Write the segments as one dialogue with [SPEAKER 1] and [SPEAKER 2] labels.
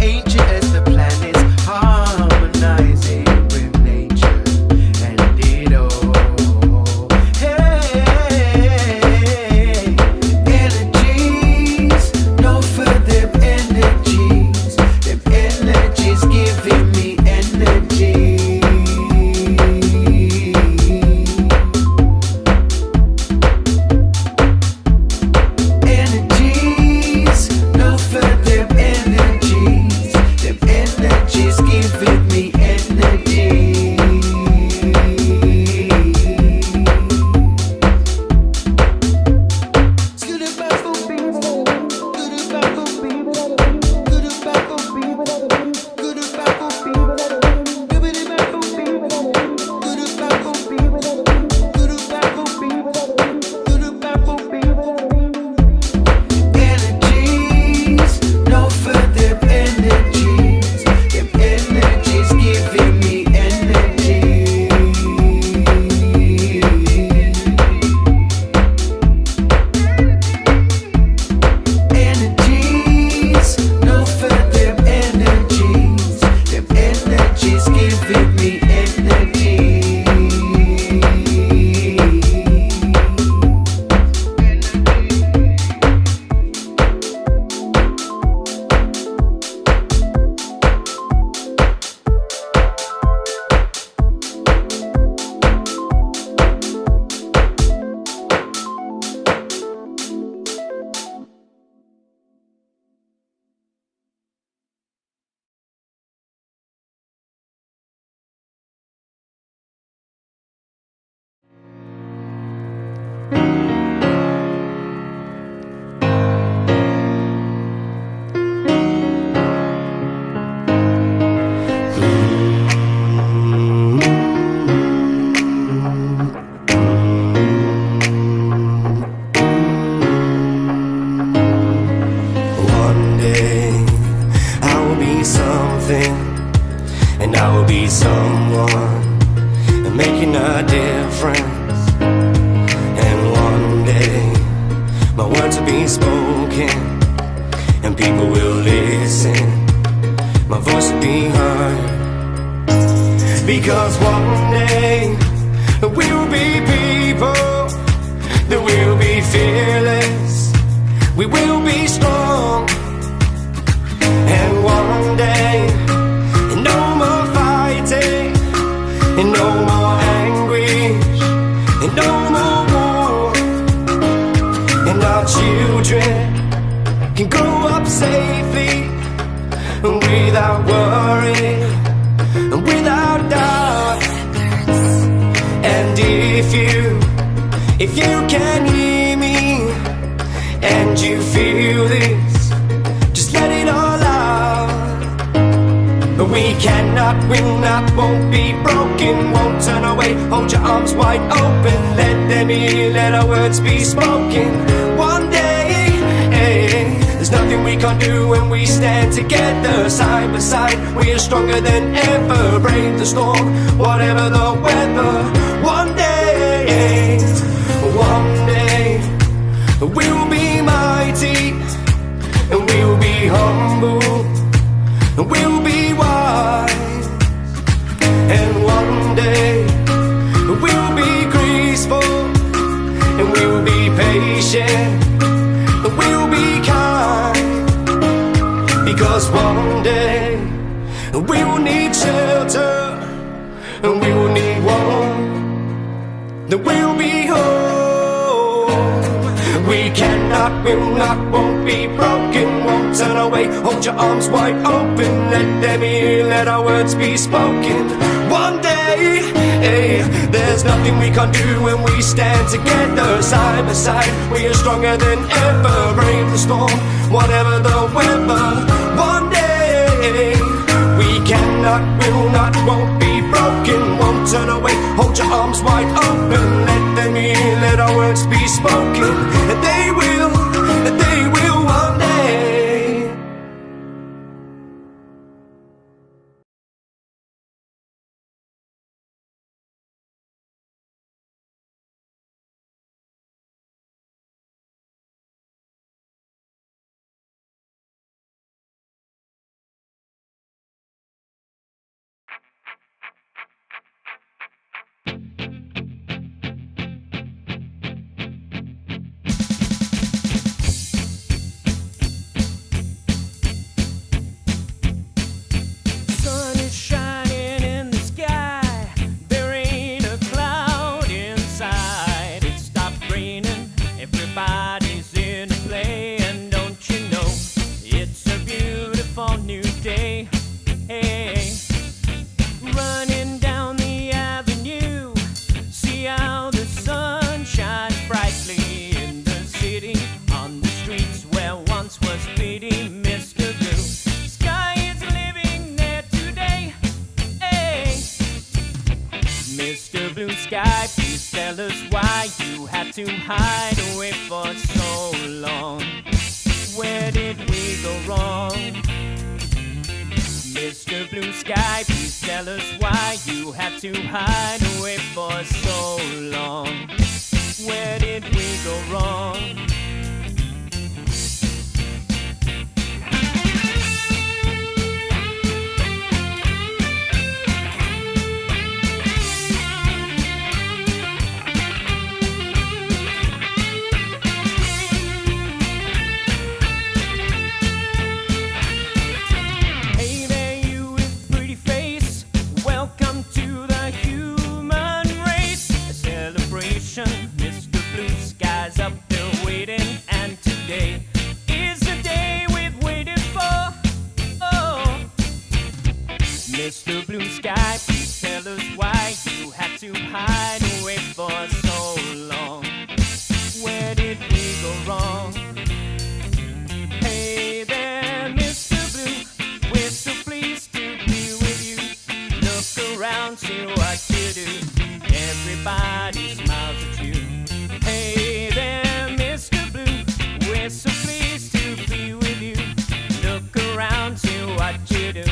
[SPEAKER 1] ancient as the planets, harmonizing with nature and it all. Hey, energies, no further energies. Them energies giving me energy.
[SPEAKER 2] And I will be someone and making a difference. And one day my words will be spoken and people will listen. My voice will be heard, because one day we will be people, that will be fearless, we will be strong. And one day, no more fighting, and no more anguish, and no more war. And our children can grow up safely, without worry, and without doubt. And if you can hear me, and you feel this, just let it all out. We cannot, will not, won't be broken, won't turn away. Hold your arms wide open, let them hear, let our words be spoken. One day, there's nothing we can't do when we stand together, side by side. We are stronger than ever, brave the storm, whatever the weather. One day, we will be mighty, and we will be humble, and we will be wise. And one day we will be graceful, and we will be patient, and we will be kind. Because one day we will need shelter, and we will need one, then we will be home. We cannot, will not, won't be broken, won't turn away. Hold your arms wide open, let them hear, let our words be spoken. One day, there's nothing we can't do when we stand together, side by side. We are stronger than ever, brave the storm, whatever the weather. One day, we cannot, will not, won't be broken, won't turn away. Hold your arms wide open, let them hear, let our words be spoken. And they will one day.
[SPEAKER 3] tell us why you had to hide away for so long. Where did we go wrong? Mr. Blue Sky, please tell us why you had to hide away for so long. Where did we go wrong? Mr. Blue Sky's up there waiting, and today is the day we've waited for. Oh, Mr. Blue Sky, please tell us why you had to hide away for so long. Where did we go wrong? Hey there, Mr. Blue, we're so pleased to be with you. Look around, see what you do. Everybody smiles at you. Hey there, Mr. Blue, we're so pleased to be with you. Look around, see what you do.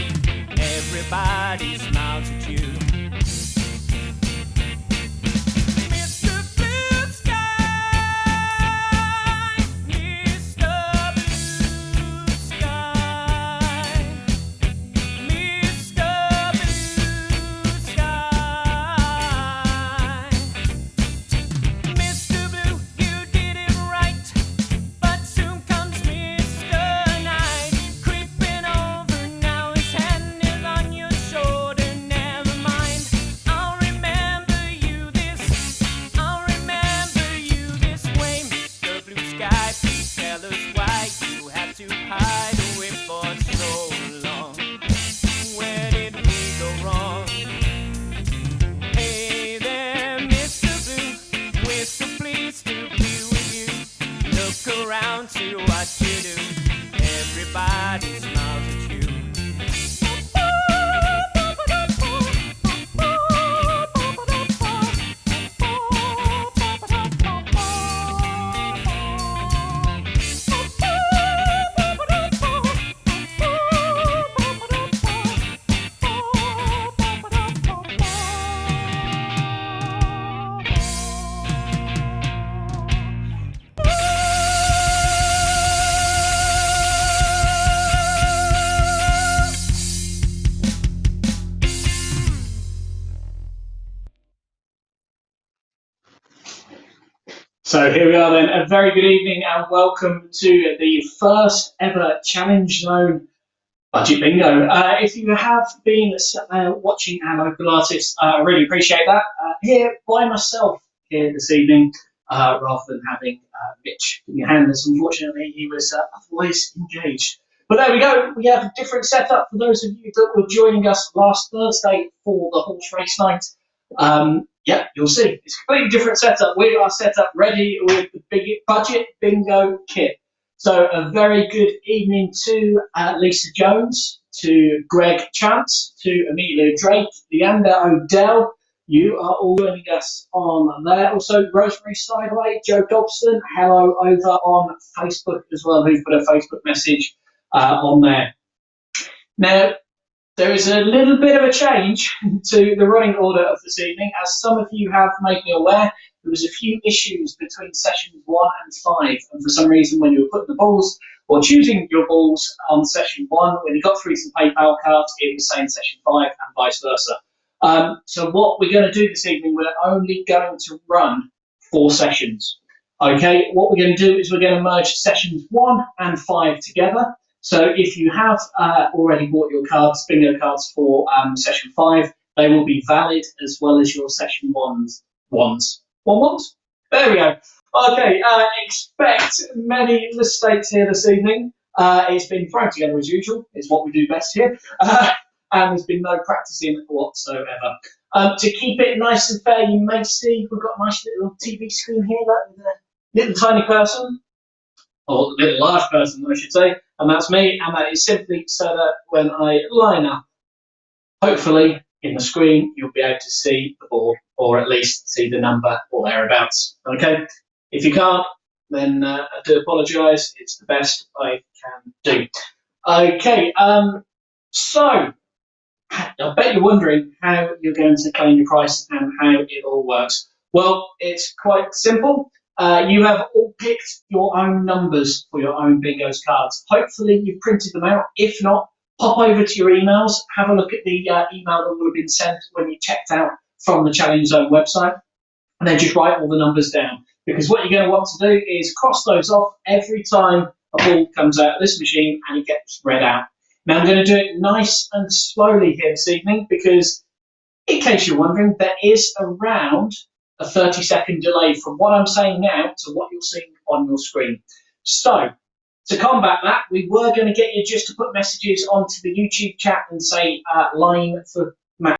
[SPEAKER 3] Everybody smiles at you. Mr. Blue Sky, Mr. Blue Sky, Mr. Blue Sky. Mr. Blue, you did it right, but soon comes Mr. Night, creeping over now. His hand is on your shoulder. Never mind, I'll remember you this. I'll remember you this way. Mr. Blue Sky, please tell us why you had to hide away for so long. Where did we go wrong? Hey there, Mr. Blue, we're so pleased to be with you. Look around, see what you do. Everybody smiles at you.
[SPEAKER 4] So here we are then. A very good evening and welcome to the first ever Challenge Zone Budget Bingo. If you have been watching our local artists, I really appreciate that. Here by myself here this evening, rather than having Mitch in your hand, as unfortunately he was otherwise engaged. But there we go. We have a different setup for those of you that were joining us last Thursday for the horse race night. Yeah, you'll see. It's a completely different setup. We are set up ready with the big budget bingo kit. So a very good evening to Lisa Jones, to Greg Chance, to Amelia Drake, Leander Odell. You are all joining us on there. Also, Rosemary Sideway, Joe Dobson, hello over on Facebook as well, who's put a Facebook message on there. Now, there is a little bit of a change to the running order of this evening. As some of you have made me aware, there was a few issues between sessions 1 and 5, and for some reason when you were putting the balls or choosing your balls on session 1, when you got through to the PayPal cards, it was saying session 5 and vice versa. So what we're going to do this evening, we're only going to run 4 sessions. Okay, what we're going to do is we're going to merge sessions 1 and 5 together. So if you have already bought your cards, bingo cards for session 5, they will be valid as well as your session 1s. There we go. Okay, expect many mistakes here this evening. It's been thrown together as usual. It's what we do best here. And there's been no practicing whatsoever. To keep it nice and fair, you may see we've got a nice little TV screen here, with a little tiny person, or little large person, I should say, and that's me, and that is simply so that when I line up, hopefully in the screen, you'll be able to see the board, or at least see the number or thereabouts. Okay, if you can't, then I do apologise. It's the best I can do. Okay, so I bet you're wondering how you're going to claim your price and how it all works. Well, it's quite simple. You have all picked your own numbers for your own Bingo's cards. Hopefully you've printed them out. If not, pop over to your emails, have a look at the email that would have been sent when you checked out from the ChallengeZone website, and then just write all the numbers down. Because what you're going to want to do is cross those off every time a ball comes out of this machine and it gets read out. Now I'm going to do it nice and slowly here this evening because, in case you're wondering, there is around a 30-second delay from what I'm saying now to what you're seeing on your screen. So, to combat that, we were going to get you just to put messages onto the YouTube chat and say line for Matt.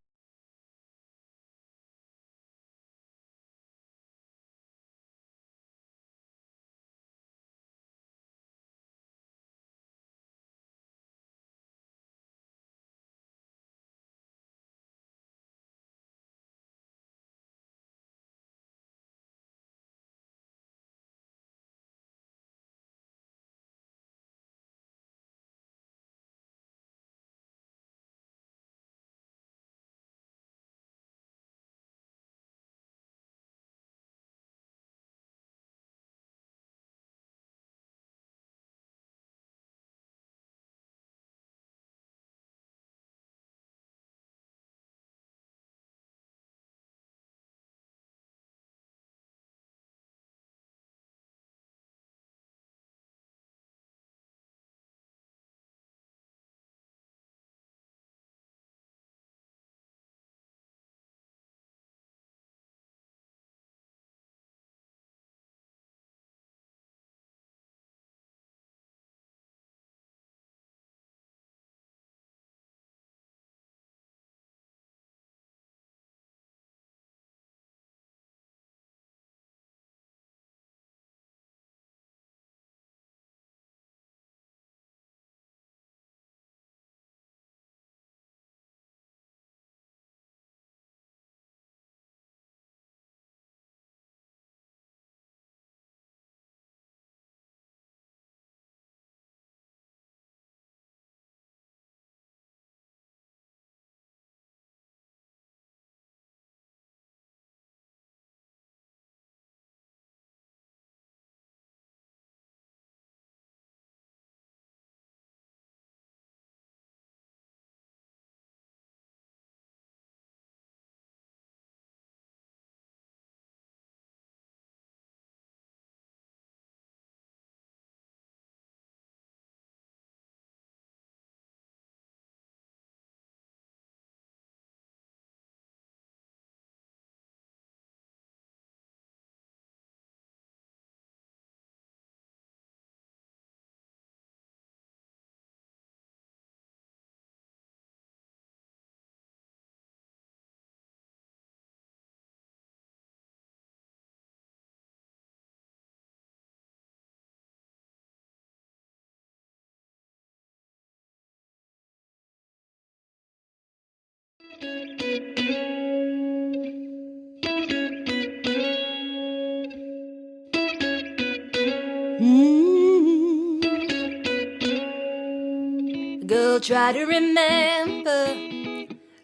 [SPEAKER 5] Girl, try to remember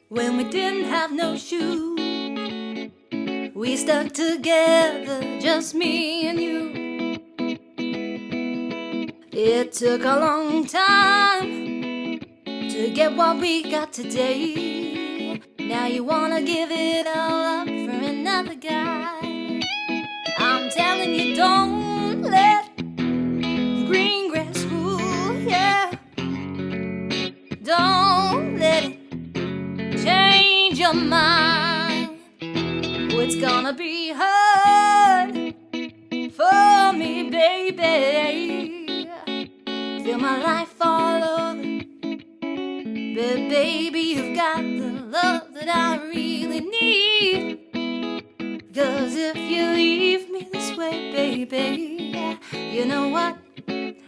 [SPEAKER 5] when we didn't have no shoes. We stuck together, just me and you. It took a long time to get what we got today. Now you wanna give it all up for another guy. I'm telling you, don't let the green grass fool ya. Don't let it change your mind. Oh, it's gonna be hard for me, baby. Feel my life all over. But baby, you've got the love that I really need. 'Cause if you leave me this way, baby, you know what?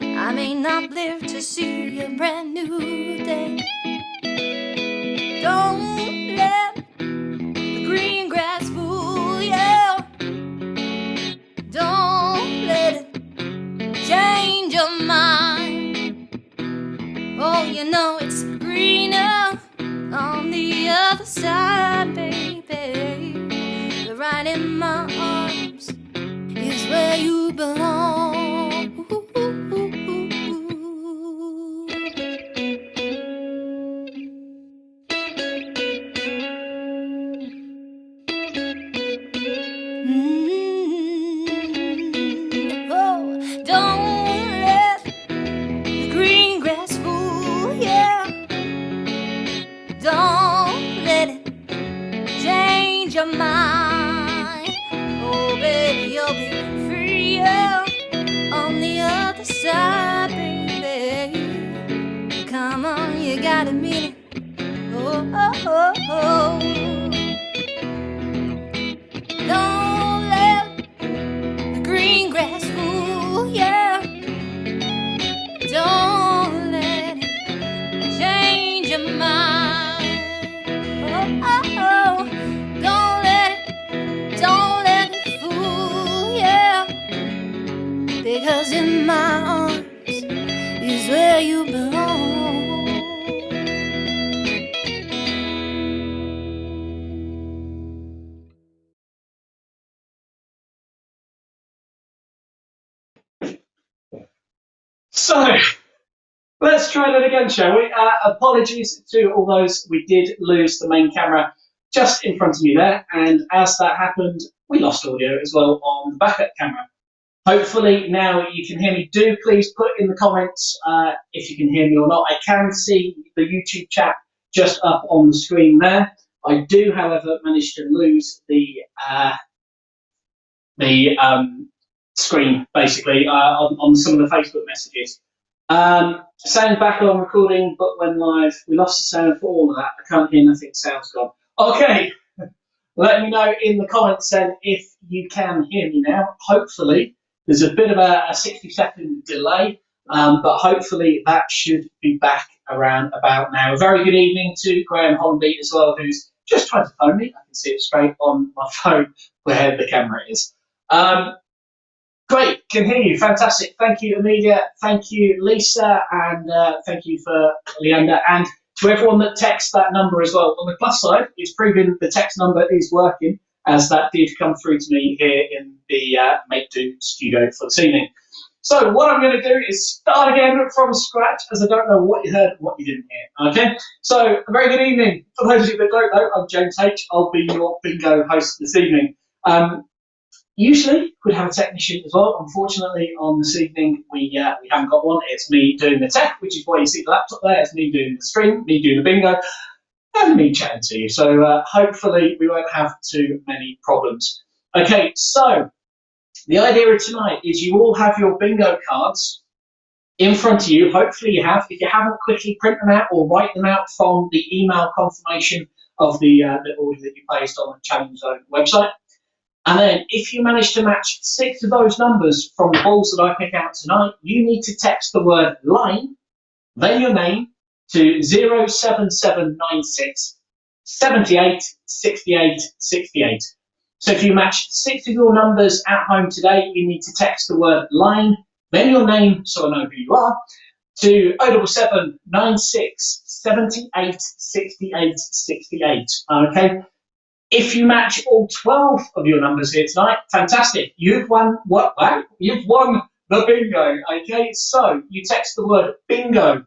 [SPEAKER 5] I may not live to see a brand new day. Don't let you know it's greener on the other side, baby. But right in my arms is where you belong. Oh, don't let the green grass fool you. Don't let it change your mind. Oh, baby, you'll be freer on the other side, baby. Come on, you gotta mean it. Oh, oh, oh, oh. Don't let the green grass fool you. Don't let it change your mind. Oh, oh, oh. Don't let it fool you. Because in my arms is where you belong.
[SPEAKER 4] So, let's try that again, shall we? Apologies to all those. We did lose the main camera just in front of me there, and as that happened, we lost audio as well on the backup camera. Hopefully now you can hear me. Do please put in the comments if you can hear me or not. I can see the YouTube chat just up on the screen there. I do, however, manage to lose the screen basically on some of the Facebook messages. Sound back on recording, but when live, we lost the sound for all of that. I can't hear nothing, sound's gone. Okay, let me know in the comments then if you can hear me now. Hopefully, there's a bit of a 60-second delay, but hopefully that should be back around about now. A very good evening to Graham Hollanby as well, who's just tried to phone me. I can see it straight on my phone where the camera is. Great, can hear you, fantastic. Thank you, Amelia. Thank you, Lisa, and thank you for Leander. And to everyone that texts that number as well. On the plus side, it's proving the text number is working, as that did come through to me here in the Make Do studio for this evening. So what I'm going to do is start again from scratch, as I don't know what you heard and what you didn't hear. Okay, so a very good evening. For those of you that don't know, I'm James H. I'll be your bingo host this evening. Usually we'd have a technician as well. Unfortunately, on this evening we haven't got one. It's me doing the tech, which is why you see the laptop there. It's me doing the stream, me doing the bingo, and me chatting to you. So hopefully we won't have too many problems. Okay, so the idea of tonight is you all have your bingo cards in front of you. Hopefully you have. If you haven't, quickly print them out or write them out from the email confirmation of the order that you placed on the ChallengeZone website. And then if you manage to match 6 of those numbers from the balls that I pick out tonight, you need to text the word line, then your name, to 07796 78 68 68. So if you match 6 of your numbers at home today, you need to text the word line, then your name, so I know who you are, to 07796 78 68 68. Okay. If you match all 12 of your numbers here tonight, fantastic. You've won what? You've won the bingo. Okay, so you text the word bingo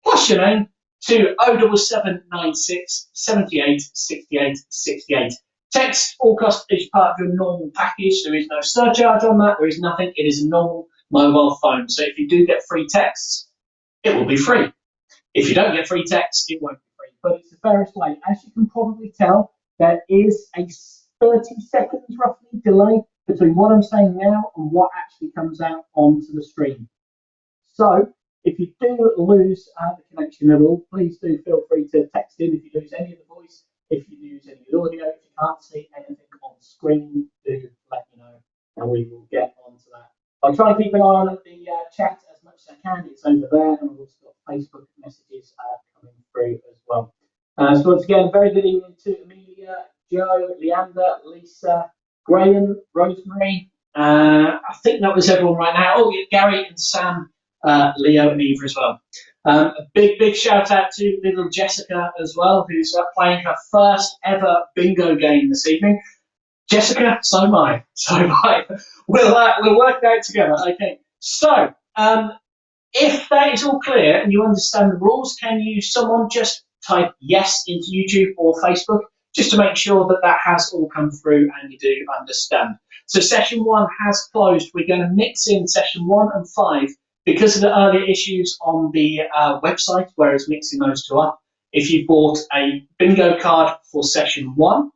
[SPEAKER 4] plus your name to 07796 78 68 68. Text all cost is part of your normal package. There is no surcharge on that. There is nothing. It is a normal mobile phone. So if you do get free texts, it will be free. If you don't get free texts, it won't be free. But it's the fairest way. As you can probably tell, there is a 30 seconds roughly delay between what I'm saying now and what actually comes out onto the stream. So if you do lose the connection at all, please do feel free to text in if you lose any of the voice, if you lose any of the audio, if you can't see anything on screen, do let me know and we will get onto that. I'll try and keep an eye on the chat as much as I can. It's over there, and I've also got Facebook messages coming through as well. So once again, very good evening to Amelia, Joe, Leander, Lisa, Graham, Rosemary. I think that was everyone right now. Oh, yeah, Gary and Sam, Leo and Eva as well. A big shout out to little Jessica as well, who's playing her first ever bingo game this evening. Jessica, so am I. So am I. We'll work it out together. Okay. So, if that is all clear and you understand the rules, can someone just type yes into YouTube or Facebook just to make sure that that has all come through and you do understand. So session 1 has closed. We're going to mix in session 1 and 5 because of the earlier issues on the website, whereas mixing those two up. If you bought a bingo card for session 1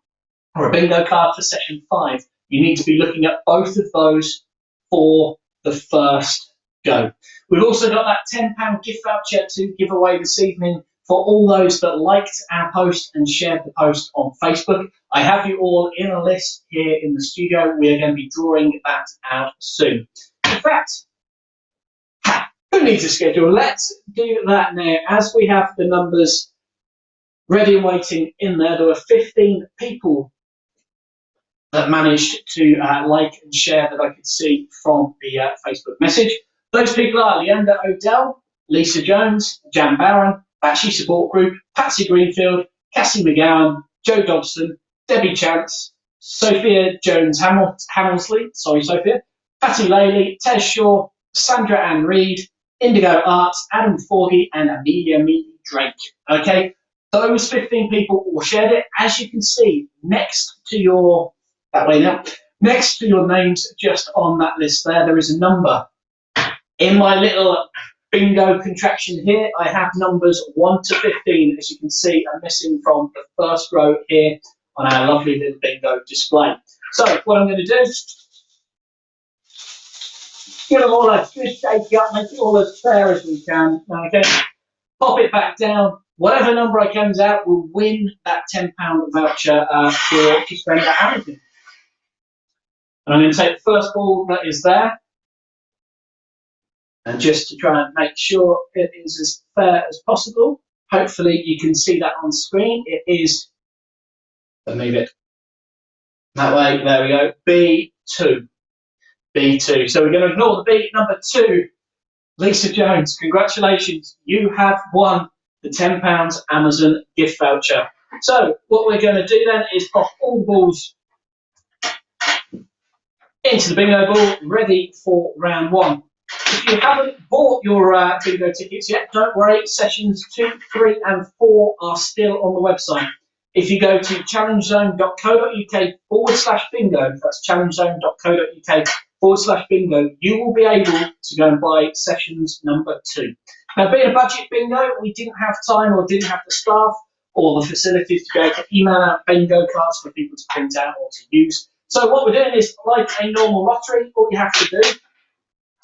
[SPEAKER 4] or a bingo card for session 5, you need to be looking at both of those for the first go. We've also got that £10 gift voucher to give away this evening for all those that liked our post and shared the post on Facebook. I have you all in a list here in the studio. We're going to be drawing that out soon. In fact, who needs a schedule? Let's do that now. As we have the numbers ready and waiting in there, there were 15 people that managed to like and share that I could see from the Facebook message. Those people are Leander Odell, Lisa Jones, Jan Barron, Batchy Support Group, Patsy Greenfield, Cassie McGowan, Joe Dobson, Debbie Chance, Sophia Jones Hammersley, sorry Sophia, Patty Laley, Tez Shaw, Sandra Ann Reed, Indigo Arts, Adam Forgy, and Amelia Mealy Drake. Okay, those 15 people all shared it. As you can see, next to your names, just on that list there is a number. In my little bingo contraction here, I have numbers 1 to 15. As you can see, I'm missing from the first row here on our lovely little bingo display. So what I'm going to do is give them all a good shake up, make it all as fair as we can. Okay, pop it back down. Whatever number I comes out will win that £10 voucher to spend at Hamilton. And I'm going to take the first ball that is there. And just to try and make sure it is as fair as possible, hopefully you can see that on screen. It is, let me move it that way, there we go, B2. B2. So we're going to ignore the B, number 2, Lisa Jones. Congratulations, you have won the £10 Amazon gift voucher. So what we're going to do then is pop all the balls into the bingo ball, ready for round 1. If you haven't bought your bingo tickets yet, don't worry. Sessions 2, 3 and 4 are still on the website. If you go to challengezone.co.uk/bingo, that's challengezone.co.uk/bingo, you will be able to go and buy sessions number 2. Now, being a budget bingo, we didn't have time or didn't have the staff or the facilities to be able to email out bingo cards for people to print out or to use. So what we're doing is, like a normal lottery, all you have to do,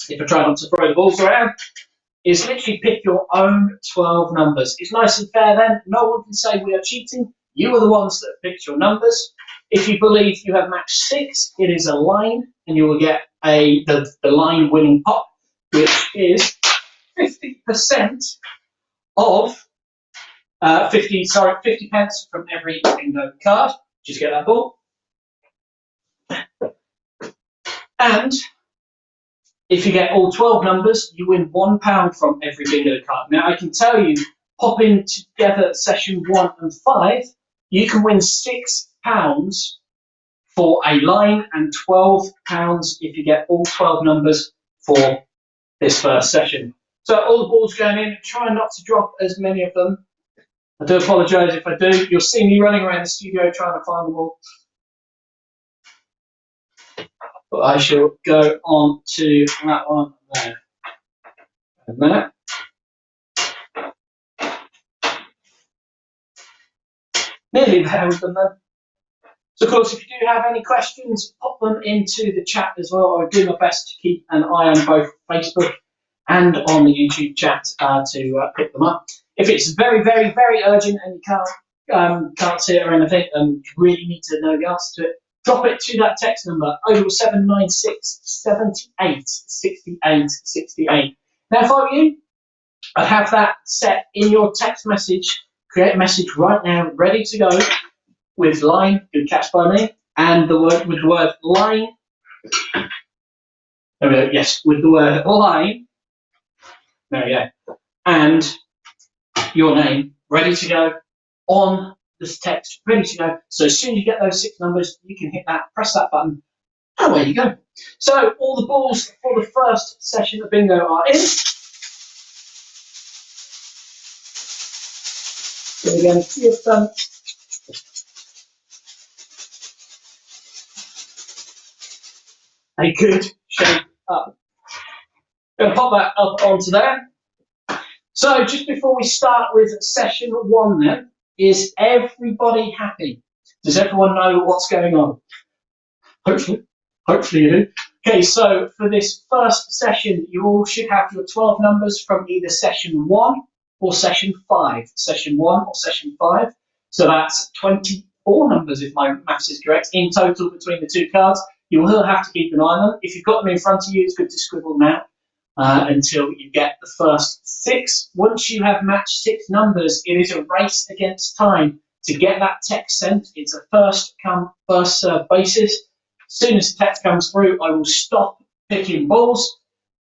[SPEAKER 4] if I try not to throw the balls around, is literally pick your own 12 numbers. It's nice and fair then. No one can say we are cheating. You are the ones that have picked your numbers. If you believe you have matched 6, it is a line, and you will get the line winning pot, which is 50% of 50 pence from every bingo card. Just get that ball. And if you get all 12 numbers, you win £1 from every bingo card. Now, I can tell you, popping together session 1 and 5, you can win £6 for a line and £12 if you get all 12 numbers for this first session. So all the balls going in, try not to drop as many of them. I do apologise if I do. You'll see me running around the studio trying to find them all. But I shall go on to that one there. A minute. Nearly there with them then. So of course, if you do have any questions, pop them into the chat as well. I'll do my best to keep an eye on both Facebook and on the YouTube chat to pick them up. If it's very, very, very urgent and you can't see it or anything and you really need to know the answer to it, drop it to that text number, 07796 78 68 68. Now, if I were you, I'd have that set in your text message. Create a message right now, ready to go, with line, good catch by me, and with the word line. There we go, yes, with the word line. There we go. and your name ready to go on this text, ready to go. So as soon as you get those 6 numbers, you can hit that, press that button, and away you go. So all the balls for the first session of bingo are in. So again, see if a good shape up. Going to pop that up onto there. So just before we start with session 1 then, is everybody happy? Does everyone know what's going on? Hopefully you do. Okay, so for this first session, you all should have your 12 numbers from either session 1 or session 5. Session 1 or session 5. So that's 24 numbers, if my maths is correct, in total between the 2 cards. You will have to keep an eye on them. If you've got them in front of you, it's good to scribble them out until you get the first 6. Once you have matched 6 numbers, it is a race against time to get that text sent. It's a first come, first served basis. As soon as the text comes through, I will stop picking balls.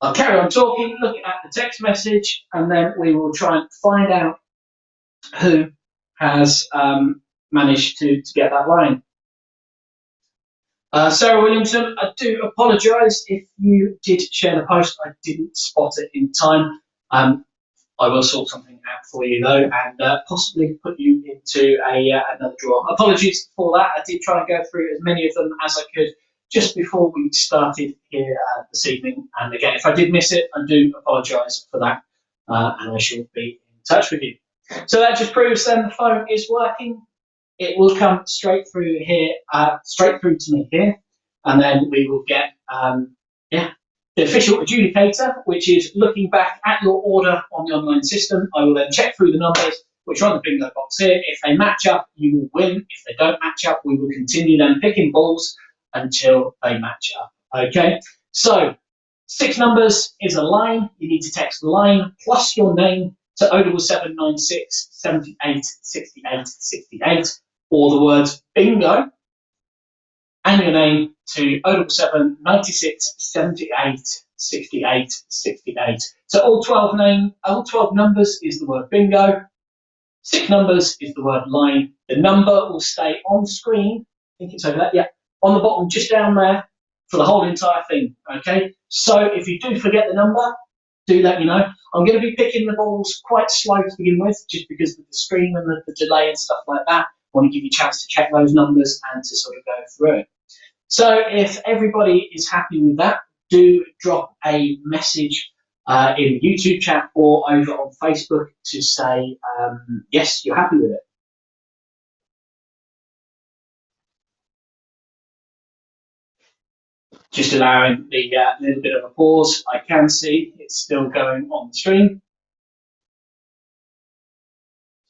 [SPEAKER 4] I'll carry on talking, look at the text message, and then we will try and find out who has managed to get that line. Sarah Williamson, I do apologise if you did share the post. I didn't spot it in time. I will sort something out for you though, and possibly put you into another draw. Apologies for that. I did try and go through as many of them as I could just before we started here this evening. And again, if I did miss it, I do apologise for that, and I shall be in touch with you. So that just proves then the phone is working. It will come straight through here, straight through to me here, and then we will get the official adjudicator, which is looking back at your order on the online system. I will then check through the numbers, which are on the bingo box here. If they match up, you will win. If they don't match up, we will continue then picking balls until they match up. Okay, so 6 numbers is a line. You need to text the line plus your name to 07796 78 68 68, or the words bingo and your name to 077 96 78 68 68. So all 12 numbers is the word bingo. 6 numbers is the word line. The number will stay on screen. I think it's over there. Yeah, on the bottom, just down there, for the whole entire thing. Okay. So if you do forget the number, do let me know. I'm going to be picking the balls quite slow to begin with, just because of the stream and the delay and stuff like that. I want to give you a chance to check those numbers and to sort of go through it. So if everybody is happy with that, do drop a message in the YouTube chat or over on Facebook to say, yes, you're happy with it. Just allowing the little bit of a pause. I can see it's still going on the stream.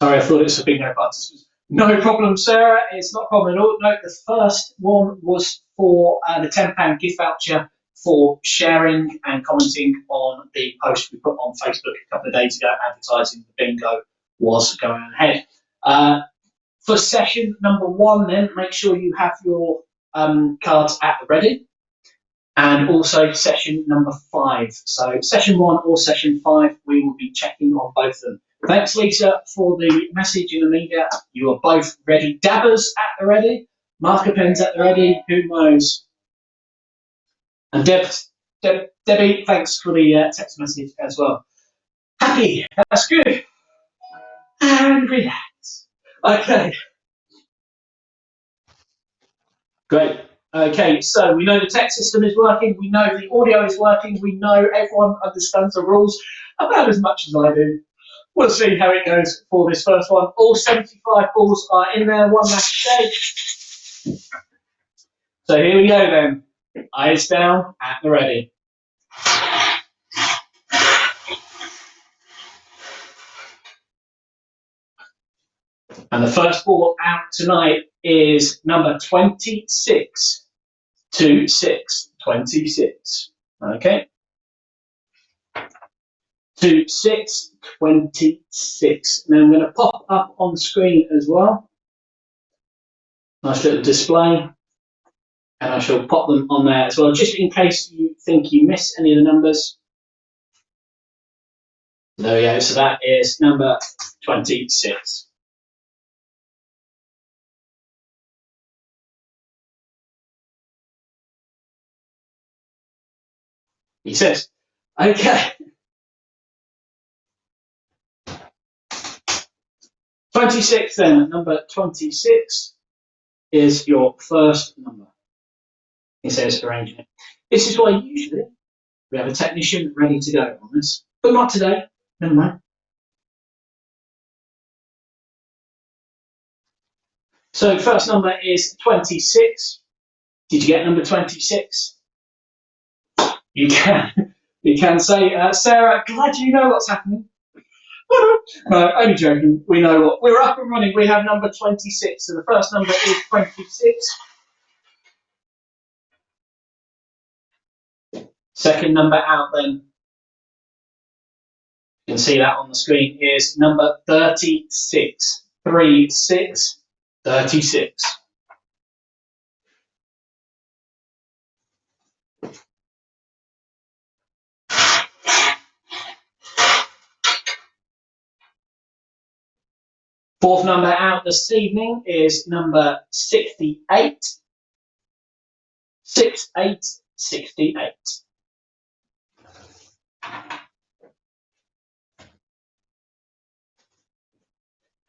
[SPEAKER 4] Sorry, I thought it was a bingo button. No problem, Sarah. It's not a problem at all. No, the first one was for the £10 gift voucher for sharing and commenting on the post we put on Facebook a couple of days ago advertising the bingo was going ahead. For session number 1 then, make sure you have your cards at the ready. And also session number 5. So session 1 or session 5, we will be checking on both of them. Thanks, Lisa, for the message in the media. You are both ready. Dabbers at the ready. Marker pens at the ready. Who knows? And Debbie, thanks for the text message as well. Happy. That's good. And relax. Okay. Great. Okay, so we know the text system is working, we know the audio is working, we know everyone understands the rules about as much as I do. We'll see how it goes for this first one. All 75 balls are in there, one match shape. So here we go then. Eyes down, at the ready. And the first ball out tonight is number 26. 26, 26. Okay. 26, 26. Now I'm going to pop up on screen as well. Nice little display. And I shall pop them on there as well, just in case you think you miss any of the numbers. There we go. So that is number 26. He says, okay. 26 then, number 26 is your first number. He says, arranging it. This is why usually we have a technician ready to go on this, but not today. Never mind. So first number is 26. Did you get number 26? You can say, Sarah, glad you know what's happening. No, only joking. We know what. We're up and running. We have number 26. So the first number is 26. Second number out then. You can see that on the screen is number 36. 36. 36. Fourth number out this evening is number 68. 68. 68.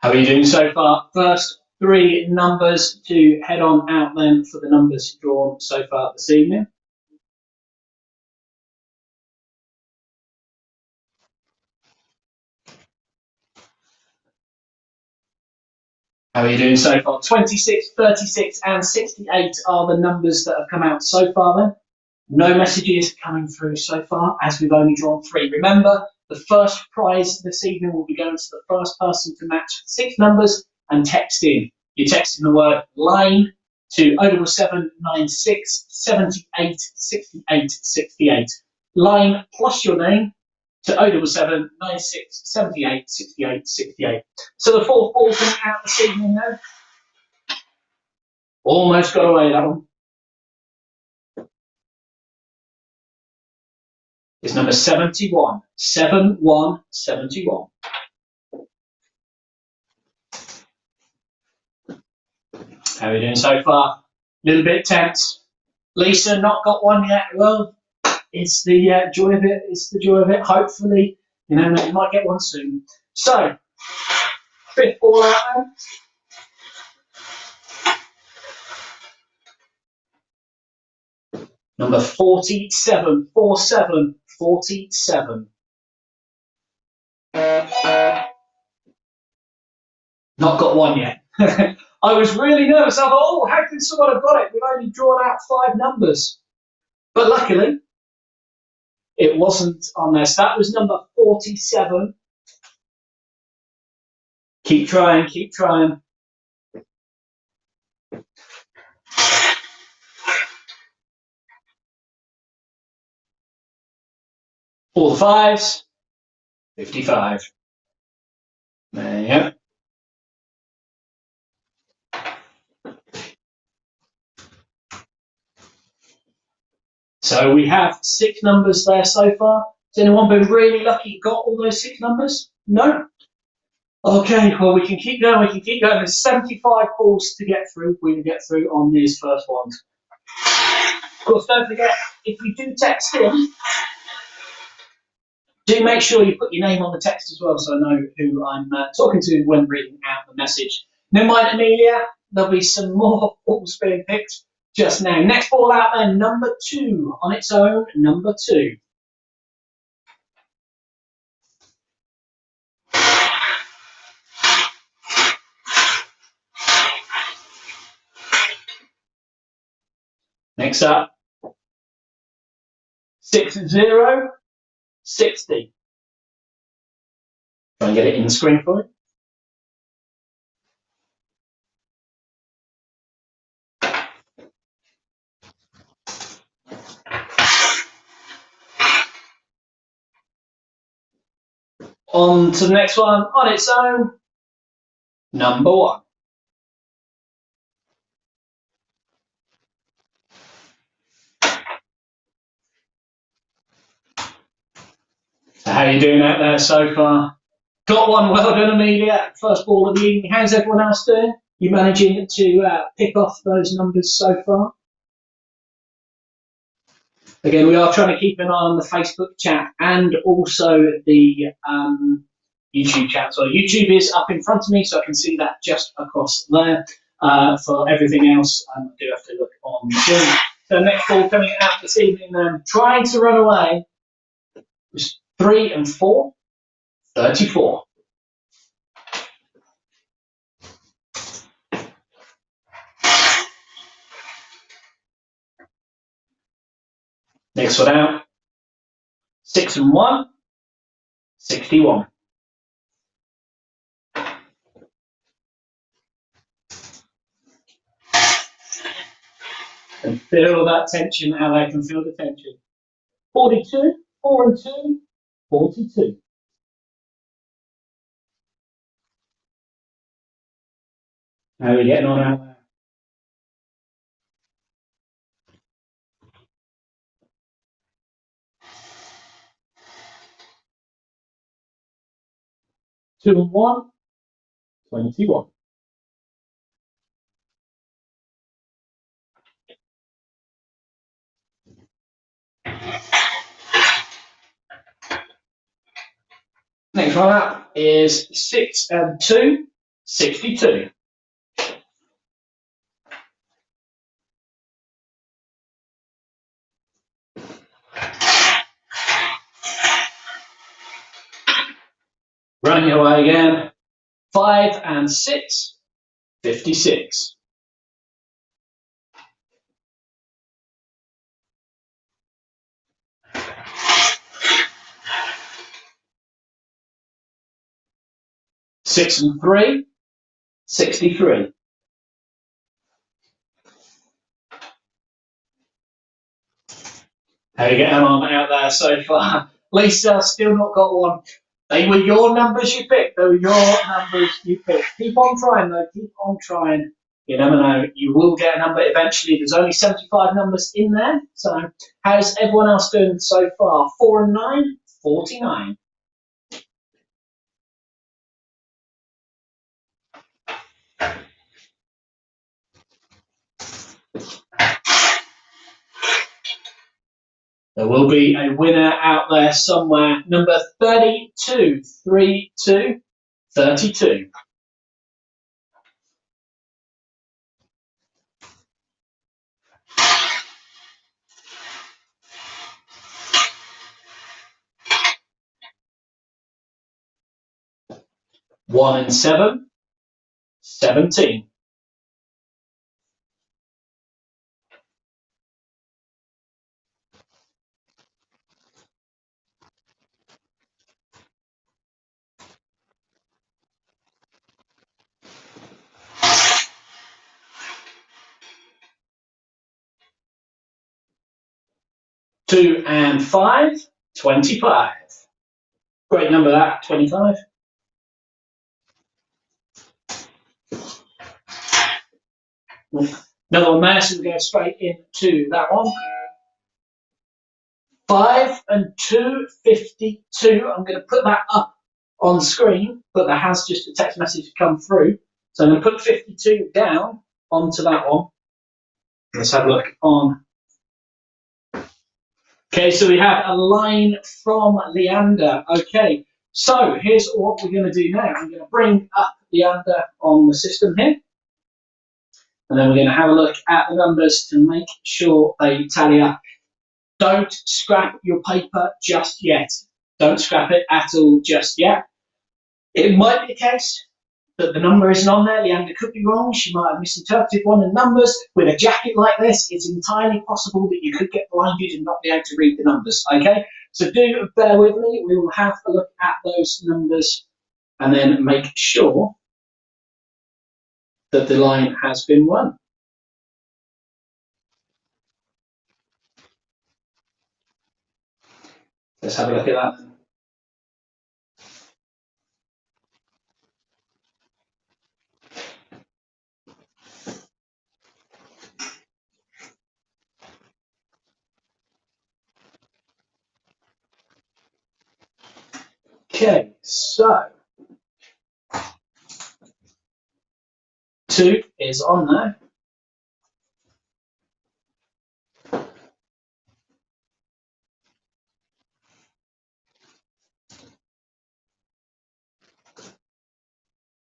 [SPEAKER 4] How are you doing so far? First three numbers to head on out then for the numbers drawn so far this evening. How are you doing so far? 26, 36 and 68 are the numbers that have come out so far then. No messages coming through so far as we've only drawn three. Remember, the first prize this evening will be going to the first person to match 6 numbers and text in. You text in the word line to 07796 78 68 68. Line plus your name to 07796 78 68 68. So the fourth ball's been out this evening now. Almost got away, that one. It's number 71. 7171. How are we doing so far? A little bit tense. Lisa, not got one yet. Well, it's the joy of it. It's the joy of it. Hopefully, you might get one soon. So, fifth ball out there. Number 47. 47. 47. Not got one yet. I was really nervous. I thought, oh, how can someone have got it? We've only drawn out 5 numbers. But luckily, it wasn't on there. So that was number 47. Keep trying, keep trying. All the 5s. 55. There you go. So we have 6 numbers there so far. Has anyone been really lucky got all those 6 numbers? No? Okay, well we can keep going, we can keep going. There's 75 balls to get through. We can get through on these first ones. Of course, don't forget, if you do text in, do make sure you put your name on the text as well so I know who I'm talking to when reading out the message. Never mind, Amelia, there'll be some more balls being picked just now. Next ball out there, number 2 on its own, number 2. Next up, 60, 60. Try and get it in the screen for you. On to the next one, on its own, number 1. So how are you doing out there so far? Got one, well done, Amelia. First ball of the evening. How's everyone else doing? You managing to pick off those numbers so far? Again, we are trying to keep an eye on the Facebook chat and also the YouTube chat. So YouTube is up in front of me, so I can see that just across there. For everything else, I do have to look on Zoom. So next ball coming out this evening, trying to run away, was 3 and 4, 34. Next one out, 6 and 1, 61. And feel that tension, how they can feel the tension. 42, 4 and 2, 42. How are we getting on out there? Two and 1, 21. Next one up is 6 and 2, 62. Run your way again. 5 and 6, 56. Six and 3, 63. How are you getting on out there so far? Lisa, still not got one. They were your numbers you picked. They were your numbers you picked. Keep on trying, though. Keep on trying. You never know. You will get a number eventually. There's only 75 numbers in there. So, how's everyone else doing so far? 4 and 9, 49. There will be a winner out there somewhere. Number 32, 32, 32. One and 7, 17. Two and 5, 25. Great number that, 25. Another one there, so we go straight into that one. 5 and 2, 52. I'm going to put that up on screen, but there has just a text message come through. So I'm going to put 52 down onto that one. Let's have a look on. Okay, so we have a line from Leander. Okay, so here's what we're going to do now. I'm going to bring up Leander on the system here. And then we're going to have a look at the numbers to make sure they tally up. Don't scrap your paper just yet. Don't scrap it at all just yet. It might be the case that the number isn't on there. Leander could be wrong. She might have misinterpreted one of the numbers. With a jacket like this, it's entirely possible that you could get blinded and not be able to read the numbers. Okay? So do bear with me. We will have a look at those numbers and then make sure that the line has been won. Let's have a look at that. Okay, so 2 is on there.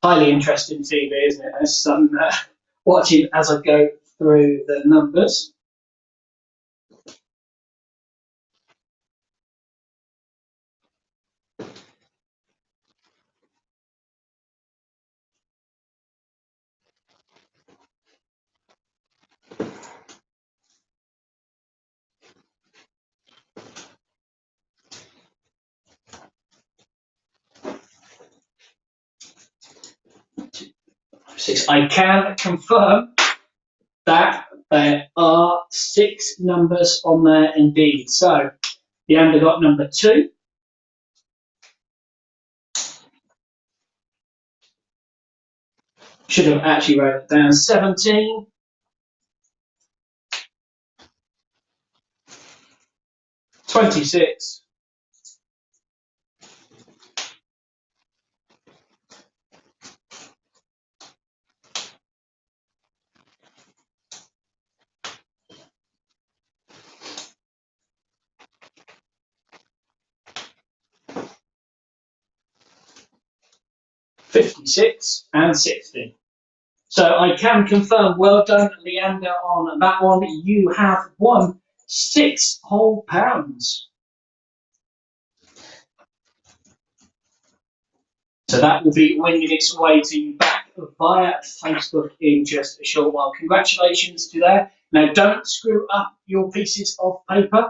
[SPEAKER 4] Highly interesting TV, isn't it? As I'm watching as I go through the numbers. Six. I can confirm that there are 6 numbers on there indeed. So Leander got number 2. Should have actually wrote it down. 17. 26. 56 and 60. So I can confirm, well done, Leander, on that one. You have won 6 whole pounds. So that will be winging its way to you back via Facebook in just a short while. Congratulations to there. Now don't screw up your pieces of paper,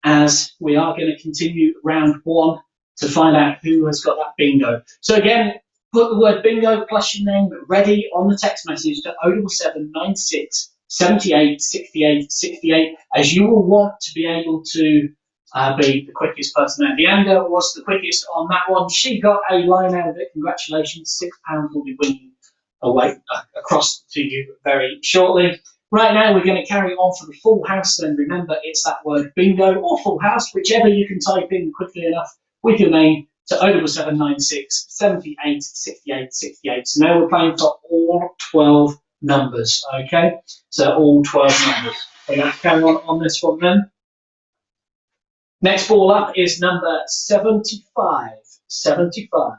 [SPEAKER 4] as we are going to continue round 1 to find out who has got that bingo. So again, put the word bingo plus your name ready on the text message to 07796 78 68 68, as you will want to be able to be the quickest person out. Leander was the quickest on that one. She got a line out of it. Congratulations. £6 will be winging away across to you very shortly. Right now, we're going to carry on for the full house. And remember, it's that word bingo or full house, whichever you can type in quickly enough with your name to 07796 78 68 68. So now we're playing for all 12 numbers. Okay, so all 12 numbers. So let's carry on this one then. Next ball up is number 75. 75.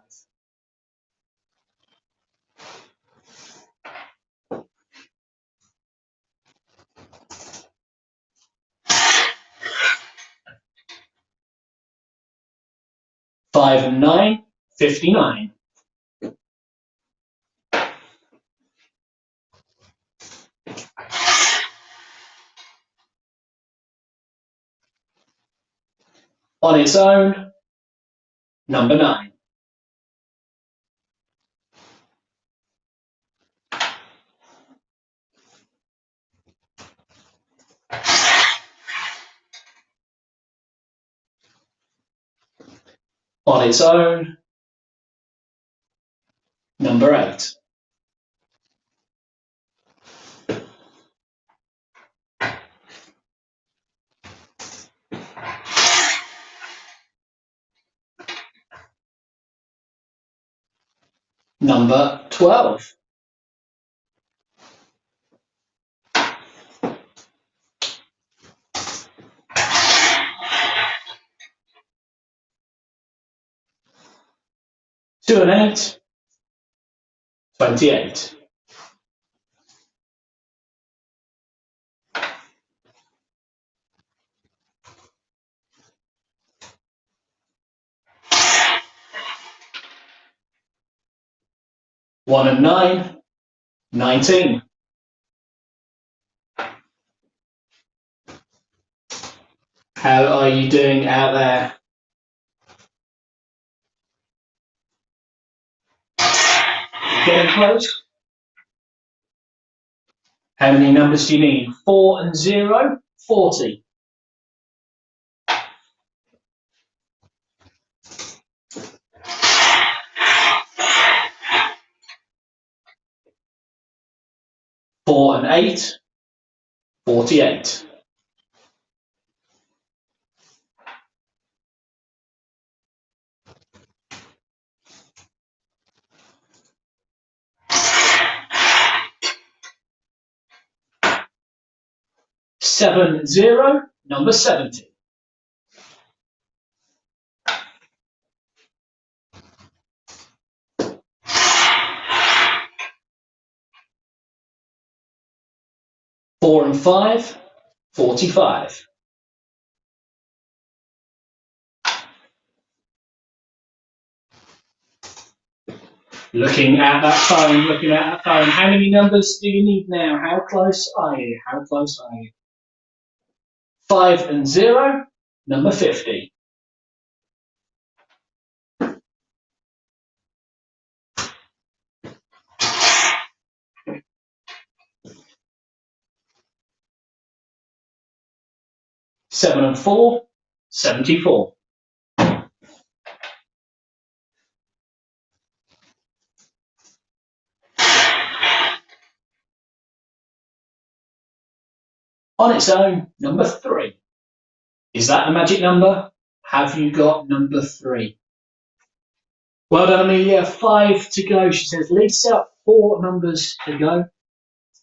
[SPEAKER 4] Five and 9, 59. On its own, number 9. On its own, number 8. Number 12. Two and 8, 28. One and 9, 19. How are you doing out there? Getting close? How many numbers do you need? 4 and 0, 40. 4 and 8, 48. 70, number 70. Four and 5, 45. Looking at that phone, How many numbers do you need now? How close are you? How close are you? 5 and 0, number 50. Seven and 4, 74. On its own, number 3. Is that the magic number? Have you got number 3? Well done, Amelia. 5 to go. She says, Lisa, 4 numbers to go.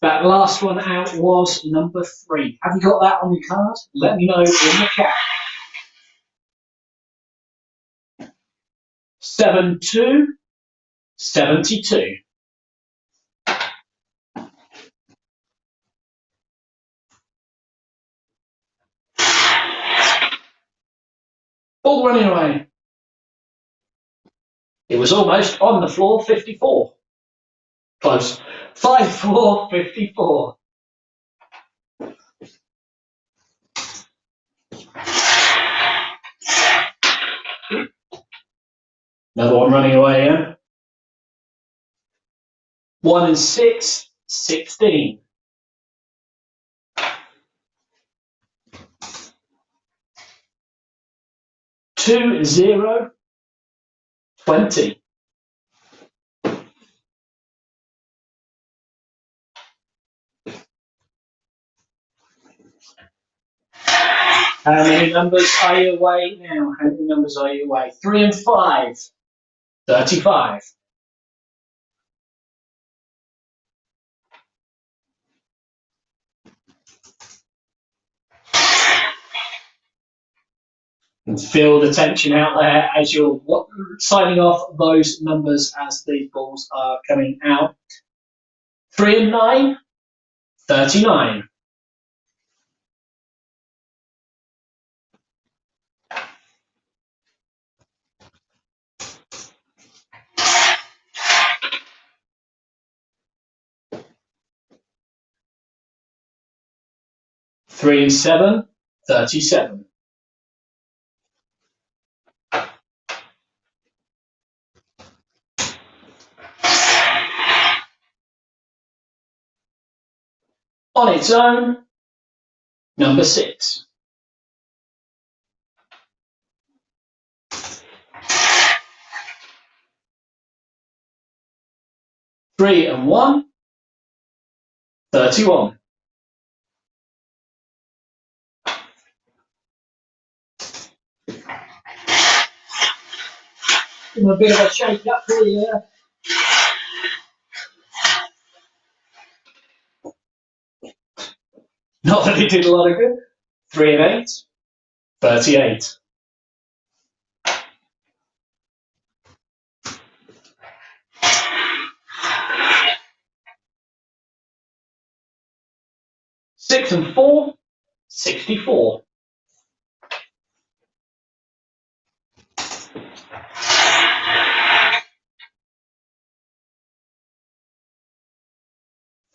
[SPEAKER 4] That last one out was number 3. Have you got that on your card? Let me know in the chat. 7-2, 72. Ball running away. It was almost on the floor, 54. Close. 5-4, 54. Another one running away, yeah? 1 and 6, 16. 2, 0, 20. How many numbers are you away now? How many numbers are you away? 3 and 5, 35. And feel the tension out there as you're signing off those numbers as these balls are coming out. 3 and 9, 39. Three and 7, 37. On its own, number 6. Three and 1, 31. Give him a bit of a shake up for you there. Not that it did a lot of good. 3 and 8, 38. Six and 4, 64.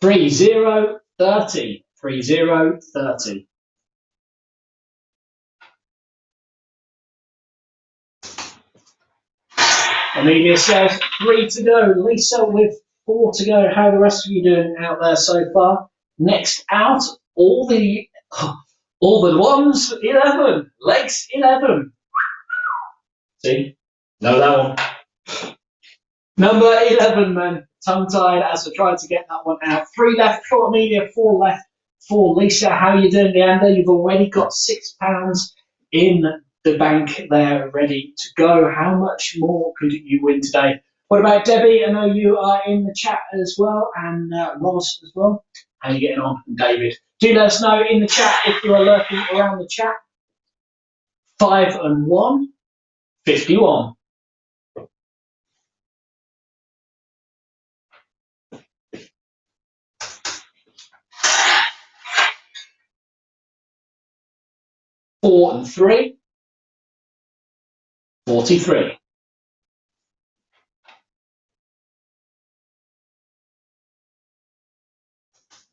[SPEAKER 4] Three, 0, 30. 3, 0, 30. Amelia says 3 to go. Lisa with 4 to go. How are the rest of you doing out there so far? Next out, all the ones, 11. Legs, 11. See? Know that one. Number 11, man. Tongue-tied as I tried to get that one out. 3 left for Amelia, 4 left for Lisa. How are you doing, Leander? You've already got £6 in the bank there ready to go. How much more could you win today? What about Debbie? I know you are in the chat as well, and Ross as well. How are you getting on, David? Do let us know in the chat if you are lurking around the chat. 5 and 1, 51. Four and 3, 43.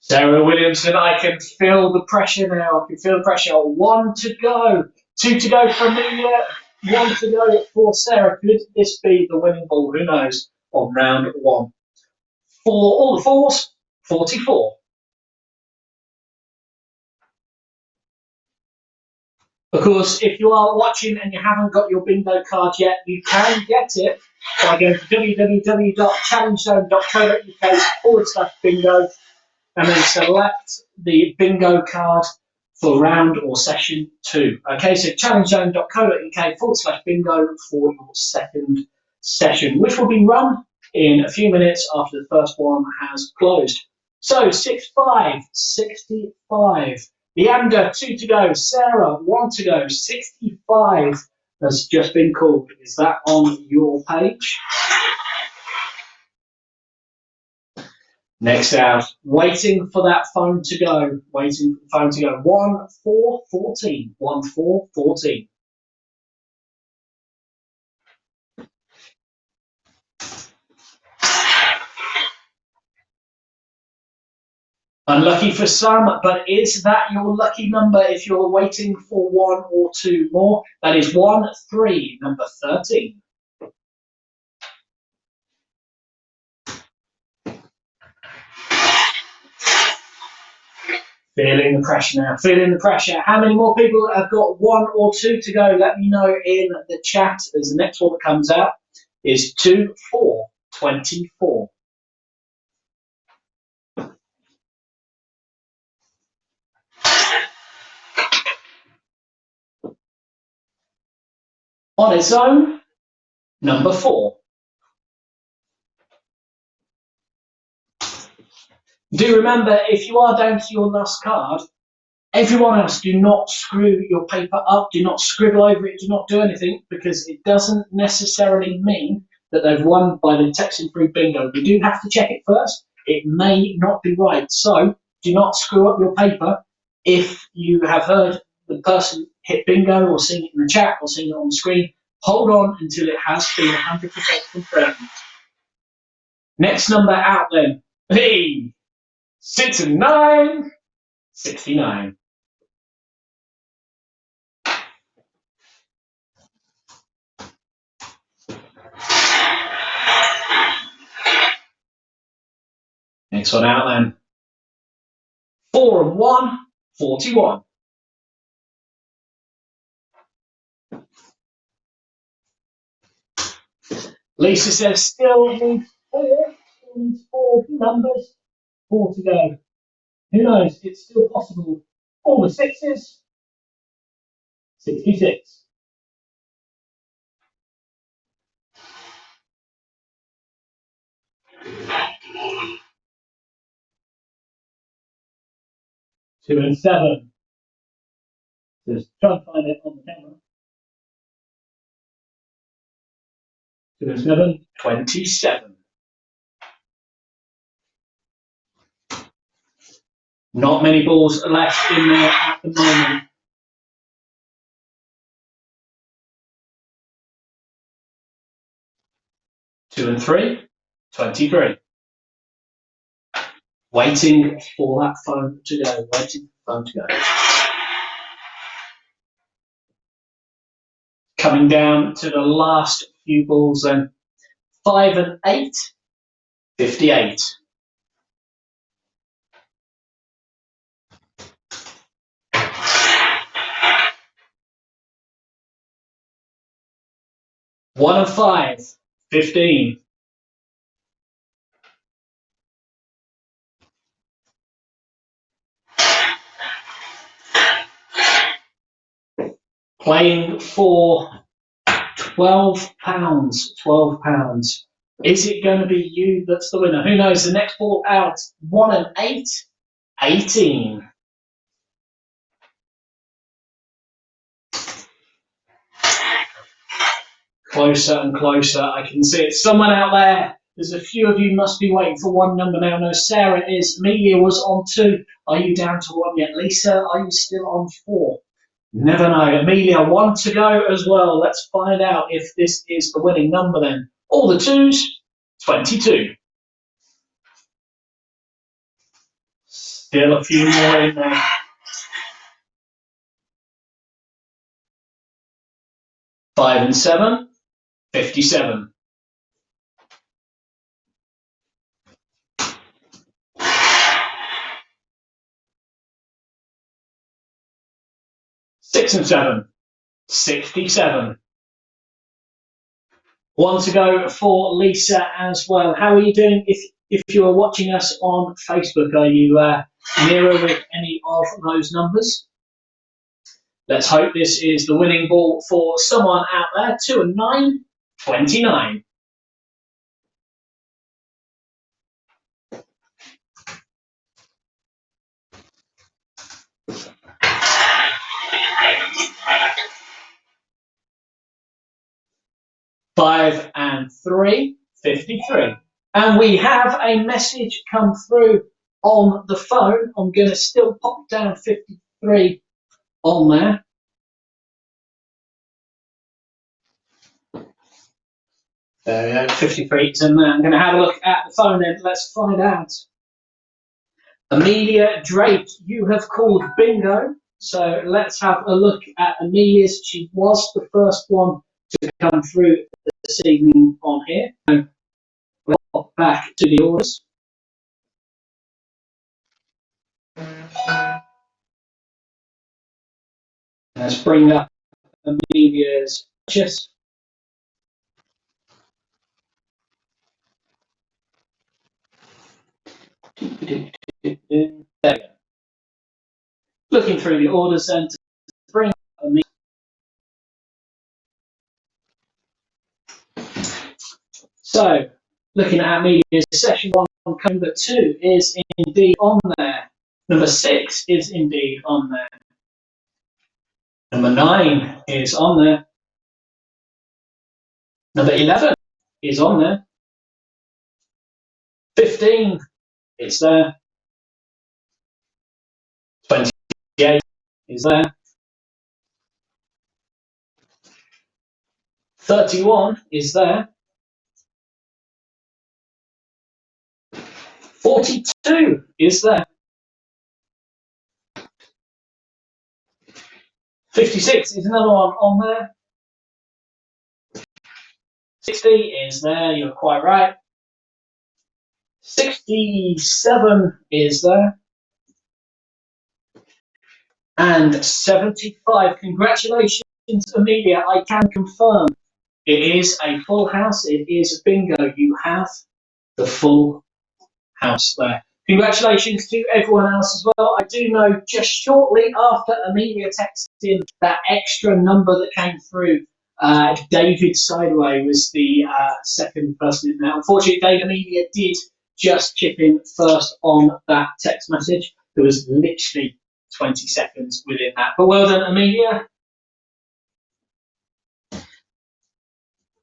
[SPEAKER 4] Sarah Williamson, I can feel the pressure now. I can feel the pressure. 1 to go. 2 to go for Amelia. 1 to go for Sarah. Could this be the winning ball? Who knows? On round 1. For all the fours, 44. Of course, if you are watching and you haven't got your bingo card yet, you can get it by going to www.challengezone.co.uk/bingo and then select the bingo card for round or session 2. Okay, so challengezone.co.uk/bingo for your second session, which will be run in a few minutes after the first one has closed. So 6-5, 65. Leander, 2 to go. Sarah, 1 to go. 65 has just been called. Is that on your page? Next out, waiting for that phone to go. Waiting for the phone to go. 1-4-14. 1-4-14. Unlucky for some, but is that your lucky number if you're waiting for 1 or 2 more? That is 1-3, number 13. Feeling the pressure now, feeling the pressure. How many more people have got 1 or 2 to go? Let me know in the chat as the next one that comes out is 2-4-24. On its own, number 4. Do remember, if you are down to your last card, everyone else, do not screw your paper up, do not scribble over it, do not do anything, because it doesn't necessarily mean that they've won by the texting through bingo. You do have to check it first. It may not be right. So do not screw up your paper. If you have heard the person hit bingo or seen it in the chat or seen it on the screen, hold on until it has been 100% confirmed. Next number out then. Hey, 6 and 9, 69. Next one out then. 4 and 1, 41. Lisa says still needs 4 numbers, 4 to go. Who knows? It's still possible. All the 6s, 66. Two and 7. Just try and find it on the camera. 2 and 7, 27. Not many balls left in there at the moment. Two and 3, 23. Waiting for that phone to go. Waiting for the phone to go. Coming down to the last few balls then. 5 and 8, 58. One and 5, 15. Playing for £12. £12. Is it going to be you that's the winner? Who knows? The next ball out, 1 and 8, 18. Closer and closer. I can see it. Someone out there. There's a few of you must be waiting for one number now. No, Sarah is. Amelia was on 2. Are you down to 1 yet? Lisa, are you still on 4? Never know. Amelia, 1 to go as well. Let's find out if this is the winning number then. All the 2s, 22. Still a few more in there. 5 and 7, 57. 6 and 7, 67. 1 to go for Lisa as well. How are you doing? If you are watching us on Facebook, are you nearer with any of those numbers? Let's hope this is the winning ball for someone out there. 2 and 9, 29. Five and 3, 53. And we have a message come through on the phone. I'm going to still pop down 53 on there. There we go, 53 is in there. I'm going to have a look at the phone then. Let's find out. Amelia Drake, you have called bingo. So let's have a look at Amelia's. She was the first one to come through this evening on here. We'll pop back to the orders. Let's bring up Amelia's purchase. There we go. Looking through the orders and to bring up Amelia. So, looking at Amelia's session 1, number 2 is indeed on there. Number 6 is indeed on there. Number 9 is on there. Number 11 is on there. 15 is there. 28 is there. 31 is there. 42 is there. 56 is another one on there. 60 is there, you're quite right. 67 is there. And 75. Congratulations, Amelia. I can confirm it is a full house. It is bingo. You have the full house there. Congratulations to everyone else as well. I do know just shortly after Amelia texted in that extra number that came through, David Sideway was the second person in there. Unfortunately, David Amelia did just chip in first on that text message. There was literally 20 seconds within that. But well done, Amelia.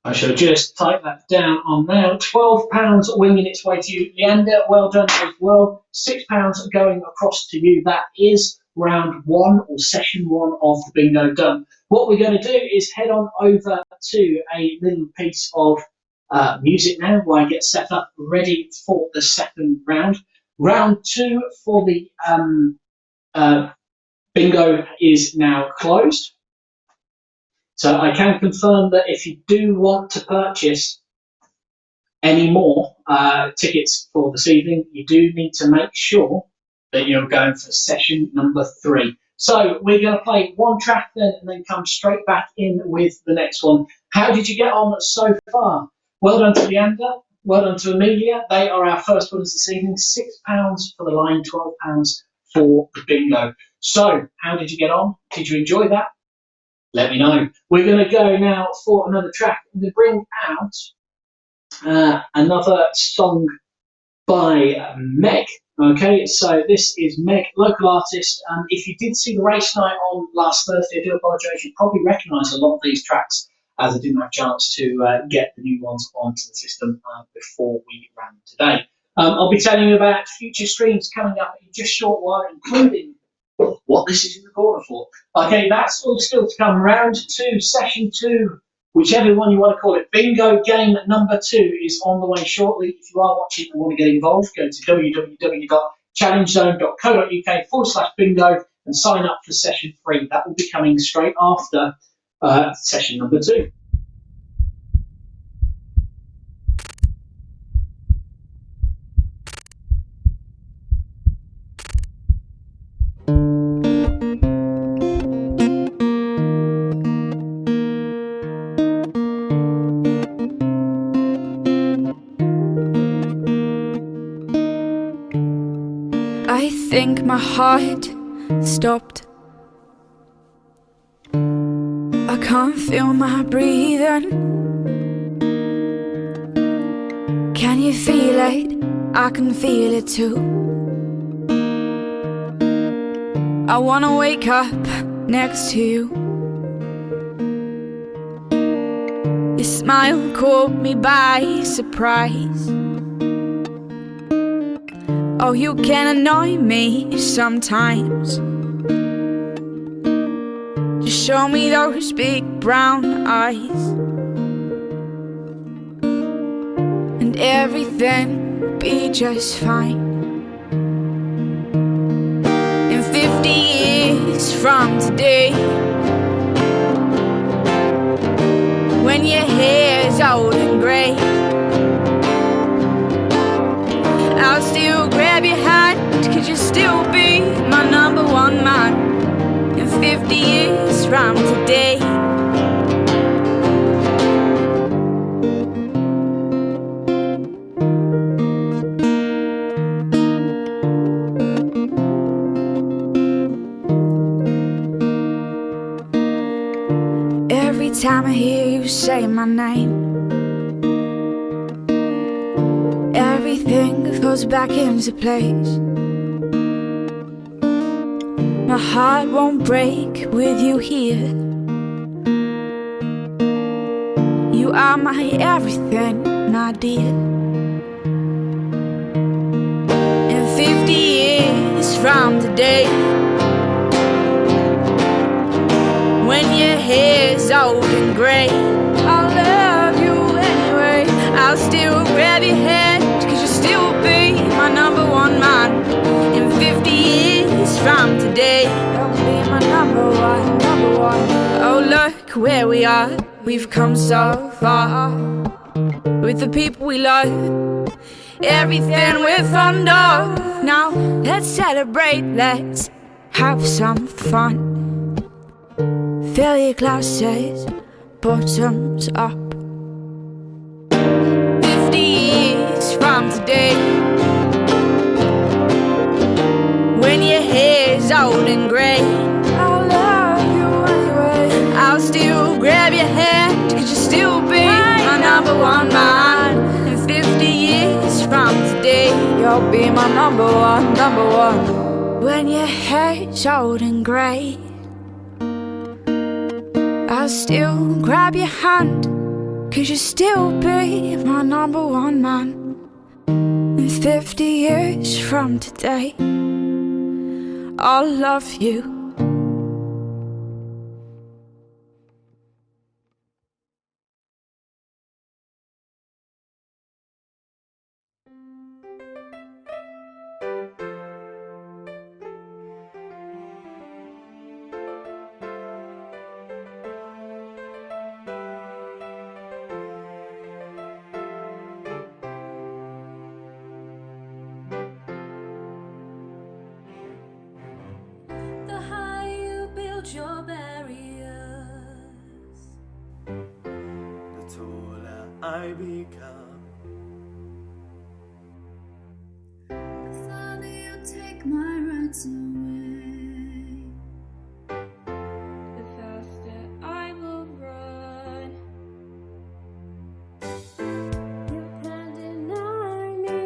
[SPEAKER 4] I shall just type that down on there. £12 winging its way to you. Leander, well done as well. £6 going across to you. That is round 1 or session 1 of the bingo done. What we're going to do is head on over to a little piece of music now while I get set up ready for the second round. Round 2 for the bingo is now closed. So I can confirm that if you do want to purchase any more tickets for this evening, you do need to make sure that you're going for session number 3. So we're going to play one track then and then come straight back in with the next one. How did you get on so far? Well done to Leander. Well done to Amelia. They are our first winners this evening. £6 for the line, £12 for the bingo. So how did you get on? Did you enjoy that? Let me know. We're going to go now for another track. I'm going to bring out another song by Meg. Okay, so this is Meg, local artist. If you did see the race night on last Thursday, I do apologise, you probably recognise a lot of these tracks as I didn't have a chance to get the new ones onto the system before we ran today. I'll be telling you about future streams coming up in just a short while, including what this is in the corner for. Okay, that's all still to come. Round 2, session 2, whichever one you want to call it. Bingo game number 2 is on the way shortly. If you are watching and want to get involved, go to www.challengezone.co.uk/bingo and sign up for session 3. That will be coming straight after session number 2.
[SPEAKER 6] I think my heart stopped. I can't feel my breathing. Can you feel it? I can feel it too. I wanna wake up next to you. Your smile caught me by surprise. Oh, you can annoy me sometimes. Just show me those big brown eyes, and everything will be just fine. In 50 years from today, when your hair's old and grey, I'll still grab your hand, 'cause you'll still be my number one man. In 50 years from today, every time I hear you say my name, everything falls back into place. My heart won't break with you here. You are my everything, my dear. In 50 years from today, when your hair's old and grey, I'll love you anyway. I'll still grab your hand, 'cause you'll still be my number one man. In 50 years from today, you'll be my number one, number one. Oh, look where we are, we've come so far. With the people we love, everything we're fond of. Now let's celebrate, let's have some fun. Fill your glasses, bottoms up. 50 years from today, when your hair's old and grey, I'll love you anyway. I'll still grab your hand, 'cause you'll still be my number one man. In 50 years from today, you'll be my number one, number one. When your hair's old and grey, I'll still grab your hand, 'cause you'll still be my number one man. In 50 years from today, I'll love you.
[SPEAKER 5] The higher you build your barriers,
[SPEAKER 2] the taller I become.
[SPEAKER 5] the farther you take my rights away, the faster I will run. You can't deny me.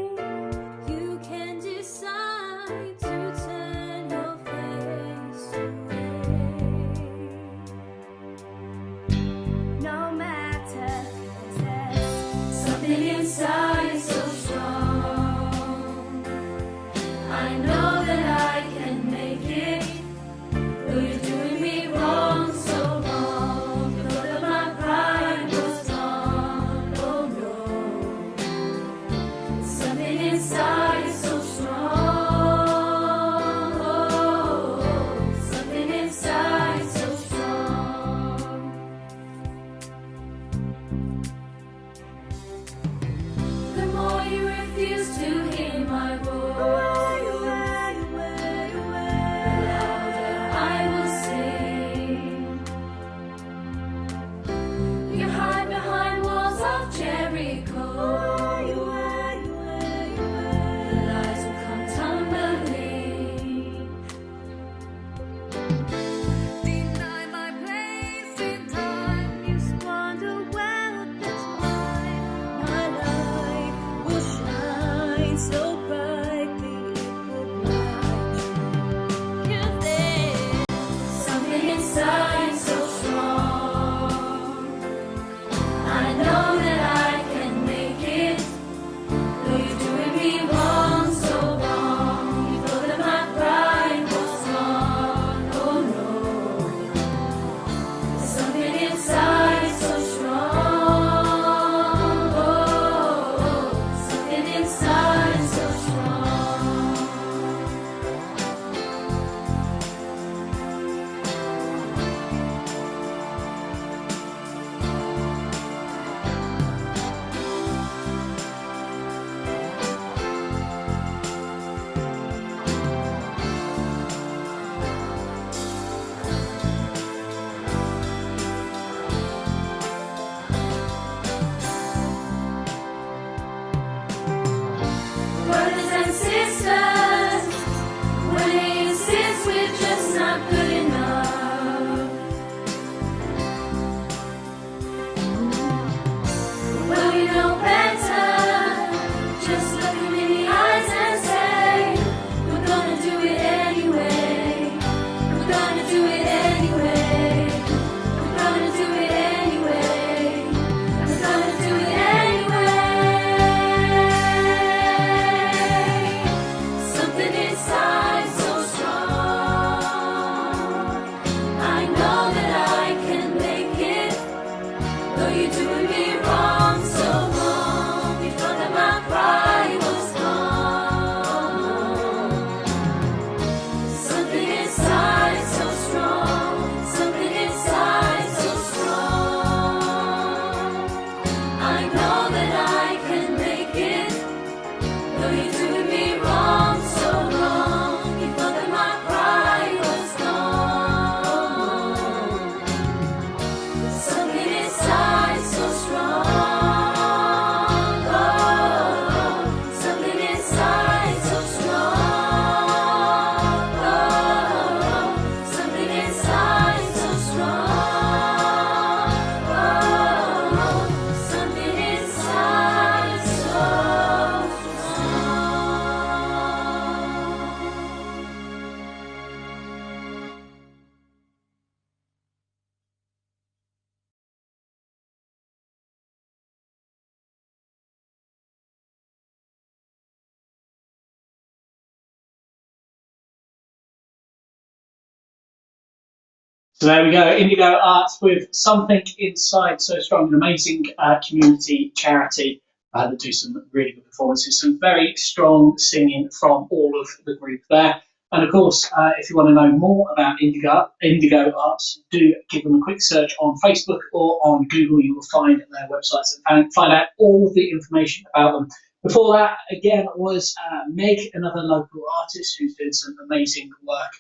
[SPEAKER 4] So there we go, Indigo Arts with Something Inside So Strong, an amazing community charity that do some really good performances, some very strong singing from all of the group there. And of course, if you want to know more about Indigo Arts, do give them a quick search on Facebook or on Google. You will find their websites and find out all the information about them. Before that, again, was Meg, another local artist who's doing some amazing work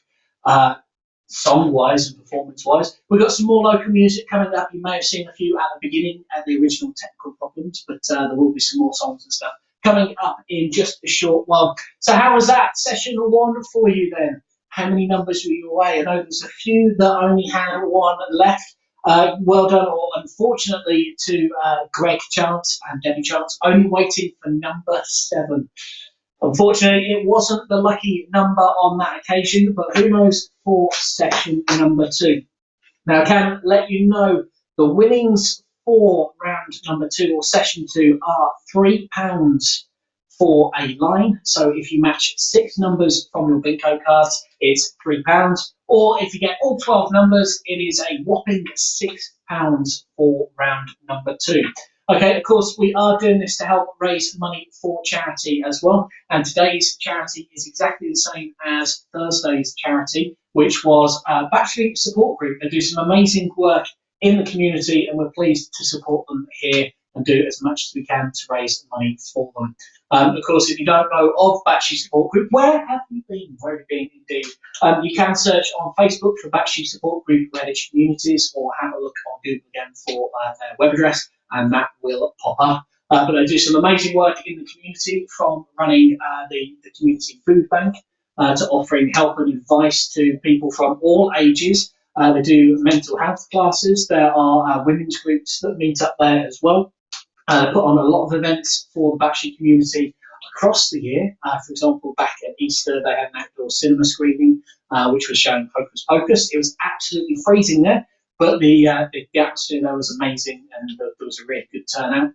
[SPEAKER 4] song-wise and performance-wise. We've got some more local music coming up. You may have seen a few at the beginning at the original technical problems, but there will be some more songs and stuff coming up in just a short while. So how was that session one for you then? How many numbers were you away? I know there's a few that only had one left. Well done, or unfortunately, to Greg Chance and Debbie Chance, only waiting for number 7. Unfortunately, it wasn't the lucky number on that occasion, but who knows for session number 2. Now, I can let you know the winnings for round number 2 or session 2 are £3 for a line. So if you match 6 numbers from your bingo cards, it's £3. Or if you get all 12 numbers, it is a whopping £6 for round number 2. Okay, of course, we are doing this to help raise money for charity as well. And today's charity is exactly the same as Thursday's charity, which was Battery Support Group. They do some amazing work in the community, and we're pleased to support them here and do as much as we can to raise money for them. Of course, if you don't know of Battery Support Group, where have you been? Where have you been indeed? You can search on Facebook for Battery Support Group Redditch Communities, or have a look on Google again for their web address, and that will pop up. But they do some amazing work in the community, from running the community food bank to offering help and advice to people from all ages. They do mental health classes. There are women's groups that meet up there as well. Put on a lot of events for the Battersea community across the year. For example, back at Easter, they had an outdoor cinema screening, which was showing Hocus Pocus. It was absolutely freezing there, but the atmosphere there was amazing, and there was a really good turnout.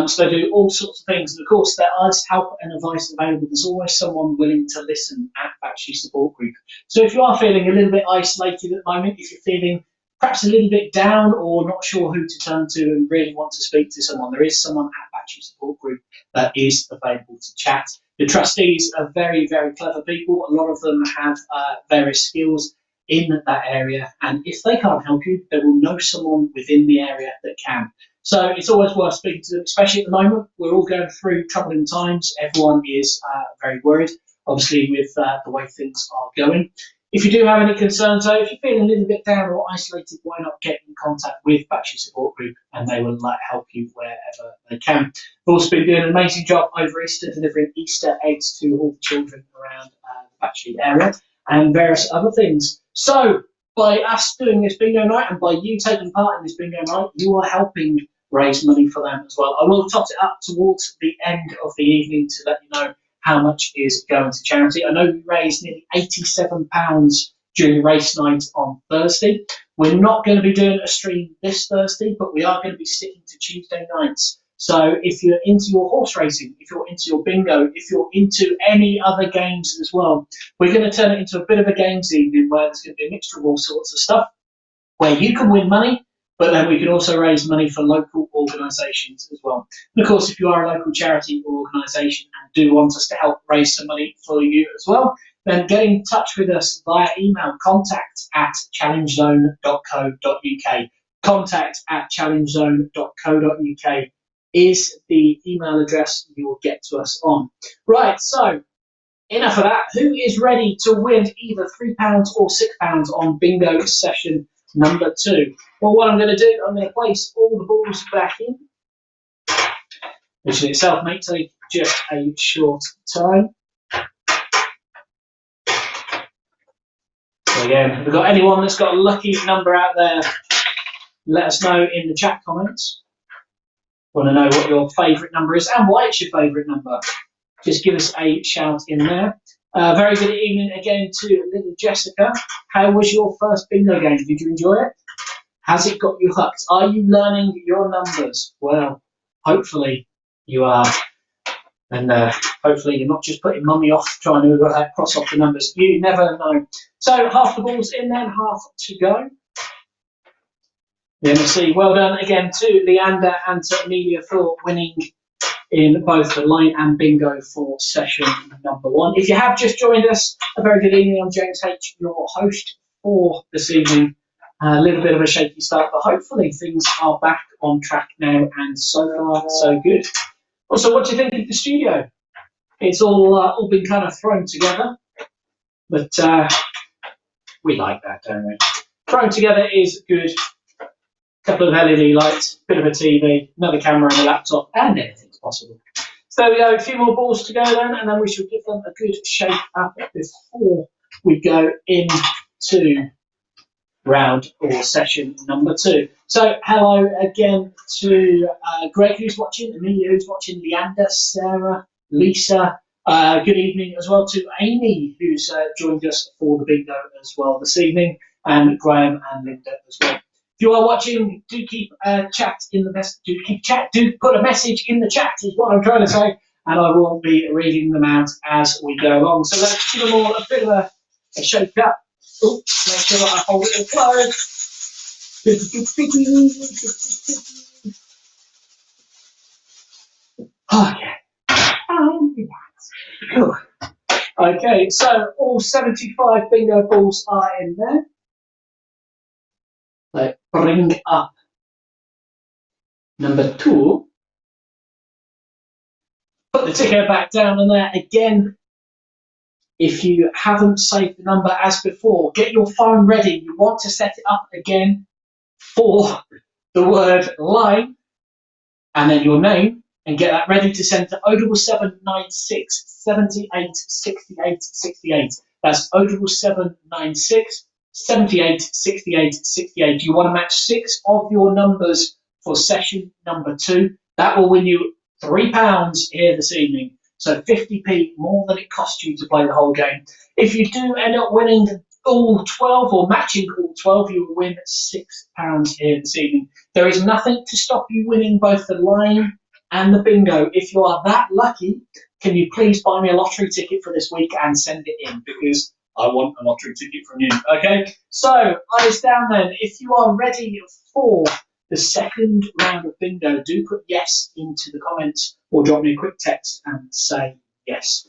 [SPEAKER 4] So they do all sorts of things. And of course, there is help and advice available. There's always someone willing to listen at Battersea Support Group. So if you are feeling a little bit isolated at the moment, if you're feeling perhaps a little bit down or not sure who to turn to and really want to speak to someone, there is someone at Battery Support Group that is available to chat. The trustees are very, very clever people. A lot of them have various skills in that area, and if they can't help you, they will know someone within the area that can. So it's always worth speaking to them, especially at the moment. We're all going through troubling times. Everyone is very worried, obviously, with the way things are going. If you do have any concerns, though, if you're feeling a little bit down or isolated, why not get in contact with Battery Support Group, and they will help you wherever they can. They've also been doing an amazing job over Easter, delivering Easter eggs to all the children around the Battersea area and various other things. So by us doing this bingo night, and by you taking part in this bingo night, you are helping raise money for them as well. I will tot it up towards the end of the evening to let you know how much is going to charity. I know we raised nearly £87 during race night on Thursday. We're not going to be doing a stream this Thursday, but we are going to be sticking to Tuesday nights. So if you're into your horse racing, if you're into your bingo, if you're into any other games as well, we're going to turn it into a bit of a games evening where there's going to be a mixture of all sorts of stuff, where you can win money, but then we can also raise money for local organisations as well. And of course, if you are a local charity or organisation and do want us to help raise some money for you as well, then get in touch with us via email, contact@challengezone.co.uk. Contact@challengezone.co.uk is the email address you will get to us on. Right, so enough of that. Who is ready to win either £3 or £6 on bingo session number 2? Well, what I'm going to do, I'm going to place all the balls back in, which in itself may take just a short time. So again, if we've got anyone that's got a lucky number out there, let us know in the chat comments. Want to know what your favourite number is and why it's your favourite number. Just give us a shout in there. Very good evening again to little Jessica. How was your first bingo game? Did you enjoy it? Has it got you hooked? Are you learning your numbers? Well, hopefully you are. And hopefully you're not just putting mummy off trying to cross off the numbers. You never know. So half the ball's in then, half to go. The MC. Well done again to Leander and to Amelia for winning in both the line and bingo for session number 1. If you have just joined us, a very good evening. I'm James H., your host for this evening. A little bit of a shaky start, but hopefully things are back on track now, and so far so good. Also, what do you think of the studio? It's all been kind of thrown together, but we like that, don't we? Thrown together is good. Couple of LED lights, bit of a TV, another camera and a laptop, and anything's possible. So there we go, a few more balls to go then, and then we should give them a good shake up before we go into round or session number 2. So hello again to Greg who's watching, Amelia who's watching, Leander, Sarah, Lisa. Good evening as well to Amy who's joined us for the bingo as well this evening, and Graham and Linda as well. If you are watching, do keep chat in the do put a message in the chat is what I'm trying to say, and I will be reading them out as we go along. So let's give them all a bit of a shake up. Oh, make sure that I hold it all closed. Okay. Okay, so all 75 bingo balls are in there. So bring up number 2. Put the ticker back down in there again. If you haven't saved the number as before, get your phone ready. You want to set it up again for the word line and then your name, and get that ready to send to 07796 78 68 68. That's 07796 78 68 68. You want to match 6 of your numbers for session number 2. That will win you £3 here this evening. So 50p more than it cost you to play the whole game. If you do end up winning all 12 or matching all 12, you will win £6 here this evening. There is nothing to stop you winning both the line and the bingo. If you are that lucky, can you please buy me a lottery ticket for this week and send it in, because I want a lottery ticket from you. Okay, so eyes down then. If you are ready for the second round of bingo, do put yes into the comments or drop me a quick text and say yes.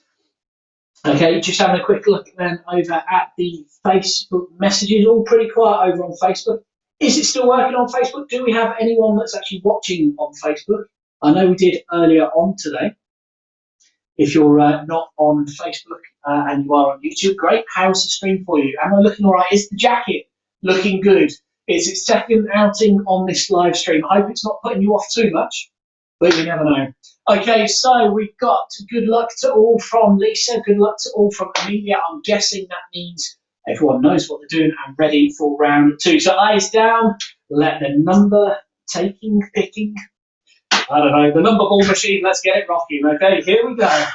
[SPEAKER 4] Okay, just having a quick look then over at the Facebook messages. All pretty quiet over on Facebook. Is it still working on Facebook? Do we have anyone that's actually watching on Facebook? I know we did earlier on today. If you're not on Facebook and you are on YouTube, great. How's the stream for you? Am I looking all right? Is the jacket looking good? It's its second outing on this live stream. I hope it's not putting you off too much, but you never know. Okay, so we've got good luck to all from Lisa, good luck to all from Amelia. I'm guessing that means everyone knows what they're doing and ready for round 2. So eyes down, let the number picking, I don't know, the number ball machine, let's get it rocking. Okay, here we go.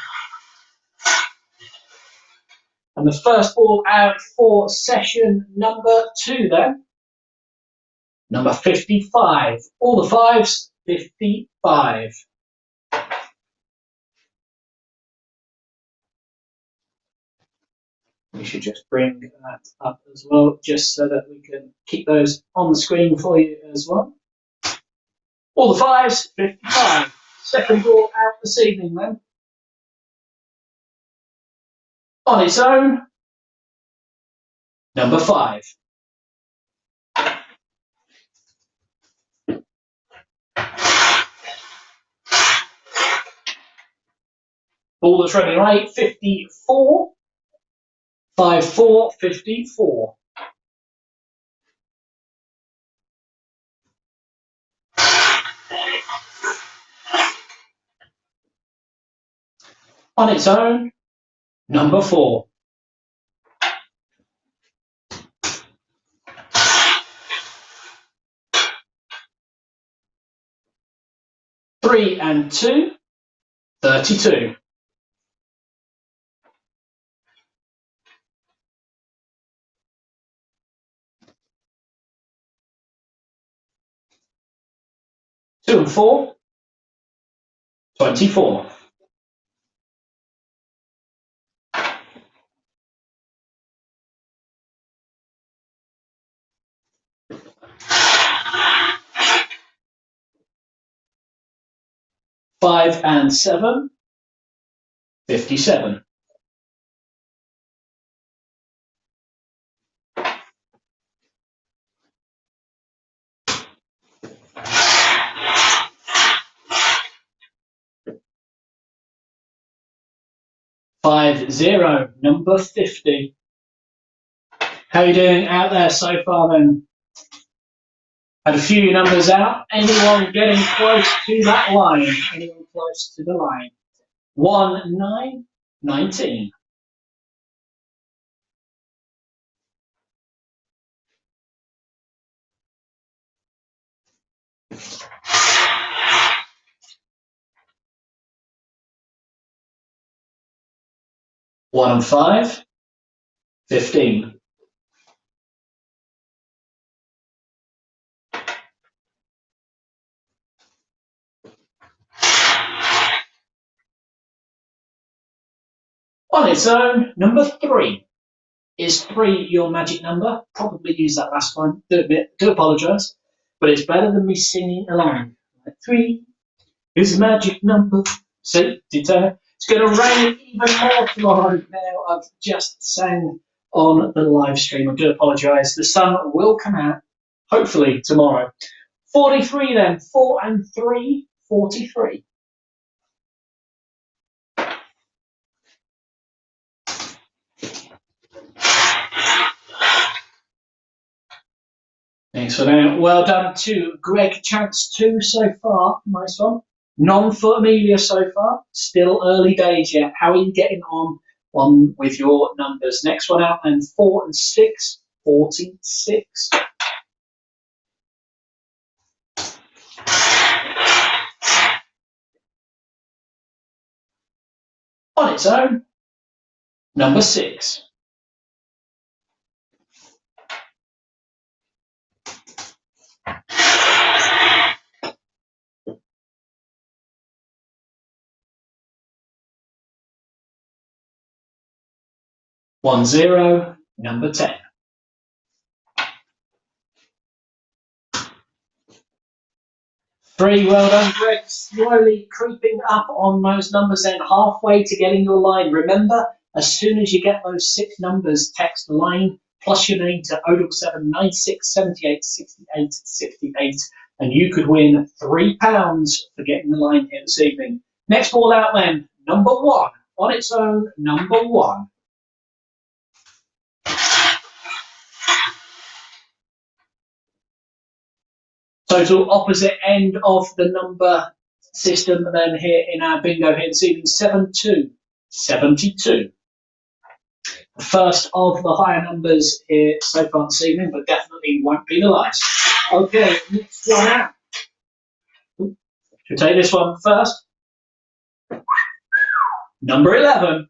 [SPEAKER 4] And the first ball out for session number 2 then. Number 55. All the 5s, 55. We should just bring that up as well, just so that we can keep those on the screen for you as well. All the 5s, 55. Second ball out this evening then. On its own, number 5. Ball that's running right, 54. 5-4, 54. On its own, number 4. Three and 2, 32. Two and 4, 24. 5 and 7, 57. Five zero, number 50. How are you doing out there so far then? Had a few numbers out. Anyone getting close to that line? Anyone close to the line? 1, 9, 19. One and 5, 15. On its own, number 3. Is 3 your magic number? Probably used that last one. Do apologise. But it's better than me singing along. 3 is a magic number. See, detail. It's going to rain even more tomorrow. Now I've just sang on the live stream. I do apologise. The sun will come out, hopefully, tomorrow. 43 then. 4 and 3, 43. Thanks for that. Well done to Greg. Chance 2 so far. Nice one. None for Amelia so far. Still early days yet. How are you getting on with your numbers? Next one out, and 4 and 6, 46. On its own, number 6. One zero, number 10. Three, well done, Greg. Slowly creeping up on those numbers then, halfway to getting your line. Remember, as soon as you get those 6 numbers, text the line plus your name to 077 96 78 68 68, and you could win £3 for getting the line here this evening. Next ball out then, number 1. On its own, number 1. Total opposite end of the number system then here in our bingo here this evening, 7-2, 72. First of the higher numbers here so far this evening, but definitely won't be the last. Okay, next one out. Should we take this one first? Number 11.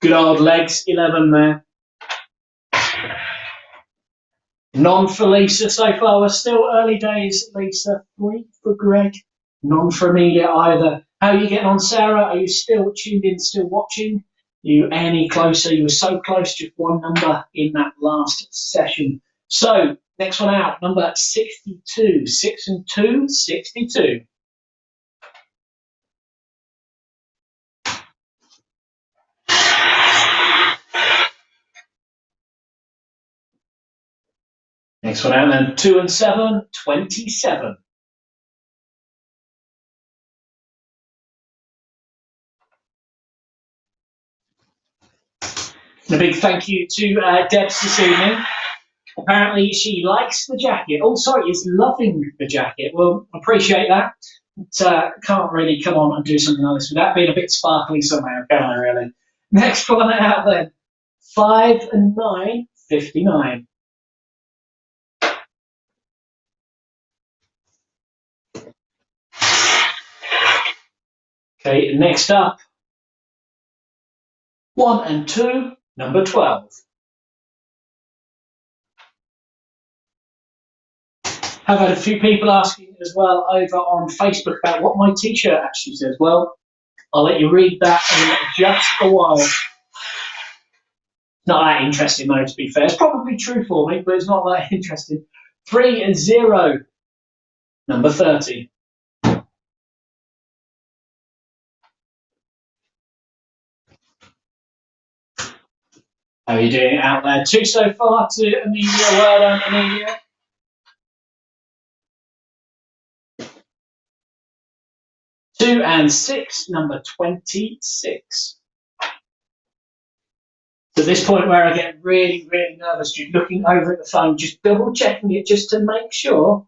[SPEAKER 4] Good old legs, 11 there. None for Lisa so far. We're still early days, Lisa. 3 for Greg. None for Amelia either. How are you getting on, Sarah? Are you still tuned in, still watching? Are you any closer? You were so close, just one number in that last session. So, next one out, number 62. 6 and 2, 62. Next one out then, 2 and 7, 27. And a big thank you to Debs this evening. Apparently she likes the jacket. Oh, sorry, is loving the jacket. Well, appreciate that. But, can't really come on and do something like this without being a bit sparkly somehow, can I really? Next one out then, 5 and 9, 59. Okay, next up, 1 and 2, number 12. I've had a few people asking as well over on Facebook about what my t-shirt actually says. Well, I'll let you read that in just a while. Not that interesting though, to be fair. It's probably true for me, but it's not that interesting. 3 and 0, number 30. How are you doing out there? 2 so far to Amelia. Well done, Amelia. 2 and 6, number 26. To this point where I get really, really nervous, just looking over at the phone, just double checking it just to make sure.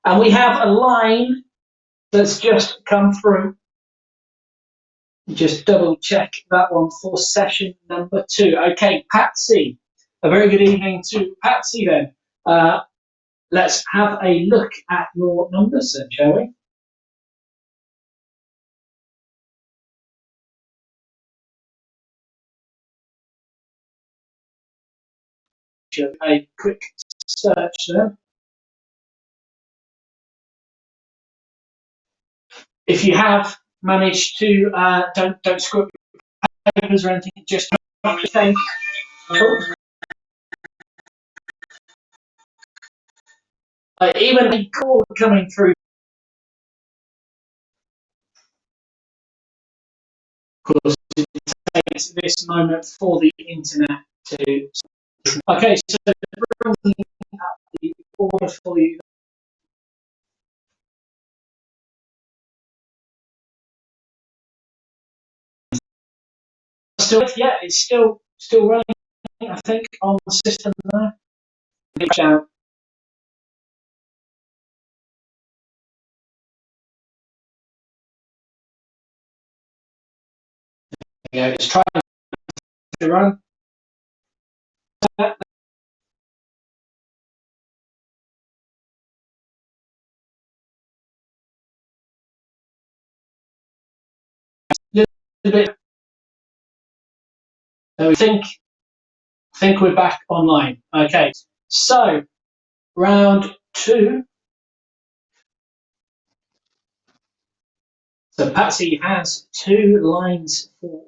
[SPEAKER 4] And we have a line that's just come through. Just double check that one for session number 2. Okay, Patsy. A very good evening to Patsy then. Let's have a look at your numbers then, shall we? A quick search there. If you have managed to, don't screw up your papers or anything, just think. Even a call coming through. Of course, it takes this moment for the internet to. Okay, so bringing up the order for you. Still, yeah, it's still running. I think on the system there. Out. Yeah, it's trying to run. A little bit. So we think we're back online. Okay, so round 2. So Patsy has 2 lines for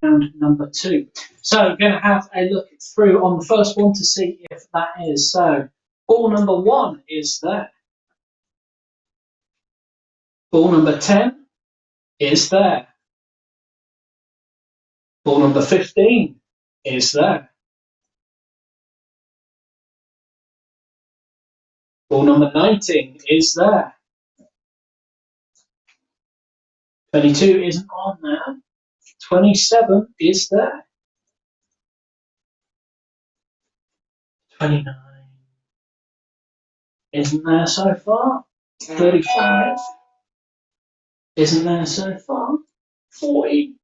[SPEAKER 4] round number 2. So we're going to have a look through on the first one to see if that is so. Ball number 1 is there. Ball number 10 is there. Ball number 15 is there. Ball number 19 is there. 22 isn't on there. 27 is there. 29 isn't there so far. 35 isn't there so far. 40.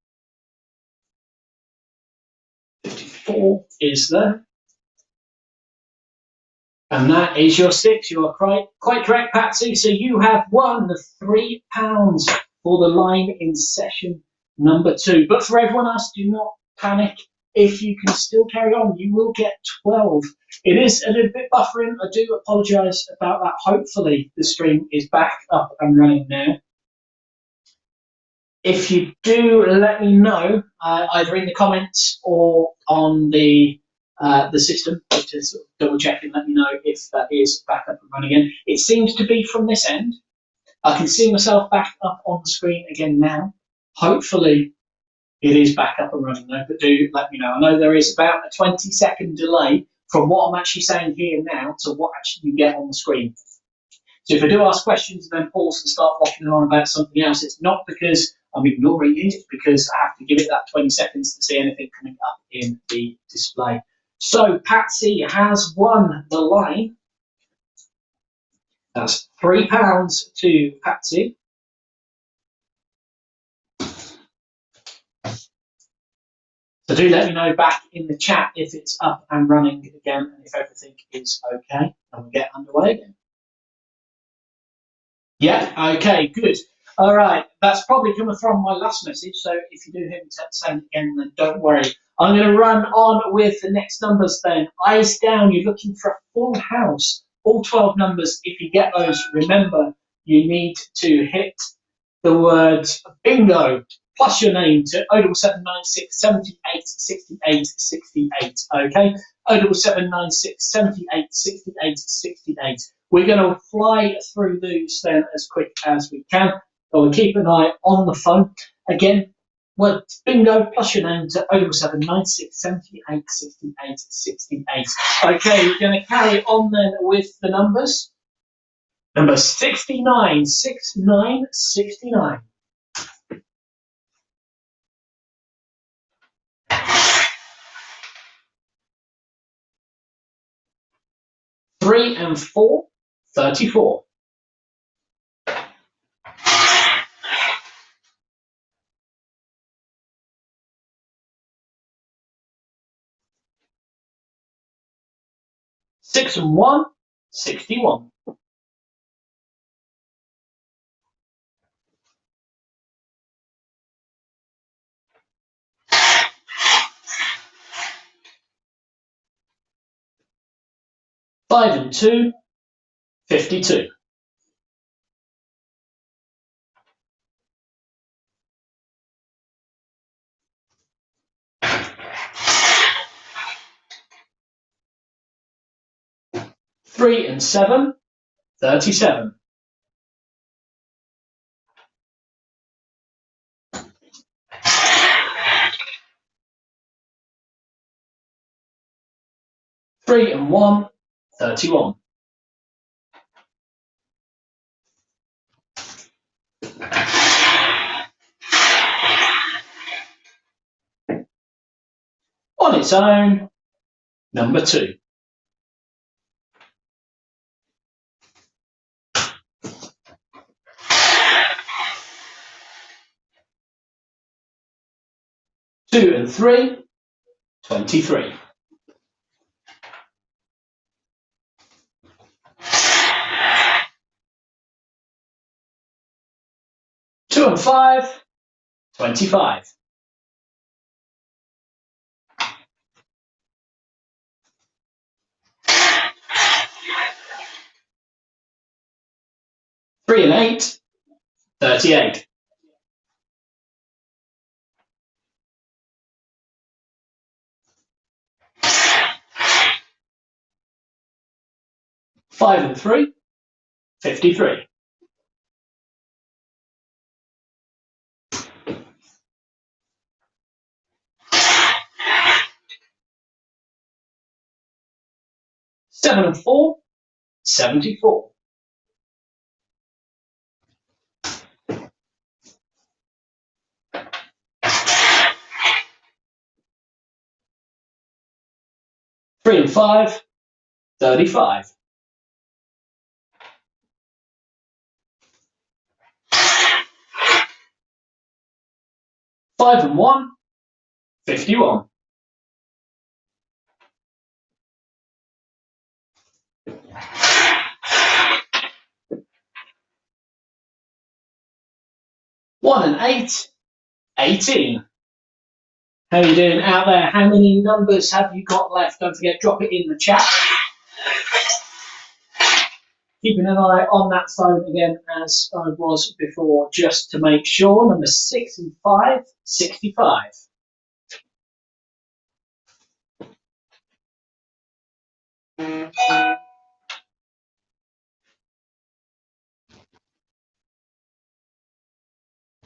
[SPEAKER 4] 54 is there. And that is your 6. You are quite correct, Patsy. So you have won the £3 for the line in session number 2. But for everyone else, do not panic. If you can still carry on, you will get 12. It is a little bit buffering. I do apologise about that. Hopefully the stream is back up and running now. If you do, let me know either in the comments or on the system, just to sort of double check and let me know if that is back up and running again. It seems to be from this end. I can see myself back up on the screen again now. Hopefully it is back up and running though, but do let me know. I know there is about a 20-second delay from what I'm actually saying here now to what actually you get on the screen. So if I do ask questions and then pause and start waffling on about something else, it's not because I'm ignoring it, it's because I have to give it that 20 seconds to see anything coming up in the display. So Patsy has won the line. That's £3 to Patsy. So do let me know back in the chat if it's up and running again and if everything is okay and we get underway again. Yeah, okay, good. All right, that's probably coming from my last message, so if you do hear me saying it again, then don't worry. I'm going to run on with the next numbers then. Eyes down, you're looking for a full house. All 12 numbers, if you get those, remember, you need to hit the word bingo plus your name to 07796 78 68 68, okay? 07796 78 68 68. We're going to fly through these then as quick as we can. So we'll keep an eye on the phone. Again, word bingo plus your name to 077 96 78 68 68. Okay, we're going to carry on then with the numbers. Number 69, 69, 69. Three and four, 34. 6 and 1, 61. 5 and 2, 52. 3 and 7, 37. 3 and 1, 31. 'On its own, number 2. 2 and 3, 23. 2 and 5, 25. 3 and 8, 38. 5 and 3, 53. 7 and 4, 74. 3 and 5, 35. 5 and 1, 51. 1 and 8, 18. How are you doing out there? How many numbers have you got left? Don't forget, drop it in the chat. Keeping an eye on that phone again as I was before, just to make sure. Number 6 and 5, 65.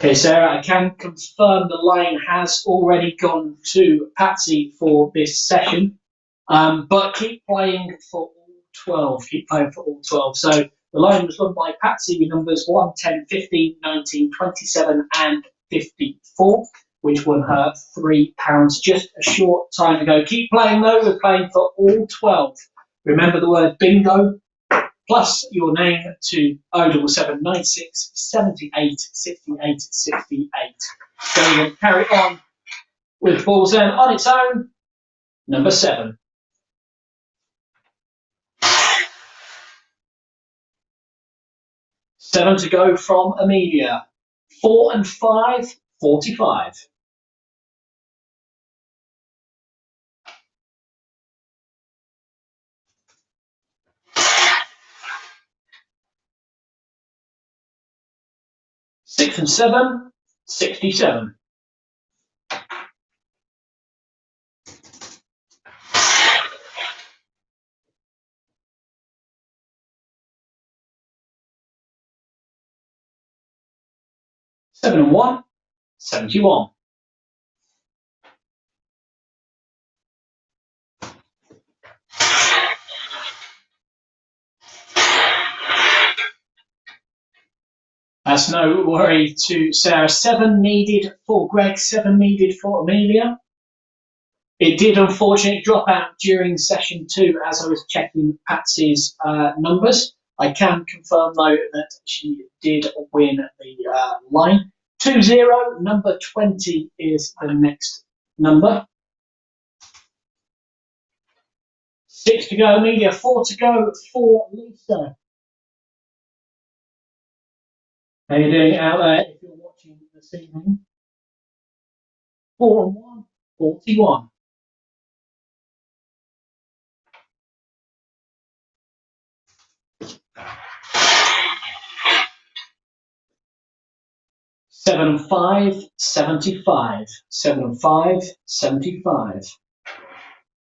[SPEAKER 4] Okay, Sarah, I can confirm the line has already gone to Patsy for this session, but keep playing for all 12. Keep playing for all 12. So the line was won by Patsy with numbers 1, 10, 15, 19, 27, and 54, which won her £3 just a short time ago. Keep playing though, we're playing for all 12. Remember the word bingo, plus your name to 077 96 78 68 68. So we're going to carry on with balls then. On its own, number 7. 7 to go from Amelia. 4 and 5, 45. 6 and 7, 67. 7 and 1, 71. That's no worry to Sarah. 7 needed for Greg, 7 needed for Amelia. It did unfortunately drop out during session 2 as I was checking Patsy's numbers. I can confirm though that she did win the line. 2-0, number 20 is the next number. 6 to go, Amelia. 4 to go for Lisa. How are you doing out there if you're watching this evening? 4 and 1, 41. 7 and 5, 75. 7 and 5, 75.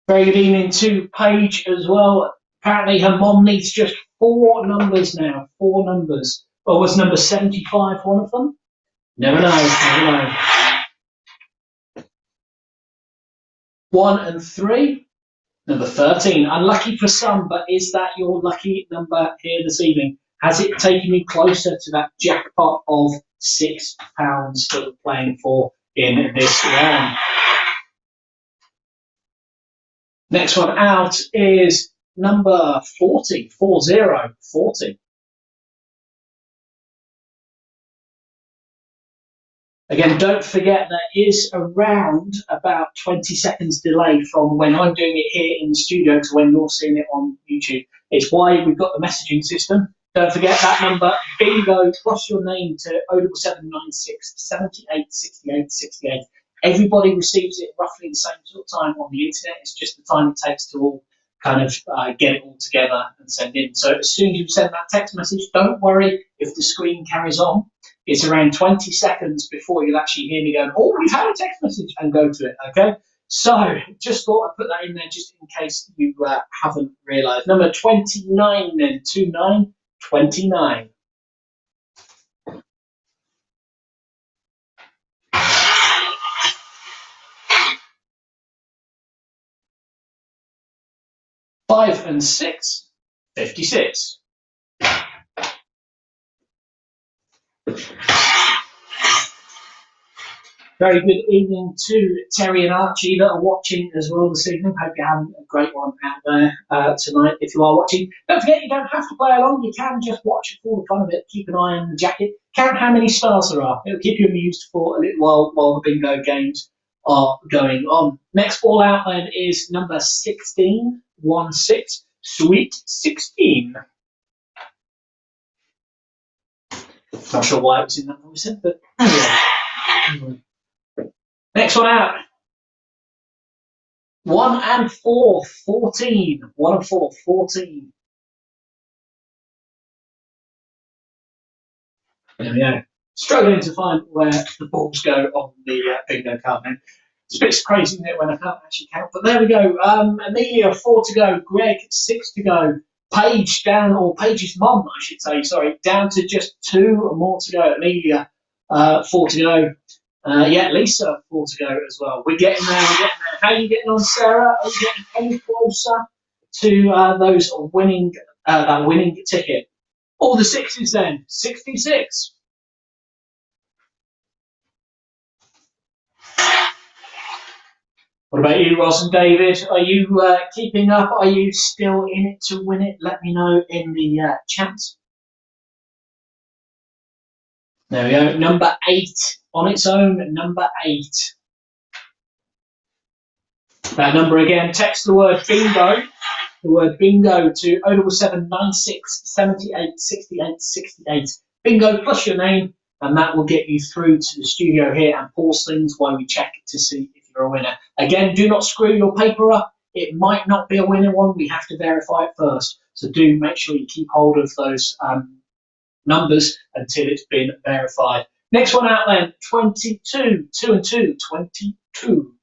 [SPEAKER 4] Very good evening to Paige as well. Apparently her mom needs just 4 numbers now. 4 numbers. Or was number 75 one of them? Never know. Never know. 1 and 3. Number 13. Unlucky for some, but is that your lucky number here this evening? Has it taken you closer to that jackpot of £6 that we're playing for in this round? Next one out is number 40, 40. Again, don't forget there is around about 20 seconds delay from when I'm doing it here in the studio to when you're seeing it on YouTube. It's why we've got the messaging system. Don't forget that number, bingo, plus your name to 07796 78 68 68. Everybody receives it roughly the same sort of time on the internet. It's just the time it takes to all kind of get it all together and send in. So as soon as you send that text message, don't worry if the screen carries on. It's around 20 seconds before you'll actually hear me going, oh, we've had a text message, and go to it, okay? So just thought I'd put that in there just in case you haven't realised. Number 29 then, 29, 29. Five and 6, 56. Very good evening to Terry and Archie that are watching as well this evening. Hope you're having a great one out there tonight if you are watching. Don't forget, you don't have to play along. You can just watch it for the fun of it. Keep an eye on the jacket. Count how many stars there are. It'll keep you amused for a little while the bingo games are going on. Next ball out then is number 16, 1-6, Sweet 16. Not sure why it was in that voice, but anyway. Next one out. 1 and 4, 14. 1 and 4, 14. There we go. Struggling to find where the balls go on the bingo card now. It's a bit crazy, isn't it, when I can't actually count? But there we go. Amelia, 4 to go. Greg, 6 to go. Paige down, or Paige's mum, I should say, sorry, down to just 2 more to go. Amelia, 4 to go. Yeah, Lisa, 4 to go as well. We're getting there, we're getting there. How are you getting on, Sarah? Are you getting any closer to those winning, that winning ticket? All the 6s then, 66. What about you, Ross and David? Are you keeping up? Are you still in it to win it? Let me know in the chat. There we go. Number 8 on its own. Number 8. That number again. Text the word bingo. The word bingo to 07796 78 68 68. Bingo plus your name, and that will get you through to the studio here and pause things while we check to see if you're a winner. Again, do not screw your paper up. It might not be a winner one. We have to verify it first. So do make sure you keep hold of those numbers until it's been verified. Next one out then, 22, 2 and 2, 22.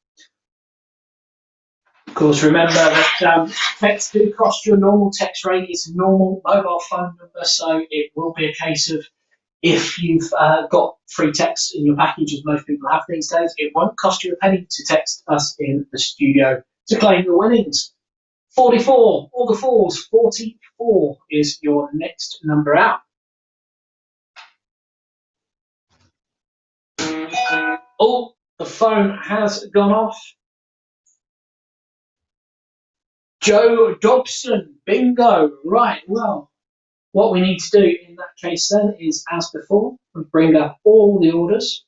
[SPEAKER 4] Of course, remember that text do cost you a normal text rate. It's a normal mobile phone number, so it will be a case of if you've got free text in your package, as most people have these days, it won't cost you a penny to text us in the studio to claim your winnings. 44, all the 4s, 44 is your next number out. Oh, the phone has gone off. Joe Dobson, bingo. Right, well, what we need to do in that case then is, as before, we bring up all the orders.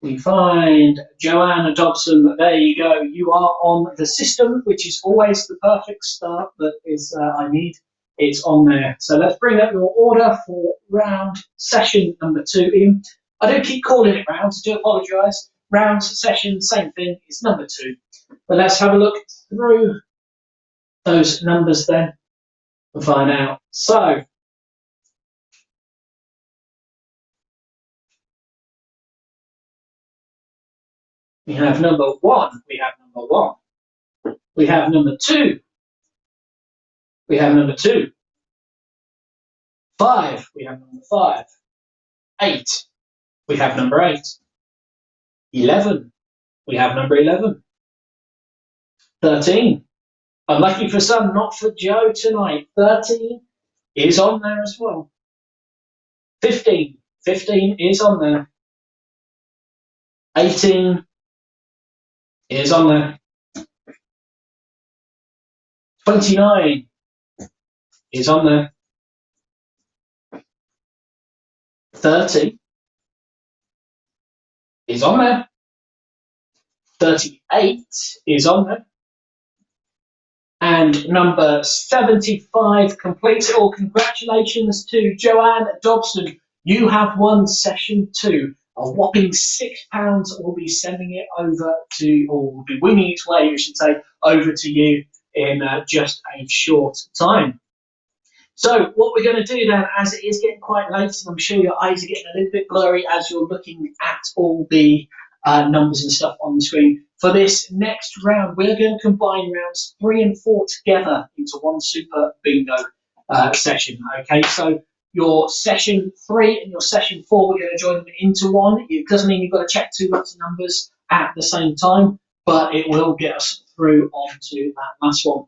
[SPEAKER 4] We find Joanna Dobson. There you go. You are on the system, which is always the perfect start that is I need. It's on there. So let's bring up your order for round session number 2. Ian, I don't keep calling it rounds. I do apologise. Round session, same thing. It's number 2. But let's have a look through those numbers then and find out. So we have number 1. We have number 1. We have number 2. We have number 2. 5. We have number 5. 8. We have number 8. 11. We have number 11. 13. Unlucky for some, not for Joe tonight. 13 is on there as well. 15. 15 is on there. 18 is on there. 29 is on there. 30 is on there. 38 is on there. And number 75 completes it all. Congratulations to Joanne Dobson. You have won session 2. A whopping £6 will be sending it over to, or will be winging its way, I should say, over to you in just a short time. So what we're going to do then, as it is getting quite late, and I'm sure your eyes are getting a little bit blurry as you're looking at all the numbers and stuff on the screen. For this next round, we're going to combine rounds 3 and 4 together into one super bingo session. Okay, so your session 3 and your session 4, we're going to join them into one. It doesn't mean you've got to check 2 lots of numbers at the same time, but it will get us through onto that last one.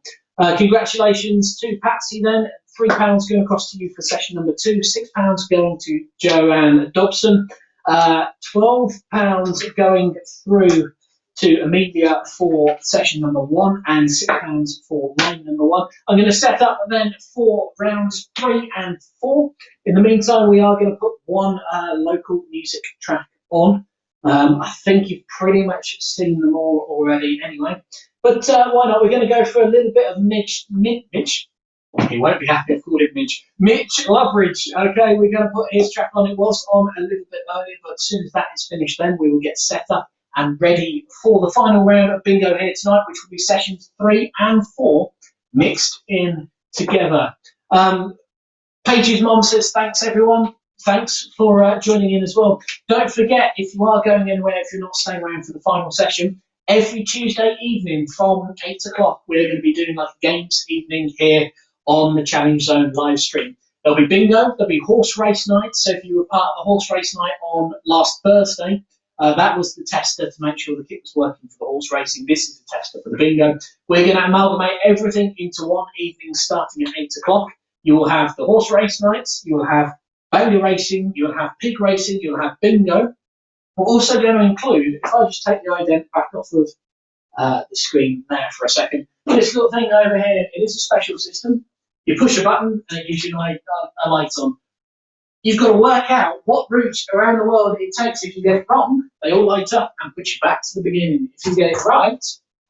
[SPEAKER 4] Congratulations to Patsy then. £3 going across to you for session number 2, £6 going to Joanne Dobson, £12 going through to Amelia for session number 1, and £6 for line number 1. I'm going to set up then for rounds 3 and 4. In the meantime, we are going to put one local music track on. I think you've pretty much seen them all already anyway. But why not? We're going to go for a little bit of Mitch. He won't be happy I've called him Mitch. Mitch Loveridge. Okay, we're going to put his track on. It was on a little bit earlier, but as soon as that is finished, then we will get set up and ready for the final round of bingo here tonight, which will be sessions 3 and 4 mixed in together. Paige's mom says, thanks everyone. Thanks for joining in as well. Don't forget, if you are going anywhere, if you're not staying around for the final session, every Tuesday evening from 8 o'clock, we're going to be doing like a games evening here on the Challenge Zone live stream. There'll be bingo, there'll be horse race night. So if you were part of the horse race night on last Thursday, that was the tester to make sure the kit was working for the horse racing. This is the tester for the bingo. We're going to amalgamate everything into one evening starting at 8 o'clock. You will have the horse race nights, you will have banger racing, you'll have pig racing, you'll have bingo. We're also going to include, if I just take the ident back off of the screen there for a second, this little thing over here, it is a special system. You push a button and it gives you a light on. You've got to work out what route around the world it takes. If you get it wrong, they all light up and put you back to the beginning. If you get it right,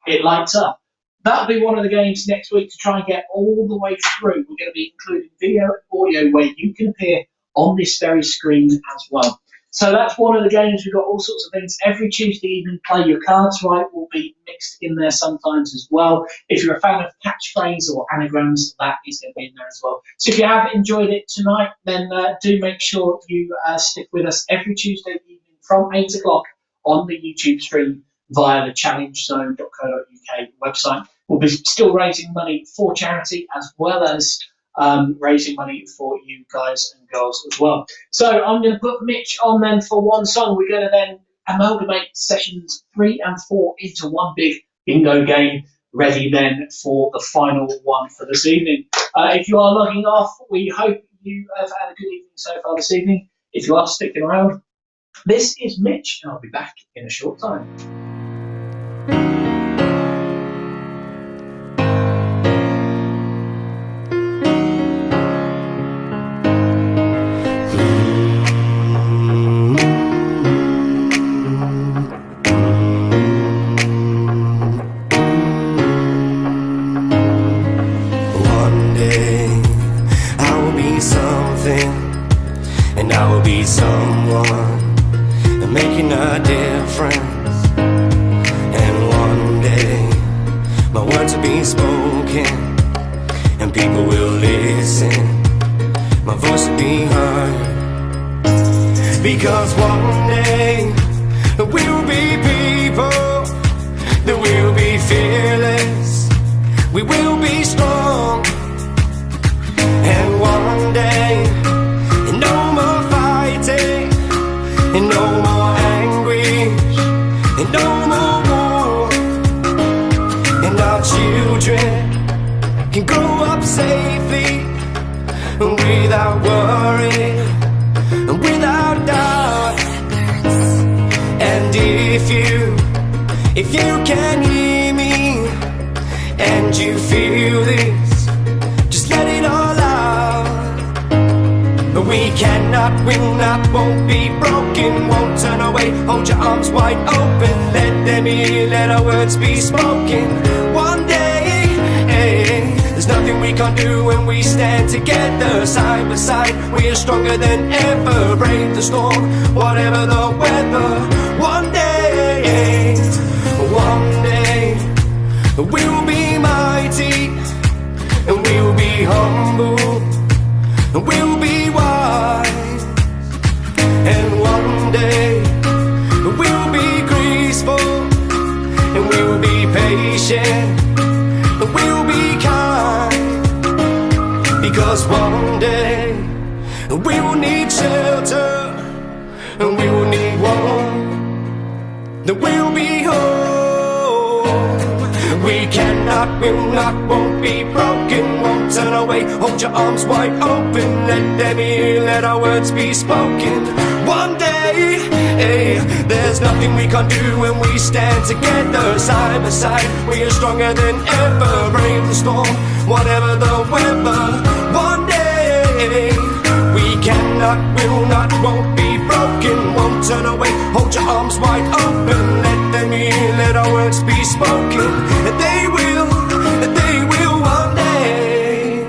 [SPEAKER 4] it lights up. That'll be one of the games next week to try and get all the way through. We're going to be including video and audio where you can appear on this very screen as well. So that's one of the games. We've got all sorts of things. Every Tuesday evening, Play Your Cards Right will be mixed in there sometimes as well. If you're a fan of catchphrase or anagrams, that is going to be in there as well. So if you have enjoyed it tonight, then do make sure you stick with us every Tuesday evening from 8 o'clock on the YouTube stream via the ChallengeZone.co.uk website. We'll be still raising money for charity as well as raising money for you guys and girls as well. So I'm going to put Mitch on then for one song. We're going to then amalgamate sessions 3 and 4 into one big bingo game, ready then for the final one for this evening. If you are logging off, we hope you have had a good evening so far this evening. If you are sticking around, This is Mitch, and I'll be back in a short time.
[SPEAKER 2] One day I will be something, and I will be someone making a difference. And one day my words will be spoken, and people will listen, my voice will be heard. Because one day we will be people, that will be fearless, we will be strong. And one day, no more fighting, and no more anguish, and no more war. And our children can grow up safely, without worry, and without doubt. And if you can hear me, and you feel this, just let it all out. We cannot, will not, won't be broken, won't turn away, hold your arms wide open, let them hear, let our words be spoken. One day, there's nothing we can't do when we stand together, side by side. We are stronger than ever, brave the storm, whatever the weather. One day, we will be mighty, and we will be humble, and we will be wise. And one day we will be graceful, and we will be patient, and we will be kind. Because one day we will need shelter, and we will need warmth, that we will be home. We cannot, will not, won't be broken, won't turn away, hold your arms wide open, let them hear, let our words be spoken. One day, there's nothing we can't do when we stand together, side by side. We are stronger than ever, brave the storm, whatever the weather. One day, we cannot, will not, won't be broken, won't turn away, hold your arms wide open, let them hear, let our words be spoken. And they will one day.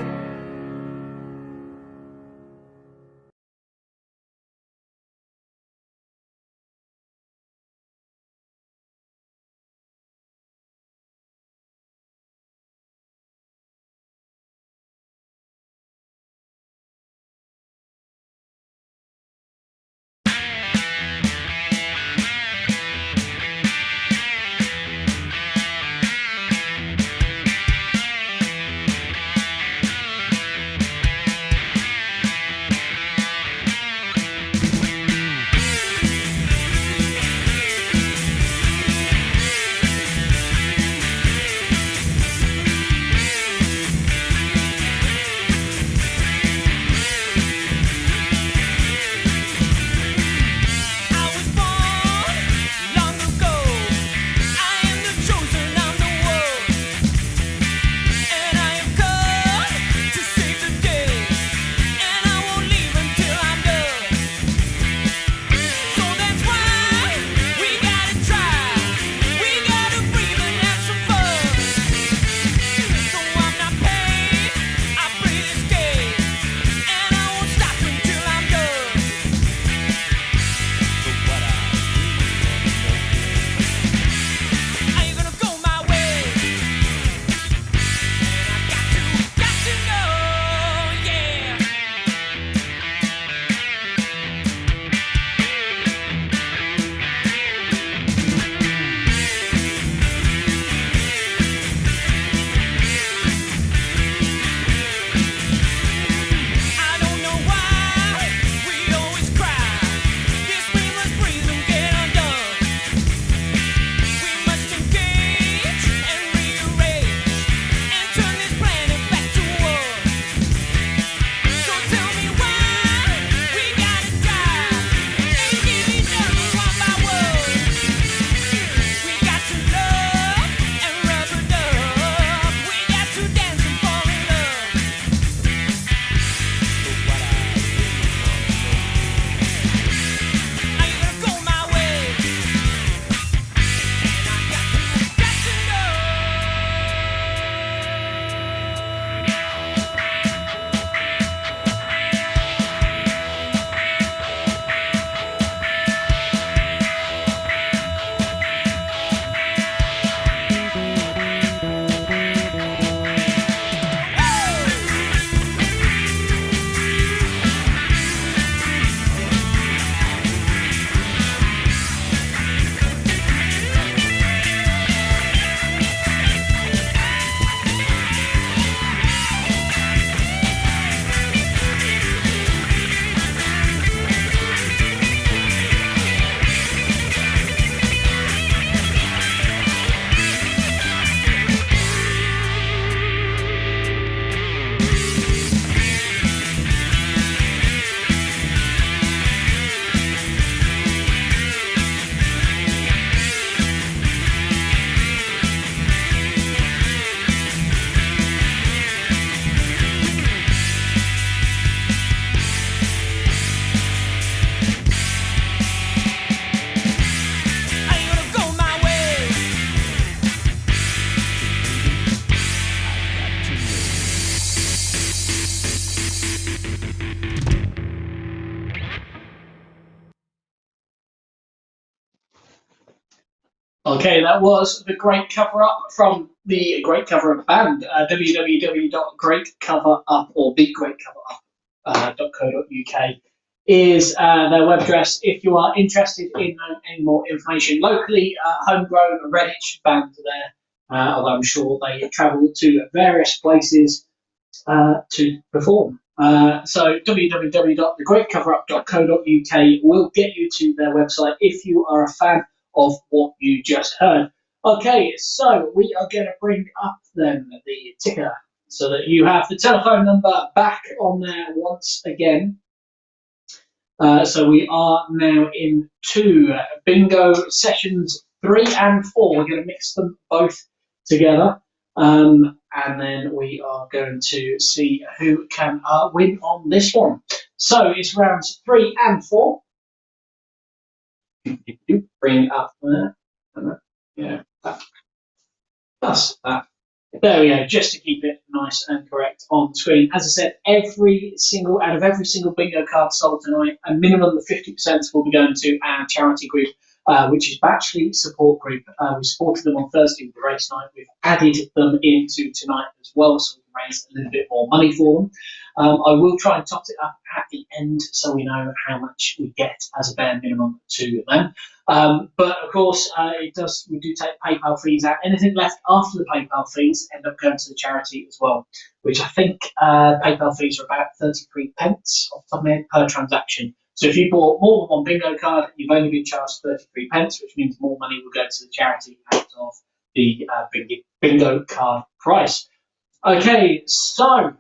[SPEAKER 4] Okay, that was the Great Cover Up from the Great Cover Up band, www.greatcoverup or thegreatcoverup.co.uk is their web address if you are interested in any more information. Locally, homegrown Redditch band there, although I'm sure they travel to various places to perform. So www.thegreatcoverup.co.uk will get you to their website if you are a fan of what you just heard. Okay, so we are going to bring up then the ticker so that you have the telephone number back on there once again. So we are now into bingo sessions 3 and 4. We're going to mix them both together. And then we are going to see who can win on this one. So it's rounds 3 and 4. Bring it up there. Yeah, that's that. There we go, just to keep it nice and correct on screen. As I said, out of every single bingo card sold tonight, a minimum of 50% will be going to our charity group, which is Batchley Support Group. We supported them on Thursday with the race night. We've added them into tonight as well, so we can raise a little bit more money for them. I will try and tot it up at the end so we know how much we get as a bare minimum to them. But of course, we do take PayPal fees out. Anything left after the PayPal fees end up going to the charity as well, which I think PayPal fees are about 33 pence off the top of my head per transaction. So if you bought more than one bingo card, you've only been charged 33 pence, which means more money will go to the charity out of the bingo card price. Okay, so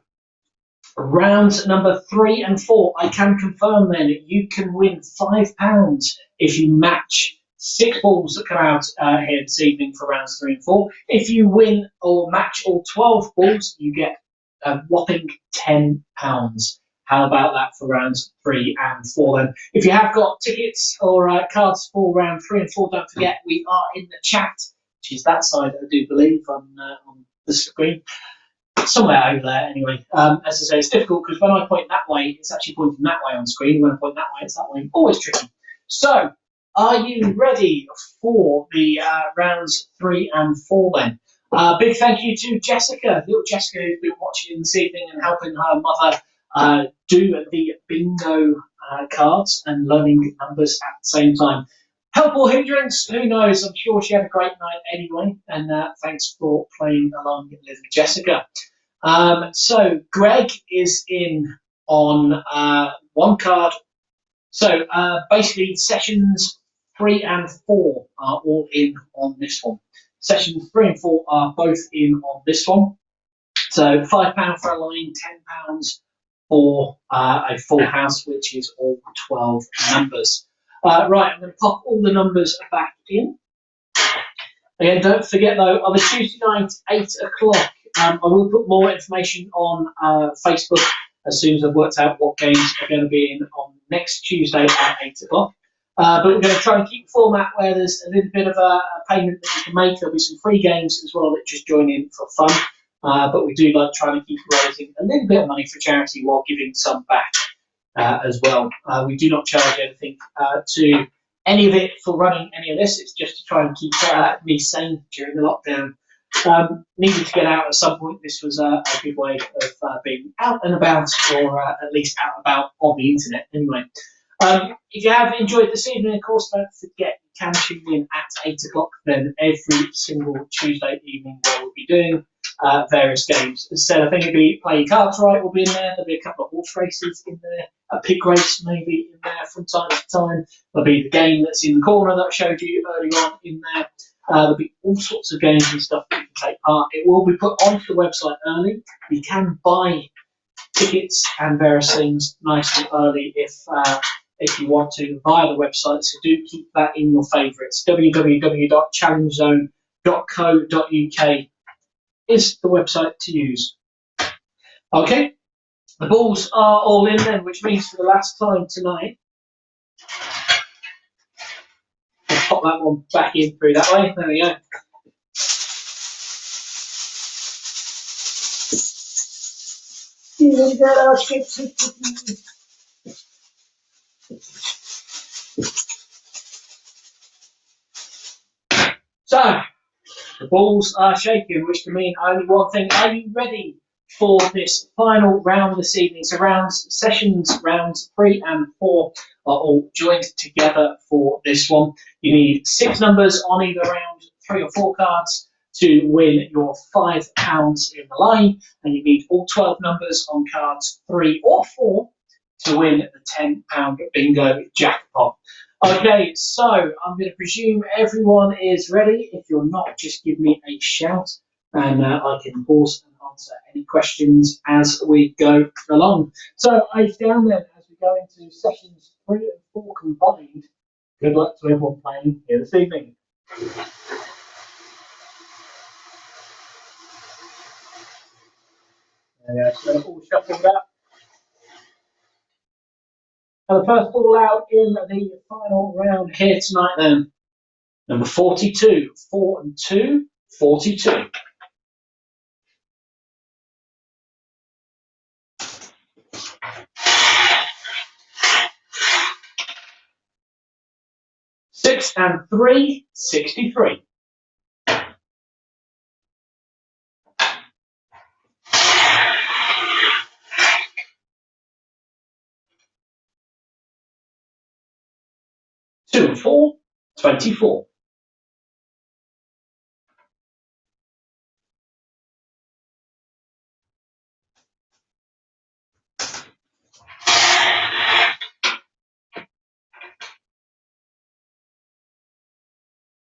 [SPEAKER 4] round number 3 and 4, I can confirm then you can win £5 if you match 6 balls that come out here this evening for rounds 3 and 4. If you win or match all 12 balls, you get a whopping £10. How about that for rounds 3 and 4 then? If you have got tickets or cards for round 3 and 4, don't forget we are in the chat, which is that side, I do believe, on the screen. Somewhere over there, anyway. As I say, it's difficult because when I point that way, it's actually pointing that way on screen. When I point that way, it's that way. Always tricky. So, are you ready for the rounds 3 and 4 then? Big thank you to Jessica, little Jessica, who's been watching this evening and helping her mother do the bingo cards and learning numbers at the same time. Help or hindrance, who knows? I'm sure she had a great night anyway. And thanks for playing along with Jessica. So Greg is in on one card. So basically sessions 3 and 4 are all in on this one. Sessions 3 and 4 are both in on this one. So £5 for a line, £10 for a full house, which is all 12 numbers. Right, I'm going to pop all the numbers back in. Again, don't forget though, on the Tuesday night, 8 o'clock, I will put more information on Facebook as soon as I've worked out what games are going to be in on next Tuesday at 8 o'clock. But we're going to try and keep the format where there's a little bit of a payment that you can make. There'll be some free games as well that just join in for fun. But we do like trying to keep raising a little bit of money for charity while giving some back as well. We do not charge anything to any of it for running any of this. It's just to try and keep me sane during the lockdown. Needed to get out at some point. This was a good way of being out and about, or at least out and about on the internet anyway. If you have enjoyed this evening, of course, don't forget you can tune in at 8 o'clock then every single Tuesday evening where we'll be doing various games. As I said, I think it'll be Play Your Cards Right will be in there. There'll be a couple of horse races in there. A pig race maybe in there from time to time. There'll be the game that's in the corner that I showed you earlier on in there. There'll be all sorts of games and stuff that you can take part. It will be put onto the website early. You can buy tickets and various things nice and early if you want to via the website. So do keep that in your favourites. www.challengezone.co.uk is the website to use. Okay, the balls are all in then, which means for the last time tonight, let's pop that one back in through that way. There we go. So The balls are shaking, which can mean only one thing. Are you ready for this final round this evening? So rounds 3 and 4 are all joined together for this one. You need 6 numbers on either round, 3 or 4 cards to win your £5 in the line, and you need all 12 numbers on cards 3 or 4 to win the £10 bingo jackpot. Okay, so I'm going to presume everyone is ready. If you're not, just give me a shout and I can pause and answer any questions as we go along. So I've down then as we go into sessions 3 and 4 combined. Good luck to everyone playing here this evening. So all shuffled up. And the first ball out in the final round here tonight then. Number 42, 4 and 2, 42. Six and 3, 63. Two and 4, 24.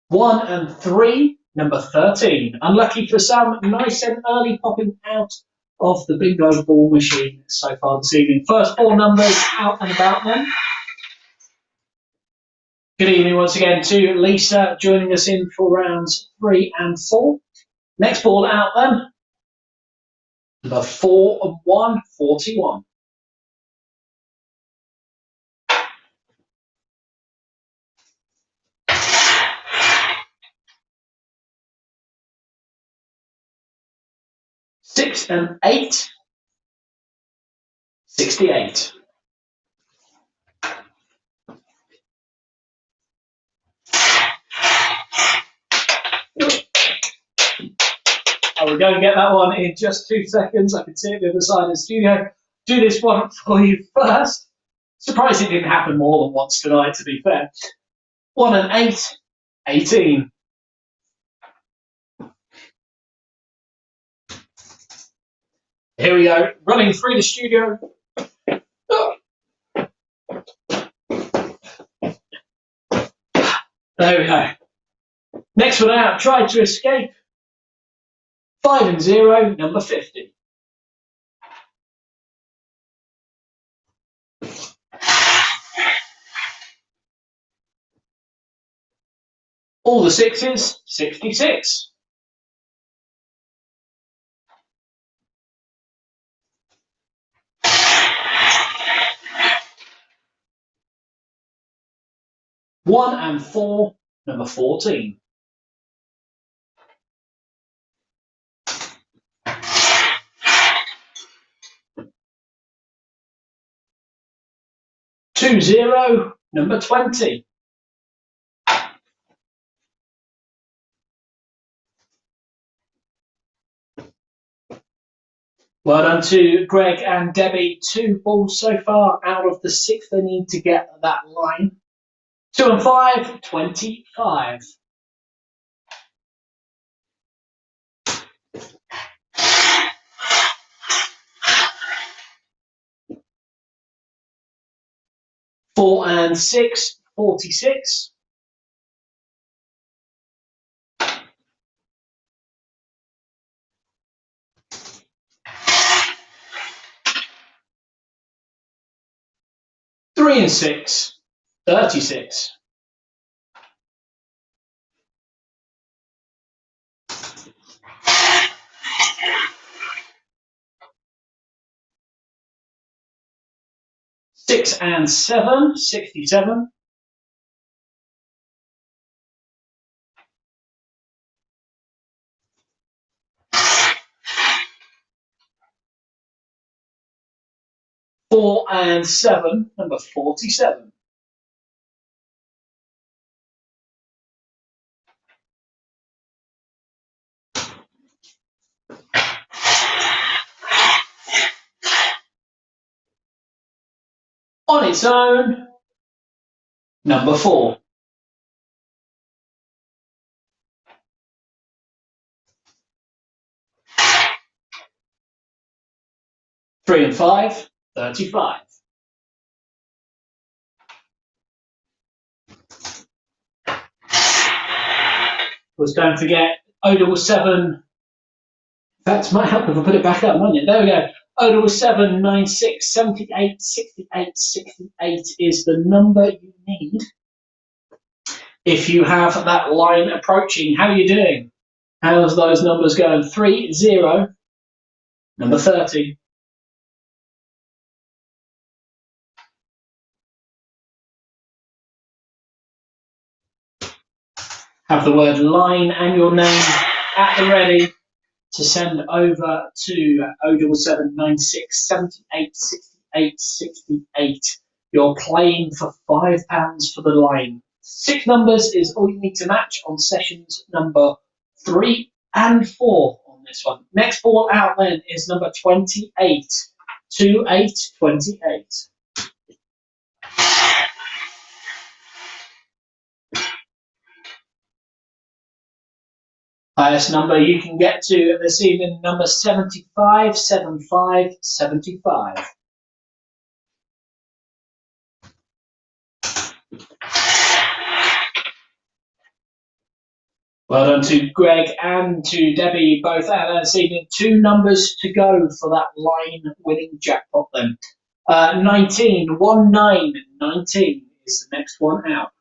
[SPEAKER 4] One and 3, number 13. Unlucky for some, nice and early popping out of the bingo ball machine so far this evening. First 4 numbers out and about then. Good evening once again to Lisa joining us in for rounds 3 and 4. Next ball out then. Number 4 and 1, 41. Six and 8, 68. I will go and get that one in just 2 seconds. I can see it the other side of the studio. Do this one for you first. Surprised it didn't happen more than once tonight, to be fair. 1 and 8, 18. Here we go, running through the studio. There we go. Next one out, tried to escape. 5 and 0, number 50. All the 6s, 66. One and 4, number 14. Two, 0, number 20. Well done to Greg and Debbie. 2 balls so far out of the 6 they need to get that line. 2 and 5, 25. Four and 6, 46. Three and 6, 36. Six and 7, 67. Four and 7, number 47. On its own, number 4. 3 and 5, 35. Of don't forget, O77. In fact, it might help if I put it back up, mightn't it? There we go. O77 96 78 68 68 is the number you need if you have that line approaching. How are you doing? How's those numbers going? 3, 0, number 30. Have the word line and your name at the ready to send over to 077 96 78 68 68. You're playing for £5 for the line. 6 numbers is all you need to match on sessions number 3 and 4 on this one. Next ball out then is number 28. 2828. Highest number you can get to this evening, number 75, 75, 75. Well done to Greg and to Debbie, both out this evening. 2 numbers to go for that line-winning jackpot then. 19, 19 is the next one out.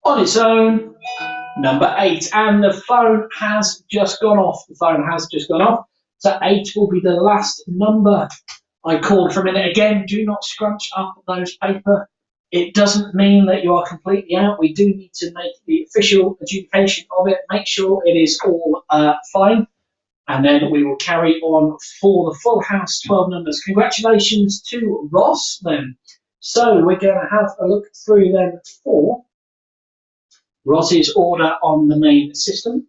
[SPEAKER 4] On its own, number 8, and the phone has just gone off. So 8 will be the last number I called for a minute. Again, do not scrunch up those paper. It doesn't mean that you are completely out. We do need to make the official adjudication of it, make sure it is all fine, and then we will carry on for the full house 12 numbers. Congratulations to Ross then. So we're going to have a look through then for Ross's order on the main system,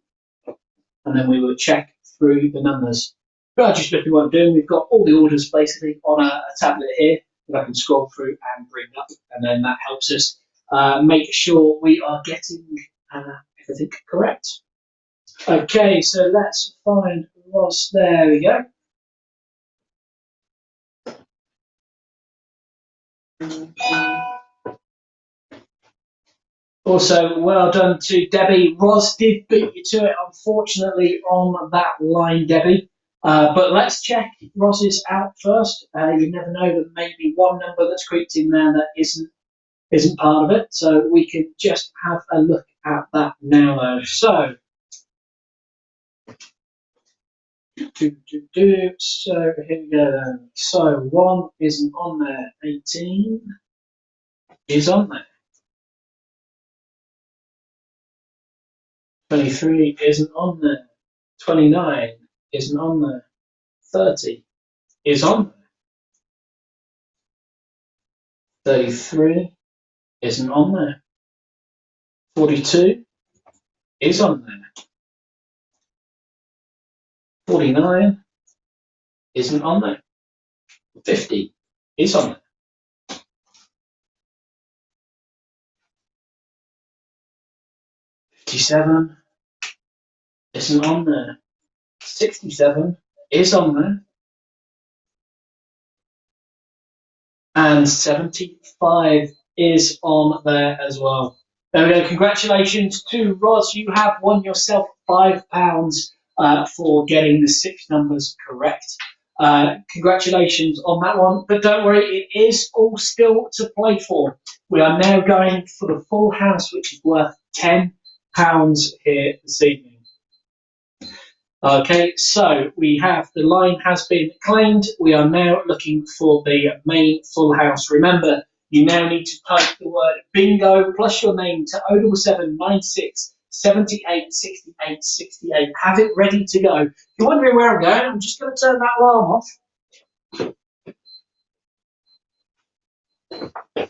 [SPEAKER 4] and then we will check through the numbers. Just what we want to do, we've got all the orders basically on a tablet here that I can scroll through and bring up, and then that helps us make sure we are getting everything correct. Okay, so let's find Ross. There we go. Also, well done to Debbie. Ross did beat you to it, unfortunately, on that line, Debbie. But let's check Ross is out first. You never know, there may be one number that's creeped in there that isn't part of it. So we can just have a look at that now, though. So, so here we go then. So 1 isn't on there. 18 is on there. 23 isn't on there. 29 isn't on there. 30 is on there. 33 isn't on there. 42 is on there. 49 isn't on there. 50 is on there. 57 isn't on there. 67 is on there. And 75 is on there as well. There we go. Congratulations to Roz. You have won yourself £5 for getting the 6 numbers correct. Congratulations on that one. But don't worry, it is all still to play for. We are now going for the full house, which is worth £10 here this evening. Okay, so we have the line has been claimed. We are now looking for the main full house. Remember, you now need to type the word bingo plus your name to 077 96 78 68 68. Have it ready to go. If you're wondering where I'm going, I'm just going to turn that alarm off.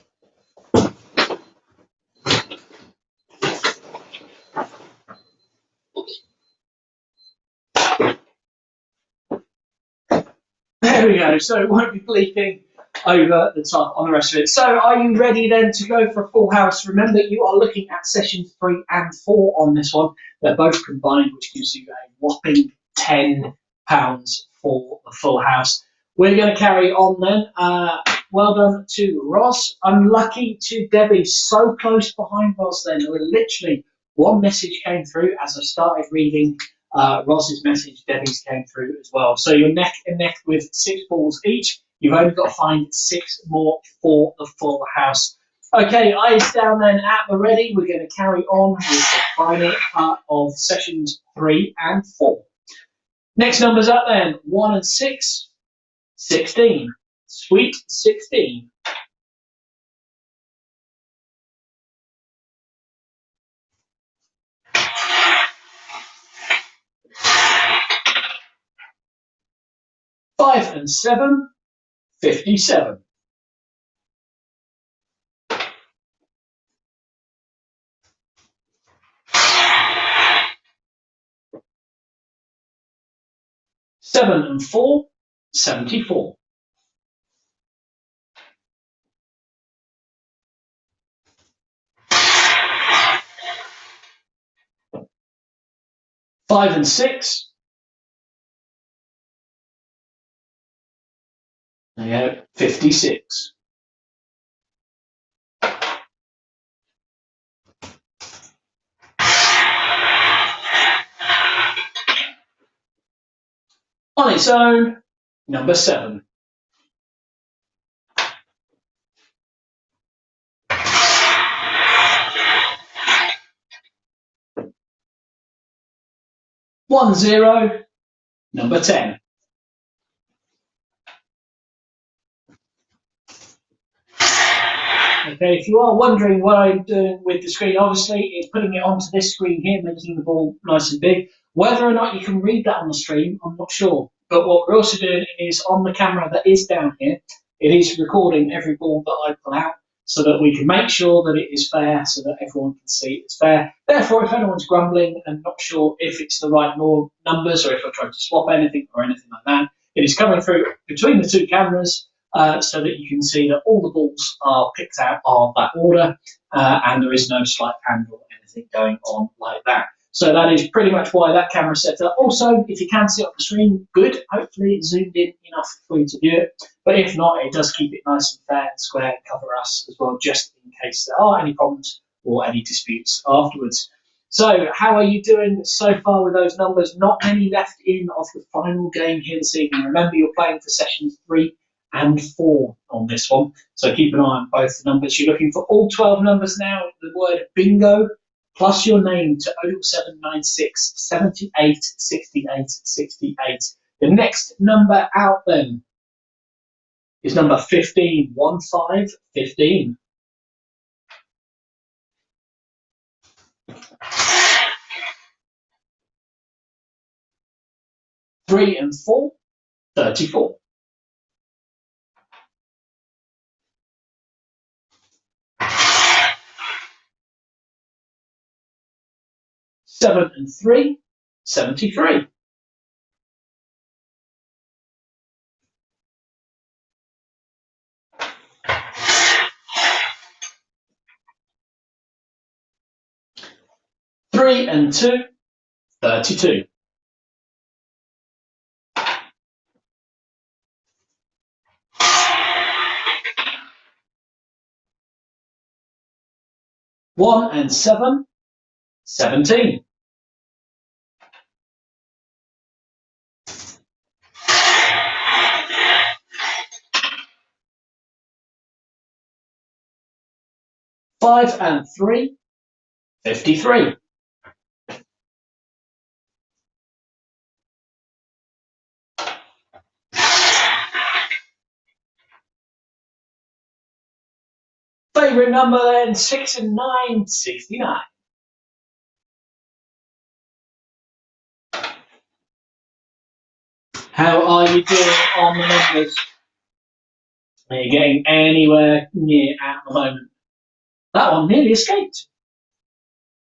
[SPEAKER 4] bingo, so it won't be bleeping over the top on the rest of it. So are you ready then to go for a full house? Remember, you are looking at sessions 3 and 4 on this one. They're both combined, which gives you a whopping £10 for the full house. We're going to carry on then. Well done to Ross. Unlucky to Debbie. So close behind Ross then. There were literally one message came through as I started reading Ross's message. Debbie's came through as well. So you're neck and neck with 6 balls each. You've only got to find 6 more for the full house. Okay, eyes down then at the ready. We're going to carry on with the final part of sessions 3 and 4. Next numbers up then, 1 and 6, 16. Sweet 16. Five and 7, 57. 7 and 4, 74. 5 and 6. There you go, 56. 'On its own, number 7. 10, number 10. Okay, if you are wondering what I'm doing with the screen, obviously it's putting it onto this screen here, making the ball nice and big. Whether or not you can read that on the stream, I'm not sure. But what we're also doing is on the camera that is down here, it is recording every ball that I pull out so that we can make sure that it is fair, so that everyone can see it's fair. Therefore, if anyone's grumbling and not sure if it's the right numbers or if I tried to swap anything or anything like that, it is coming through between the 2 cameras. So that you can see that all the balls are picked out of that order and there is no sleight of hand or anything going on like that. So that is pretty much why that camera is set up. Also, if you can see it on the screen, good. Hopefully it's zoomed in enough for you to view it. But if not, it does keep it nice and fair and square and cover us as well, just in case there are any problems or any disputes afterwards. So how are you doing so far with those numbers? Not many left in of the final game here this evening. Remember, you're playing for sessions 3 and 4 on this one. So keep an eye on both the numbers. You're looking for all 12 numbers now. The word bingo plus your name to 07796 78 68 68. The next number out then is number 15. 15. 3 and 4, 34. 7 and 3, 73. 3 and 2, 32. 1 and 7, 17. 5 and 3, 53. 'Favourite number then, 6 and 9, 69. How are you doing on the numbers? Are you getting anywhere near at the moment? That one nearly escaped.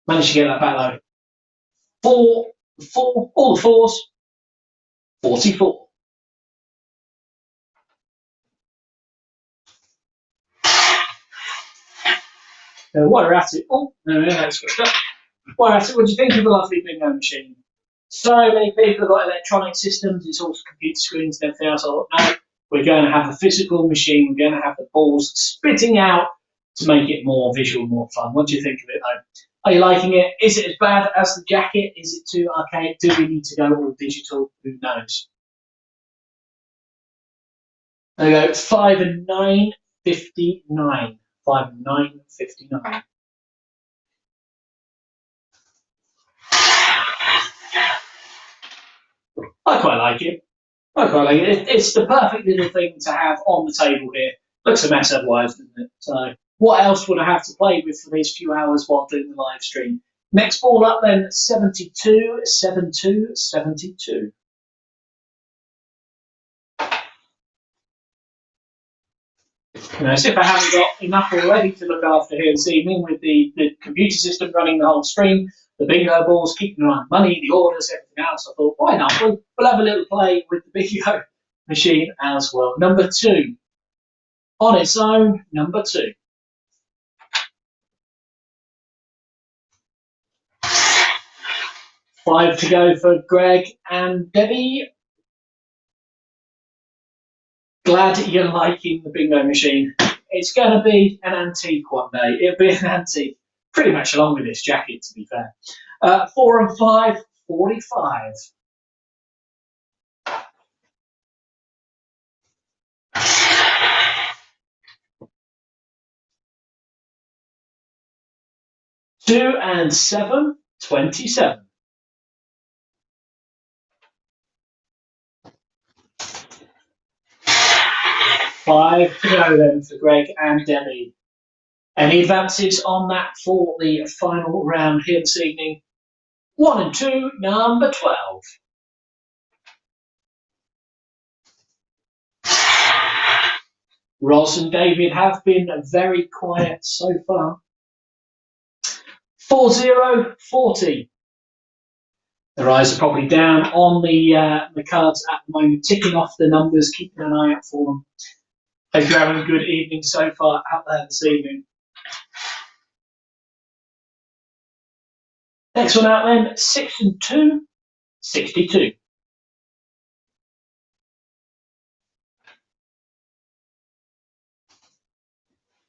[SPEAKER 4] Managed to get that back though. 4, all the 4s, 44. While we're at it, oh, no, that's switched up. While we're at it, what do you think of the lovely bingo machine? So many people have got electronic systems, it's all computer screens and everything else. I thought, no, we're going to have a physical machine, we're going to have the balls spitting out to make it more visual, more fun. What do you think of it, though? Are you liking it? Is it as bad as the jacket? Is it too archaic? Do we need to go all digital? Who knows? There we go, 5 and 9, 59. 5 and 9, 59. I quite like it. It's the perfect little thing to have on the table here. Looks a mess otherwise, doesn't it? So, what else would I have to play with for these few hours while doing the live stream? Next ball up then, 72, 72, 72. As if I haven't got enough already to look after here this evening with the computer system running the whole stream, the bingo balls, keeping an eye on money, the orders, everything else. I thought, why not? We'll have a little play with the bingo machine as well. Number 2. On its own, number 2. Five to go for Greg and Debbie. Glad you're liking the bingo machine. It's going to be an antique one day. It'll be an antique, pretty much along with this jacket, to be fair. 4 and 5, 45. Two and 7, 27. 5 to go then for Greg and Debbie. Any advances on that for the final round here this evening? 1 and 2, number 12. Ross and David have been very quiet so far. 40, 40. Their eyes are probably down on the cards at the moment, ticking off the numbers, keeping an eye out for them. Hope you're having a good evening so far out there this evening. Next one out then, 6 and 2, 62.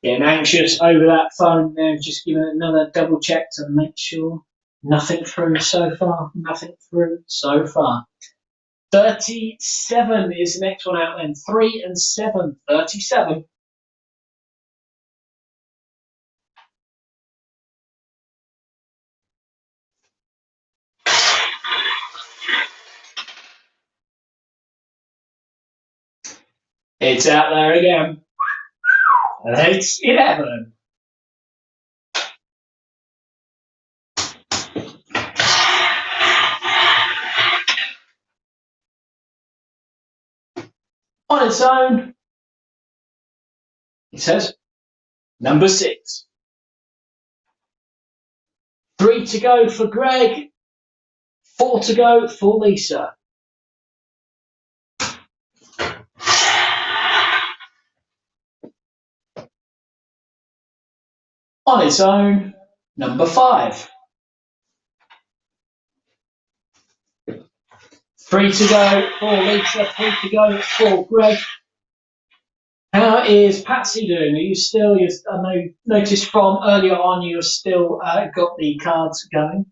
[SPEAKER 4] Getting anxious over that phone there, just giving it another double check to make sure. Nothing through so far, nothing through so far. 37 is the next one out then, 3 and 7, 37. It's out there again. And it's 11. On its own, it says number 6. 3 to go for Greg, 4 to go for Lisa. On its own, number 5. 3 to go for Lisa, 3 to go for Greg. How is Patsy doing? Are you still, I noticed from earlier on you've still got the cards going.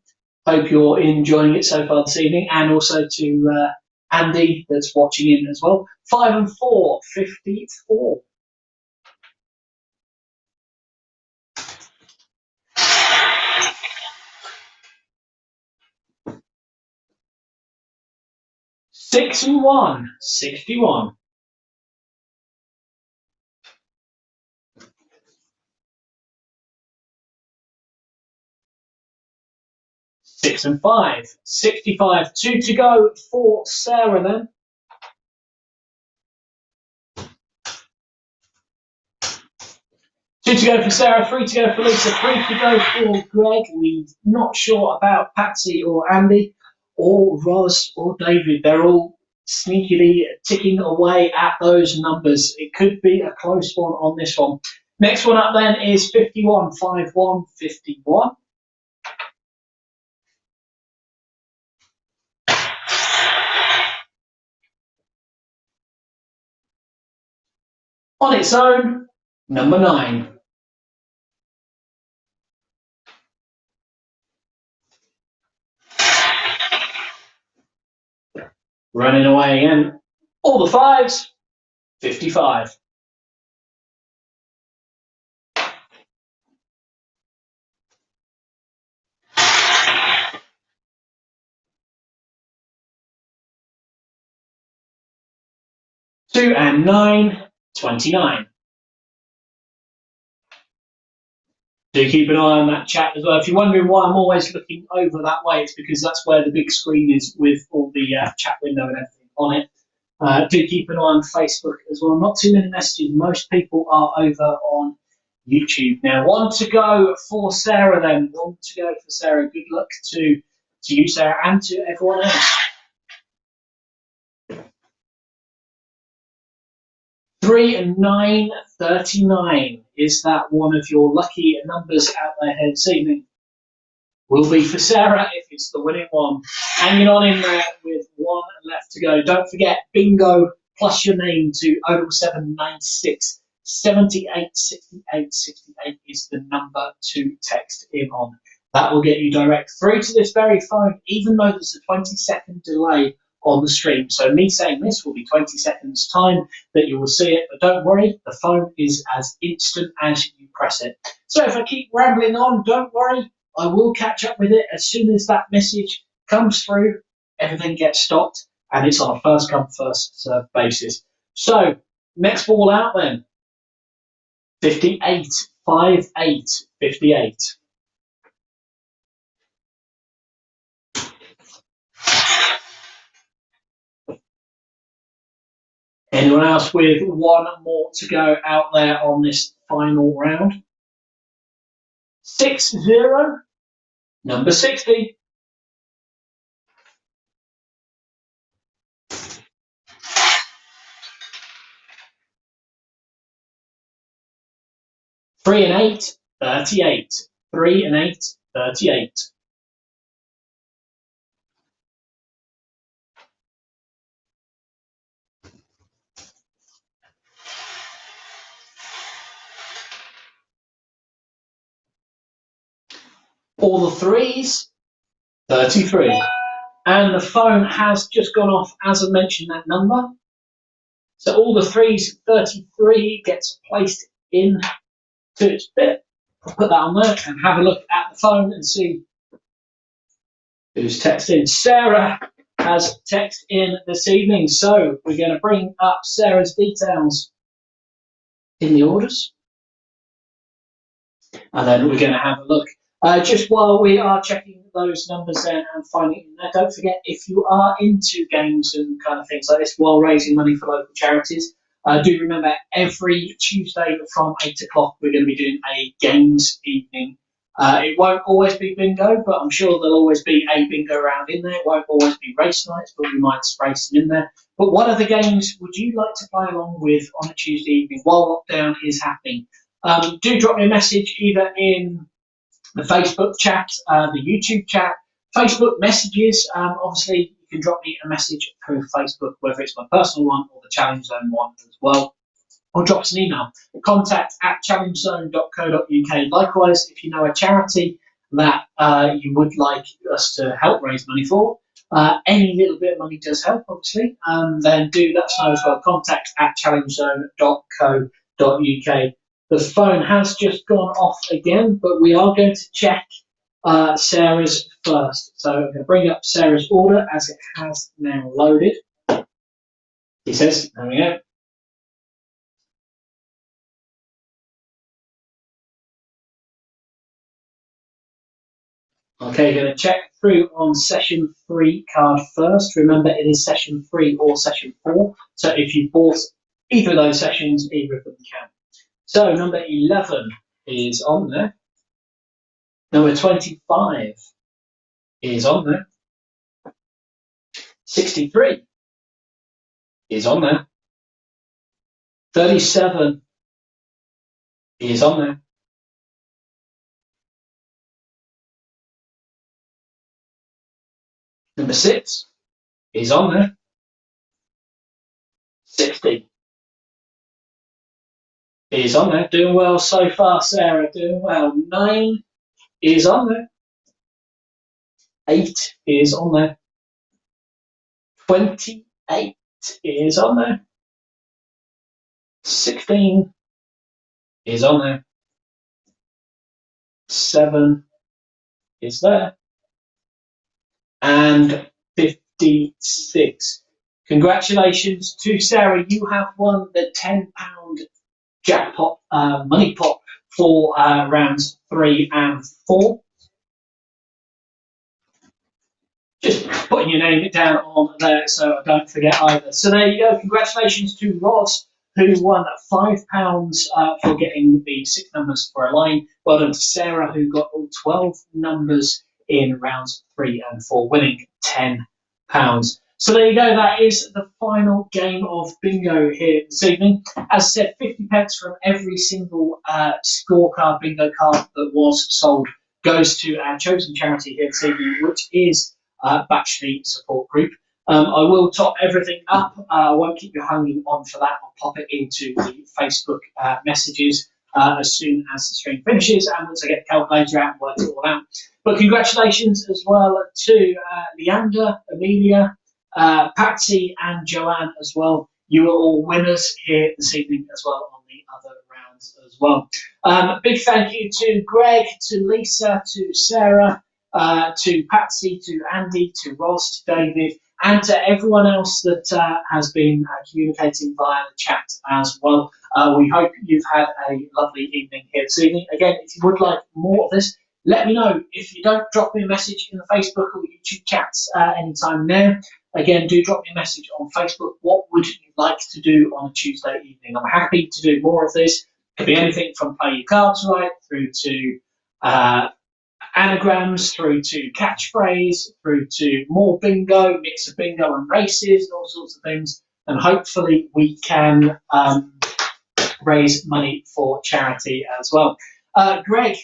[SPEAKER 4] Hope you're enjoying it so far this evening, and also to Andy that's watching in as well. 5 and 4, 54. Six and 1, 61. 6 and 5, 65. 2 to go for Sarah then. 2 to go for Sarah, 3 to go for Lisa, 3 to go for Greg. We're not sure about Patsy or Andy or Roz or David. They're all sneakily ticking away at those numbers. It could be a close one on this one. Next one up then is 515151. On its own, number 9. Running away again. All the 5s, 55. Two and 9, 29. Do keep an eye on that chat as well. If you're wondering why I'm always looking over that way, it's because that's where the big screen is with all the chat window and everything on it. Do keep an eye on Facebook as well. Not too many messages. Most people are over on YouTube now. One to go for Sarah then. One to go for Sarah. Good luck to you, Sarah, and to everyone else. 3 and 9, 39. Is that one of your lucky numbers out there here this evening? Will be for Sarah if it's the winning one. Hanging on in there with one left to go. Don't forget, bingo plus your name to 07796 78 68 68 is the number to text in on. That will get you direct through to this very phone, even though there's a 20-second delay on the stream. So me saying this will be 20 seconds time that you will see it, but don't worry, the phone is as instant as you press it. So if I keep rambling on, don't worry, I will catch up with it as soon as that message comes through. Everything gets stopped and it's on a first come first served basis. So next ball out then. 58, 58, 58. Anyone else with one more to go out there on this final round? 60, number 60. Three and 8, 38. 3 and 8, 38. All the 3s, 33. And the phone has just gone off as I mentioned that number. So all the 3s, 33 gets placed in to its bit. I'll put that on there and have a look at the phone and see who's texted in. Sarah has texted in this evening. So we're going to bring up Sarah's details in the orders. And then we're going to have a look. Just while we are checking those numbers in and finding in there, don't forget if you are into games and kind of things like this while raising money for local charities, do remember every Tuesday from 8 o'clock we're going to be doing a games evening. It won't always be bingo, but I'm sure there'll always be a bingo round in there. It won't always be race nights, but we might spray some in there. But what other games would you like to play along with on a Tuesday evening while lockdown is happening? Do drop me a message either in the Facebook chat, the YouTube chat, Facebook messages. Obviously, you can drop me a message through Facebook, whether it's my personal one or the Challenge Zone one as well. Or drop us an email, contact@challengezone.co.uk. Likewise, if you know a charity that you would like us to help raise money for, any little bit of money does help, obviously, then do let us know as well. Contact@challengezone.co.uk. The phone has just gone off again, but we are going to check Sarah's first. So I'm going to bring up Sarah's order as it has now loaded. He says, there we go. Okay, going to check through on session 3 card first. Remember, it is session 3 or session 4. So if you bought either of those sessions, either of them can. So number 11 is on there. Number 25 is on there. 63 is on there. 37 is on there. Number 6 is on there. 60 is on there. Doing well so far, Sarah. Doing well. 9 is on there. 8 is on there. 28 is on there. 16 is on there. 7 is there. And 56. Congratulations to Sarah. You have won the £10 jackpot money pot for rounds 3 and 4. Just putting your name down on there so I don't forget either. So there you go. Congratulations to Roz, who won £5 for getting the 6 numbers for a line. Well done to Sarah, who got all 12 numbers in rounds 3 and 4, winning £10. So there you go. That is the final game of bingo here this evening. As I said, 50 pence from every single scorecard bingo card that was sold goes to our chosen charity here this evening, which is Batchley Support Group. I will top everything up. I won't keep you hanging on for that. I'll pop it into the Facebook messages as soon as the stream finishes, and once I get the calculator out and work it all out. But congratulations as well to Leander, Amelia, Patsy and Joanne as well. You are all winners here this evening as well on the other rounds as well. Big thank you to Greg, to Lisa, to Sarah, to Patsy, to Andy, to Ross, to David, and to everyone else that has been communicating via the chat as well. We hope you've had a lovely evening here this evening. Again, if you would like more of this, let me know. If you don't, drop me a message in the Facebook or YouTube chats anytime now. Again, do drop me a message on Facebook. What would you like to do on a Tuesday evening? I'm happy to do more of this. Could be anything from play your cards right through to anagrams, through to catchphrase, through to more bingo, mix of bingo and races, all sorts of things. And hopefully we can raise money for charity as well. Greg,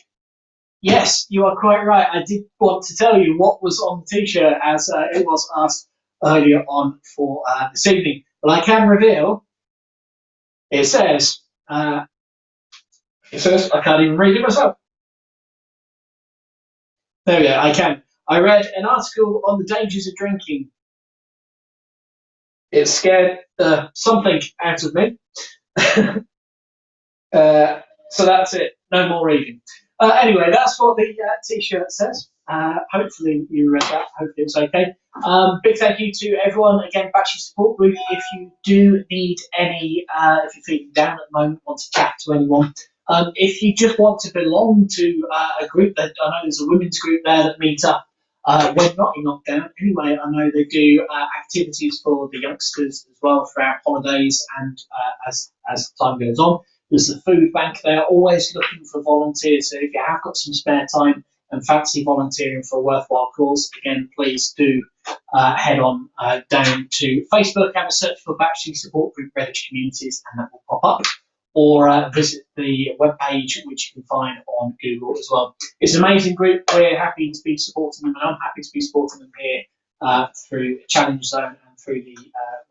[SPEAKER 4] yes, you are quite right. I did want to tell you what was on the t-shirt as it was asked earlier on for this evening. But I can reveal, it says, I can't even read it myself. There we go, I can. I read an article on the dangers of drinking. It scared something out of me. So that's it. No more reading. Anyway, that's what the t-shirt says. Hopefully you read that. Hopefully it was okay. Big thank you to everyone. Again, Batchley Support Group. If you do need any, if you're feeling down at the moment, want to chat to anyone, if you just want to belong to a group, that I know there's a women's group there that meet up when not in lockdown. Anyway, I know they do activities for the youngsters as well throughout holidays and as time goes on. There's the food bank there, always looking for volunteers. So if you have got some spare time and fancy volunteering for a worthwhile cause, again, please do head on down to Facebook, have a search for Batchley Support Group Redditch Communities, and that will pop up. Or visit the webpage, which you can find on Google as well. It's an amazing group. We're happy to be supporting them, and I'm happy to be supporting them here through ChallengeZone and through the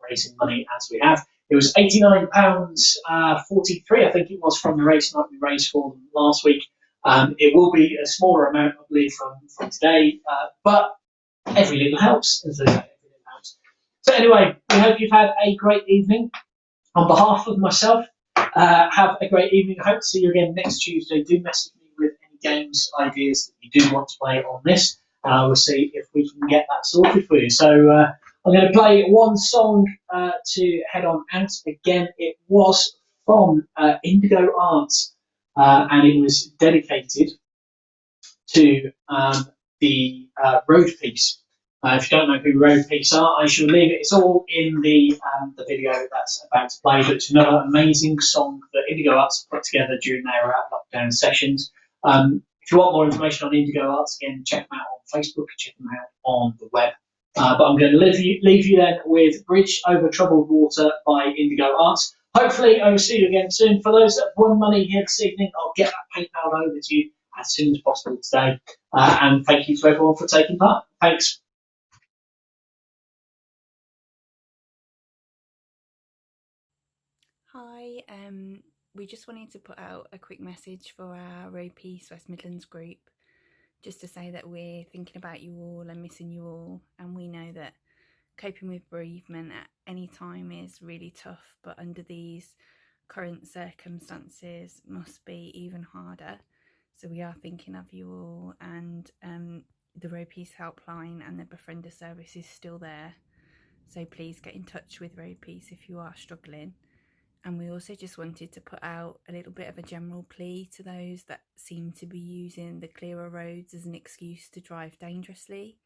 [SPEAKER 4] raising money as we have. It was £89.43, I think it was, from the race night we raised for them last week. It will be a smaller amount, I believe, from today, but every little helps, as they say, every little helps. So anyway, we hope you've had a great evening. On behalf of myself, have a great evening. I hope to see you again next Tuesday. Do message me with any games ideas that you do want to play on this. We'll see if we can get that sorted for you. So I'm going to play one song to head on out. Again, it was from Indigo Arts, and it was dedicated to the Road Piece. If you don't know who Road Piece are, I shall leave it. It's all in the video that's about to play. But it's another amazing song that Indigo Arts put together during their lockdown sessions. If you want more information on Indigo Arts, again, check them out on Facebook, check them out on the web. But I'm going to leave you then with Bridge Over Troubled Water by Indigo Arts. Hopefully, I will see you again soon. For those that have won money here this evening, I'll get that PayPal over to you as soon as possible today. And thank you to everyone for taking part. Thanks.
[SPEAKER 6] Hi, we just wanted to put out a quick message for our Road Peace West Midlands group, just to say that we're thinking about you all and missing you all, and we know that coping with bereavement at any time is really tough, but under these current circumstances must be even harder. So we are thinking of you all, and the Road Peace helpline and the Befriender service is still there. So please get in touch with Road Peace if you are struggling. And we also just wanted to put out a little bit of a general plea to those that seem to be using the clearer roads as an excuse to drive dangerously.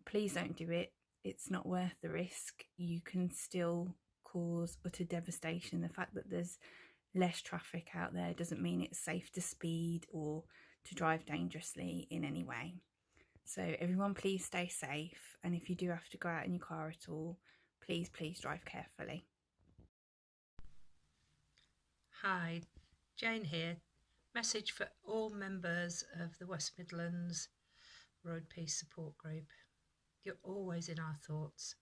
[SPEAKER 6] Please don't do it. It's not worth the risk. You can still cause utter devastation. The fact that there's less traffic out there doesn't mean it's safe to speed or to drive dangerously in any way. So everyone, please stay safe. And if you do have to go out in your car at all, please drive carefully.
[SPEAKER 7] Hi, Jane here. Message for all members of the West Midlands Road Peace Support Group. You're always in our thoughts,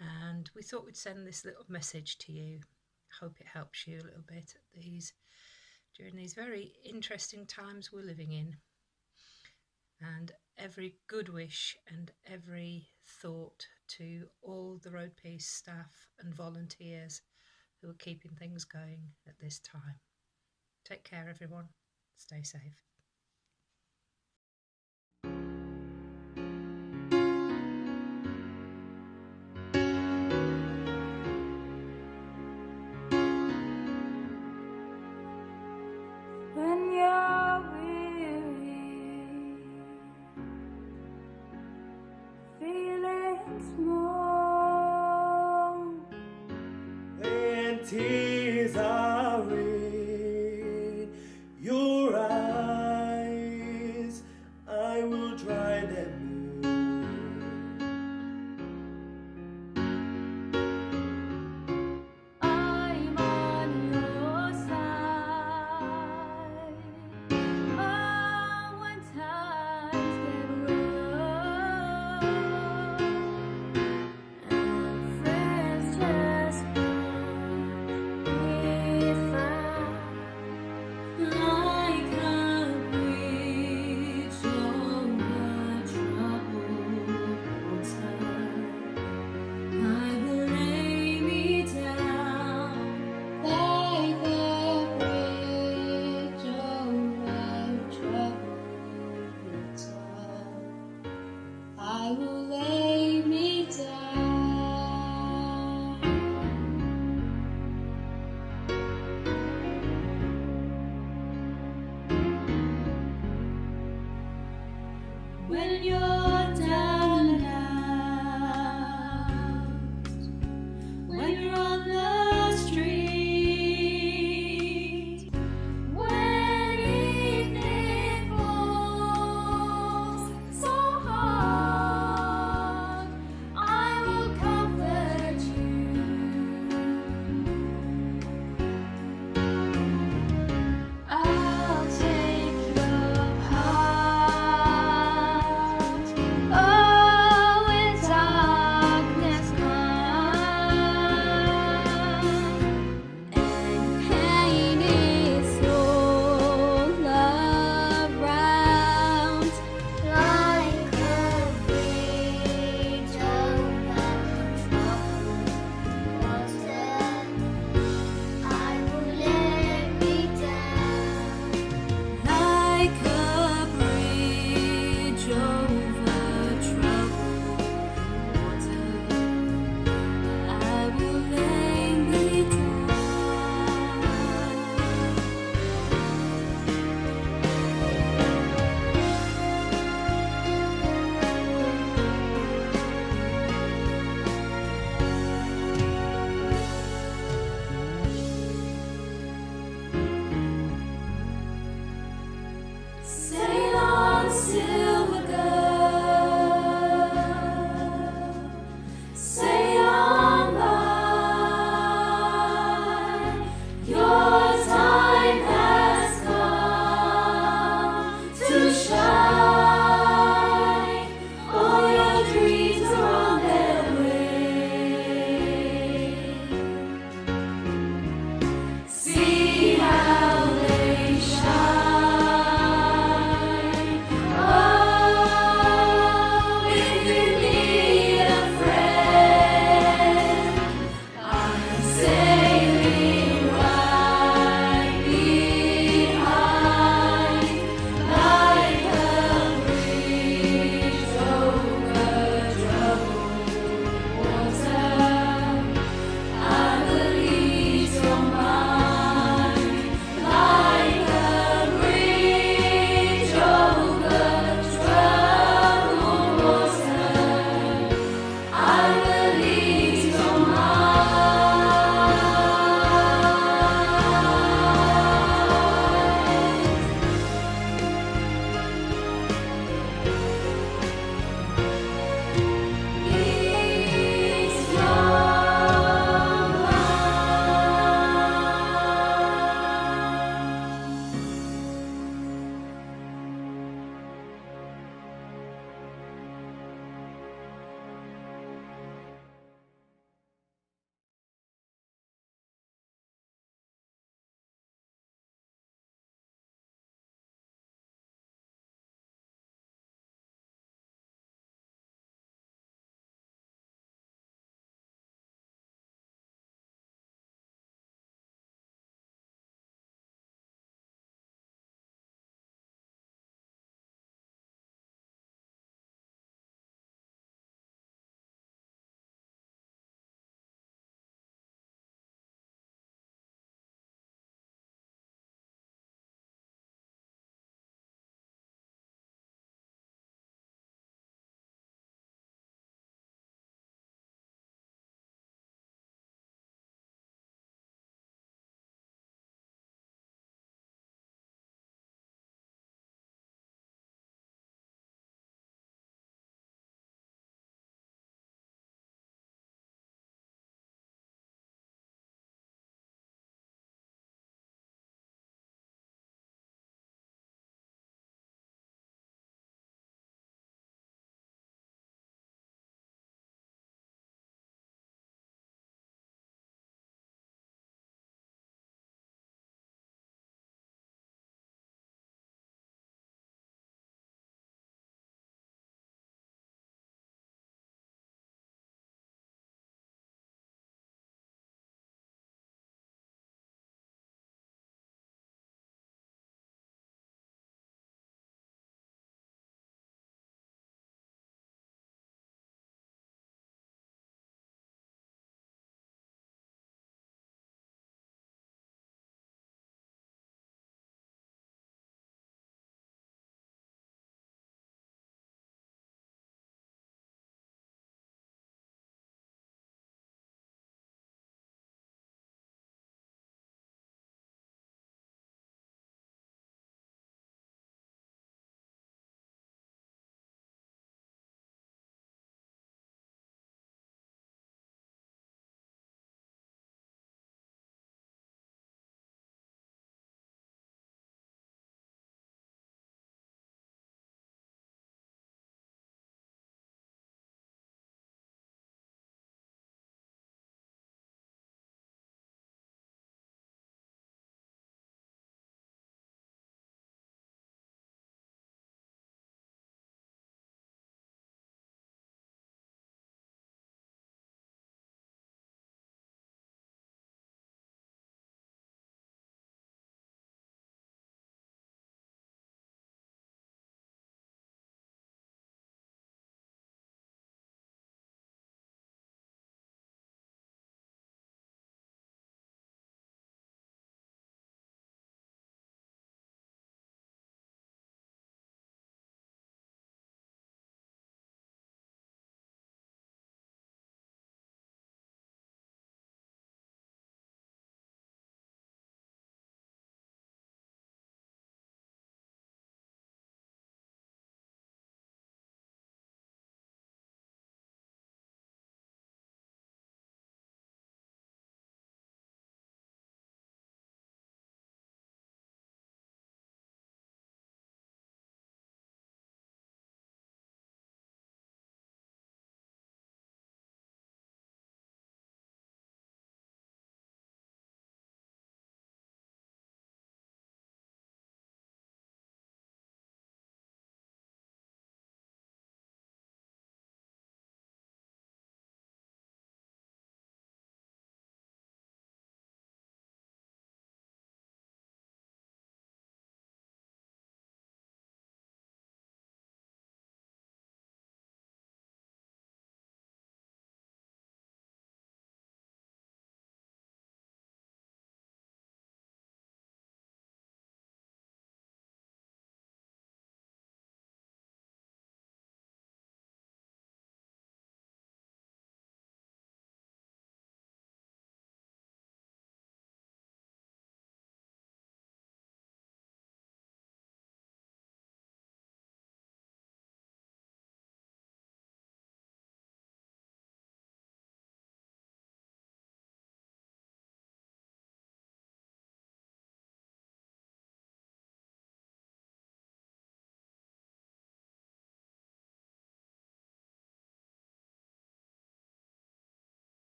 [SPEAKER 7] and we thought we'd send this little message to you. Hope it helps you a little bit during these very interesting times we're living in. And every good wish and every thought to all the Road Peace staff and volunteers who are keeping things going at this time. Take care, everyone. Stay safe.